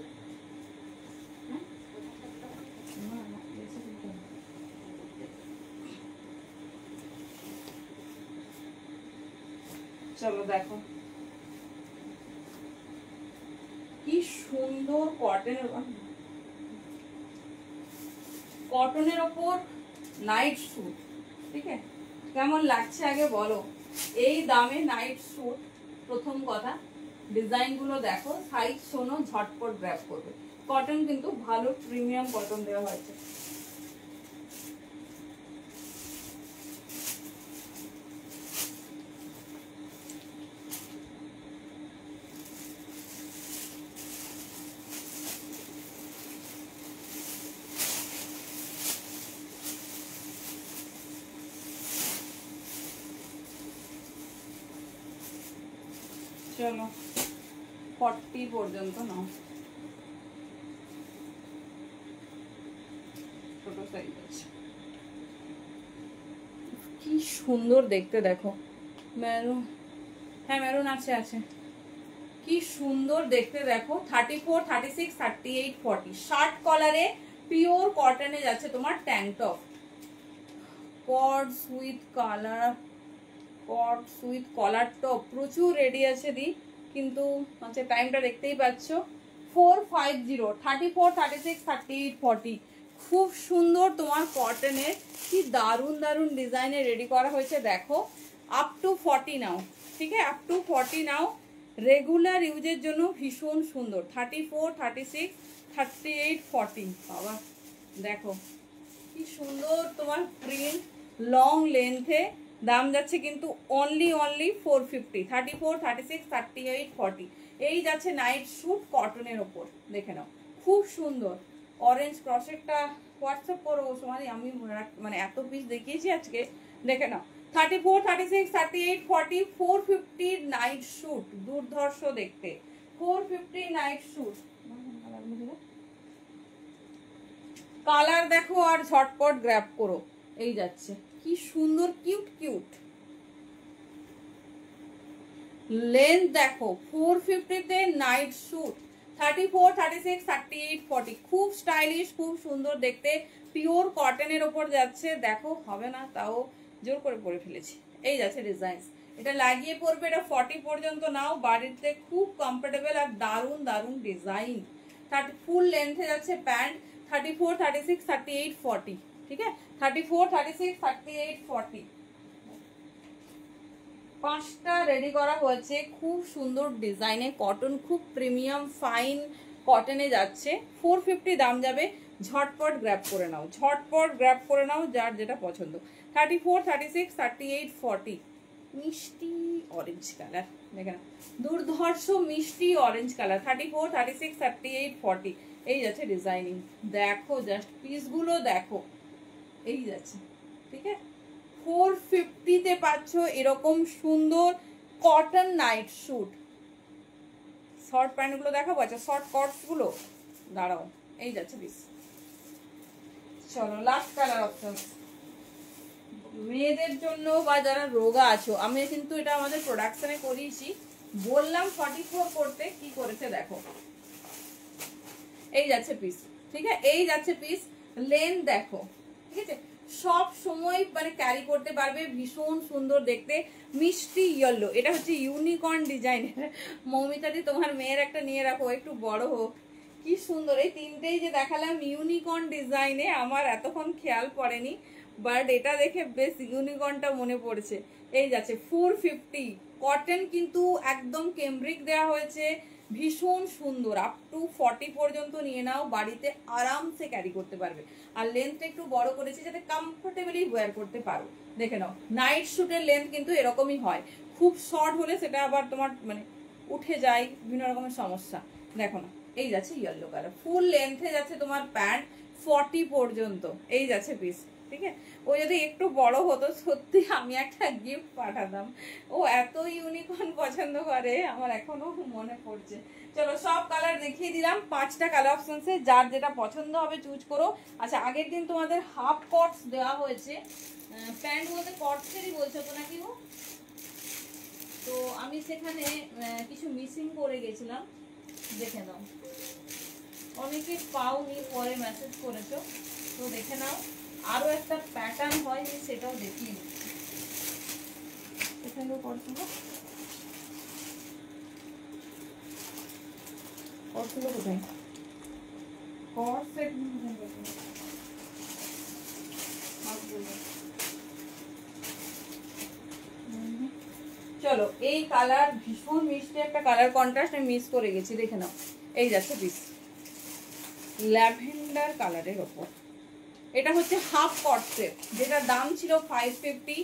চলো দেখো কি সুন্দর কটনের ওপর নাইট স্যুট, ঠিক আছে, কেমন লাগছে আগে বলো। এই দামে নাইট স্যুট, প্রথম কথা ডিজাইনগুলো দেখো, সাইজ শোনো, ঝটপট গ্র্যাব করবে। কটন কিন্তু ভালো প্রিমিয়াম কটন দেওয়া হয়েছে। চলো 40 পর্যন্ত নাও, ছোট সাইজ আছে। কি সুন্দর দেখতে দেখো, মেরুন, হ্যাঁ মেরুন আছে আছে, কি সুন্দর দেখতে দেখো। 34, 36, 38, 40 শার্ট কলারে পিওর কটনে যাচ্ছে তোমার tank top, cords with colour, cords with collar top প্রচুর রেডি আছে দি, কিন্তু আচ্ছা টাইমটা দেখতেই পাচ্ছ 450, 34, 36, 38, 40 খুব সুন্দর তোমার কটনের, কি দারুন দারুন ডিজাইনে রেডি করা হয়েছে দেখো। আপ টু 40 নাও, ঠিক আছে, আপ টু 40 নাও, রেগুলার ইউজের জন্য ভীষণ সুন্দর। 34, 36, 38, 40 বাবা দেখো কি সুন্দর তোমার প্রিন্ট, লং লেন্থে, দাম যাচ্ছে কিন্তু অনলি 450। 34, 36, 38, 40 এই যাচ্ছে নাইট স্যুট কটনের ওপর, দেখে নাও খুব সুন্দর। অরেঞ্জ ক্রসেটটা হোয়াটসঅ্যাপ করো সময়, আমি মানে এত পিস দেখিয়েছি আজকে, দেখে নাও। 34, 36, 38, 40 450 নাইট স্যুট, দুর্ধর্ষ দেখতে 450 নাইট স্যুট। কালার দেখো আর ঝটপট গ্র্যাব করো, এই যাচ্ছে কি সুন্দর কিউট কিউট। লেন্থ দেখো 450 তে নাইট স্যুট, 34, 36, 38, 40 খুব স্টাইলিশ, খুব সুন্দর দেখতে, পিওর কটনের ওপর যাচ্ছে দেখো, হবে না তাও জোর করে পরে ফেলেছি। এই যাচ্ছে ডিজাইন, এটা লাগিয়ে পরবে, এটা 40 পর্যন্ত নাও, বাড়িতে খুব কমফোর্টেবল আর দারুন দারুন ডিজাইন। ফুল লেন্থে যাচ্ছে প্যান্ট, 34, 36, 38, 40 ঠিক আছে, 34, 36, 38, 40 পাঁচটা রেডি করা হয়েছে, খুব সুন্দর ডিজাইনে, কটন খুব প্রিমিয়াম ফাইন কটনে যাচ্ছে, 450 দাম যাবে। ঝটপট গ্র্যাব করে নাও, ঝটপট গ্র্যাব করে নাও যার যেটা পছন্দ। 34, 36, 38, 40 মিষ্টি অরেঞ্জ কালার, দেখে না দুর্ধর্ষ মিষ্টি অরেঞ্জ কালার। 34, 36, 38, 40 এই যাচ্ছে ডিজাইনিং, দেখো জাস্ট পিসগুলো দেখো, এই যাচ্ছে ঠিক আছে। 450 তে পাচ্ছ এরকম সুন্দর cotton night sweet. Short pant গুলো দেখাবো, আচ্ছা শর্ট কটস গুলো দাঁড়াও, এই যাচ্ছে পিস। চলো লাস্ট কালার অপশন, মেয়েদের জন্য বা যারা রোগা আছো, আমি কিন্তু এটা আমাদের প্রোডাকশনে করিয়েছি, বললাম 44 করতে, কি করেছে দেখো, এই যাচ্ছে পিস, ঠিক আছে, এই যাচ্ছে পিস। লেন্থ দেখো, ঠিক আছে, সব সময় মানে ক্যারি করতে পারবে, ভীষণ সুন্দর দেখতে, মিষ্টি ইয়েলো, এটা হচ্ছে ইউনিকর্ন ডিজাইনের। মৌমিতাদি তোমার মেয়ের একটা নিয়ে রাখো, একটু বড় হোক, কি সুন্দর। এই তিনটেই যে দেখালাম ইউনিকর্ন ডিজাইনে, আমার এতক্ষণ খেয়াল পড়েনি, বাট এটা দেখে বেশ ইউনিকর্নটা মনে পড়ছে। এই যাচ্ছে 450 কটন, কিন্তু একদম কেমব্রিক দেওয়া হয়েছে, ভীষণ সুন্দর। আপ টু 40 পর্যন্ত নিয়ে নাও, বাড়িতে আরামসে ক্যারি করতে পারবে। আর লেন্থটা একটু বড় করেছি যাতে কমফোর্টেবলি ওয়্যার করতে পারো। দেখে নাও নাইট স্যুটের লেন্থ কিন্তু এরকমই হয়, খুব শর্ট হলে সেটা আবার তোমার মানে উঠে যায়, বিভিন্ন রকমের সমস্যা। দেখো না, এই যাচ্ছে ইয়েলো কালার, ফুল লেন্থে যাচ্ছে তোমার প্যান্ট 40 পর্যন্ত, এই যাচ্ছে পিস, ঠিক আছে। ও যদি একটু বড় হতো সত্যি আমি একটা গিফট পাঠাতাম, ও এত ইউনিকর্ন পছন্দ করে, আমার এখনো মনে পড়ছে। চলো সব কালার দেখিয়ে দিলাম, 5টা কালার অপশনসে যার যেটা পছন্দ হবে চুজ করো। আচ্ছা আগের দিন তোমাদের হাফ কটস দেওয়া হয়েছে, প্যান্ট বলতে কটসেরই বলছো তো নাকি ও, তো আমি সেখানে কিছু মিসিং করে গেছিলাম, দেখে নাও, অনেকে পাওনি, পরে মেসেজ করেছো, তো দেখে নাও। আরো একটা প্যাটার্ন হয় সেটাও দেখিয়ে দিচ্ছি, এখানেও করছিল কোথায় কর সেট, চলো এই কালার ভীষণ মিষ্টি একটা কালার কন্ট্রাস্ট আমি মিস করে গেছি, দেখে নাও। এই যাচ্ছে পিস ল্যাভেন্ডার কালারের ওপর। এটা হচ্ছে হাফ কট সেট, যেটা দাম ছিল 550,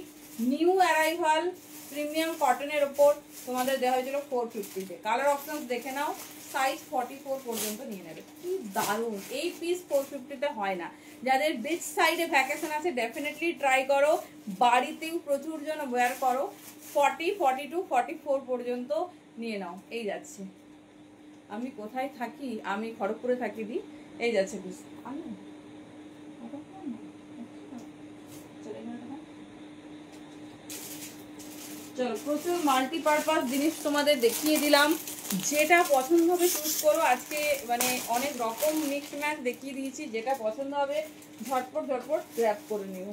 নিউ অ্যারাইভাল প্রিমিয়াম কটনের ওপর তোমাদের দেওয়া হয়েছিল 450-তে। কালার অপশন দেখে নাও, সাইজ 44 পর্যন্ত নিয়ে নেবে। কি দারুণ এই পিস 450-তে হয় না। যাদের বিচ সাইডে ভ্যাকেশন আছে ডেফিনেটলি ট্রাই করো, বাড়িতেও প্রচুর জন ওয়্যার করো। 40, 42, 44 পর্যন্ত নিয়ে নাও। এই যাচ্ছে, আমি কোথায় থাকি, আমি খড়গপুরে থাকি দি। এই যাচ্ছে পিস, আমি চলো প্রচুর মাল্টিপারপাস জিনিস তোমাদের দেখিয়ে দিলাম, যেটা পছন্দ হবে চুজ করো। আজকে মানে অনেক রকম মিক্স ম্যাচ দেখিয়ে দিয়েছি, যেটা পছন্দ হবে ঝটপট ঝটপট গ্র্যাব করে নিও।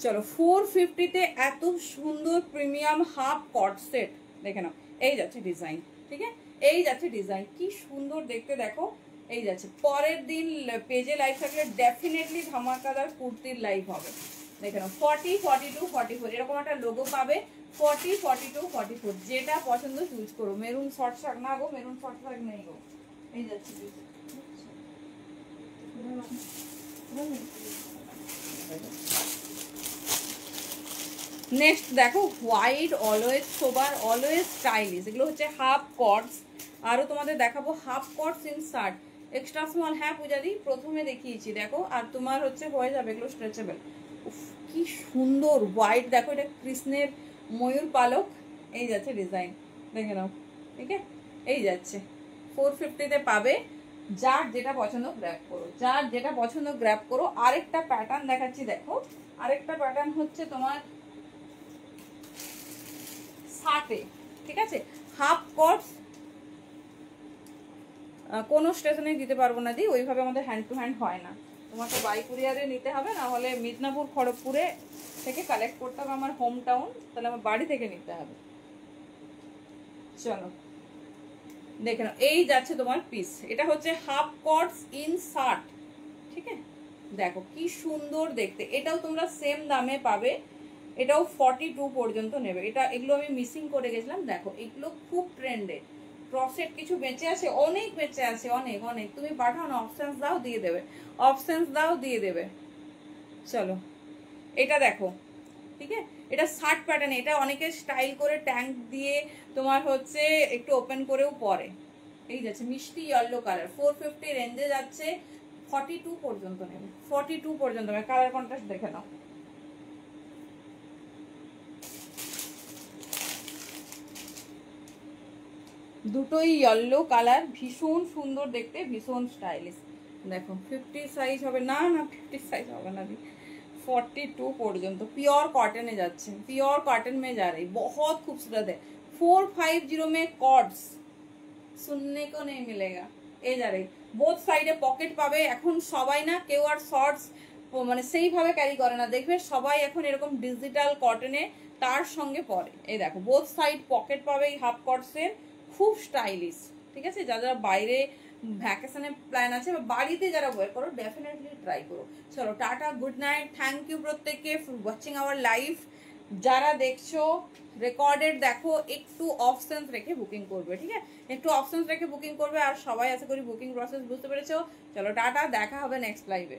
চলো 450-তে এত সুন্দর প্রিমিয়াম হাফ কট সেট দেখে নাও। এই যাচ্ছে ডিজাইন, ঠিক আছে, এই যাচ্ছে ডিজাইন, কি সুন্দর দেখতে দেখো। এই যাচ্ছে, পরের দিন পেজে লাইভ থাকলে ডেফিনেটলি ধামাকাদার কুর্তির লাইভ হবে। দেখে নাও 40, 42, 44 এরকম একটা লোগো পাবে। 40, 42, 44 যেটা পছন্দ চুজ করো। মেরুন শর্ট শার্ট না গো, মেরুন শর্ট শার্ট নেই গো। এই যাচ্ছে নেক্সট দেখো white always sober always stylish, এগুলো হচ্ছে হাফ কটস। আরও তোমাদের দেখাবো half cuts in shirt extra small. হ্যাঁ পূজাদি প্রথমে দেখিয়েছি দেখো, আর তোমার হচ্ছে হয়ে যাবে এগুলো স্ট্রেচেবল। কি সুন্দর হোয়াইট দেখো, এটা কৃষ্ণের ময়ূর পালক। এই যাচ্ছে ডিজাইন, দেখে নাও, ঠিক আছে। এই যাচ্ছে 450-তে পাবে। যার যেটা পছন্দ গ্র্যাব করো, যার যেটা পছন্দ গ্র্যাব করো। আরেকটা প্যাটার্ন দেখাচ্ছি দেখো, আরেকটা প্যাটার্ন হচ্ছে তোমার শার্টে, ঠিক আছে, হাফ কটস। কোনো স্টেশনে দিতে পারবো না দি, ওইভাবে আমাদের হ্যান্ড টু হ্যান্ড হয় না, তোমাকে বাই কুরিয়ারে নিতে হবে, না হলে মিদনাপুর খড়গপুরে থেকে কালেক্ট করতে হবে, আমার হোম টাউন, তাহলে আমার বাড়ি থেকে নিতে হবে। চলো দেখে নাও, এই যাচ্ছে তোমার পিস। এটা হচ্ছে হাফ কটস ইন শার্ট, ঠিক আছে, দেখো কি সুন্দর দেখতে। এটাও তোমরা সেম দামে পাবে, এটাও 42 পর্যন্ত নেবে। এটা এগুলো আমি মিসিং করে গেছিলাম, দেখো এগুলো খুব ট্রেন্ডে। ক্রসেট কিছু বেঁচে আছে, অনেক বেঁচে আছে, অনেক অনেক। তুমি পাঠাও না, অপশানস দাও দিয়ে দেবে, অপশানস দাও দিয়ে দেবে। চলো এটা দেখো, ঠিক আছে, এটা শার্ট প্যাটার্ন। এটা অনেকে স্টাইল করে ট্যাঙ্ক দিয়ে তোমার হচ্ছে একটু ওপেন করেও পরে। এই যাচ্ছে মিষ্টি ইয়েলো কালার, 450 রেঞ্জে যাচ্ছে, 42 পর্যন্ত নেবে, 42 পর্যন্ত নেবে। কালার কন্ট্রাস্ট দেখে নাও। দুটোই ইয়েলো কালার, ভীষণ সুন্দর দেখতে, ভীষণ স্টাইলিশ। দেখো 50 সাইজ হবে না, না 50 সাইজ হবে না, 42 পর্যন্ত पियोर कॉटन में যাচ্ছে, पियोर कॉटन में जा रही, बहुत खूबसूरत है। 450 में कॉर्ड्स सुनने को नहीं मिलेगा। এই যা রে বোথ সাইডে পকেট পাবে। এখন সবাই না কেউ আর শর্টস মানে সেইভাবে ক্যারি করে না, দেখবে সবাই এখন এরকম ডিজিটাল কটনে তার সঙ্গে পরে। এই দেখো বোথ সাইড পকেট পাবে এই হাফ কটসের, খুব স্টাইলিশ, ঠিক আছে। যারা বাইরে ভ্যাকেশনে প্ল্যান আছে বা বাড়িতে যারা ওয়ার করো ডেফিনেটলি ট্রাই করো। চলো টাটা, গুড নাইট, থ্যাংক ইউ প্রত্যেককে ফর ওয়াচিং আওয়ার লাইভ। যারা দেখছো রেকর্ডেড দেখো, একটু অপশনস রেখে বুকিং করবে, ঠিক আছে, একটু অপশনস রেখে বুকিং করবে। আর সবাই আশা করি বুকিং প্রসেস বুঝতে পেরেছো। চলো টাটা, দেখা হবে নেক্সট লাইভে।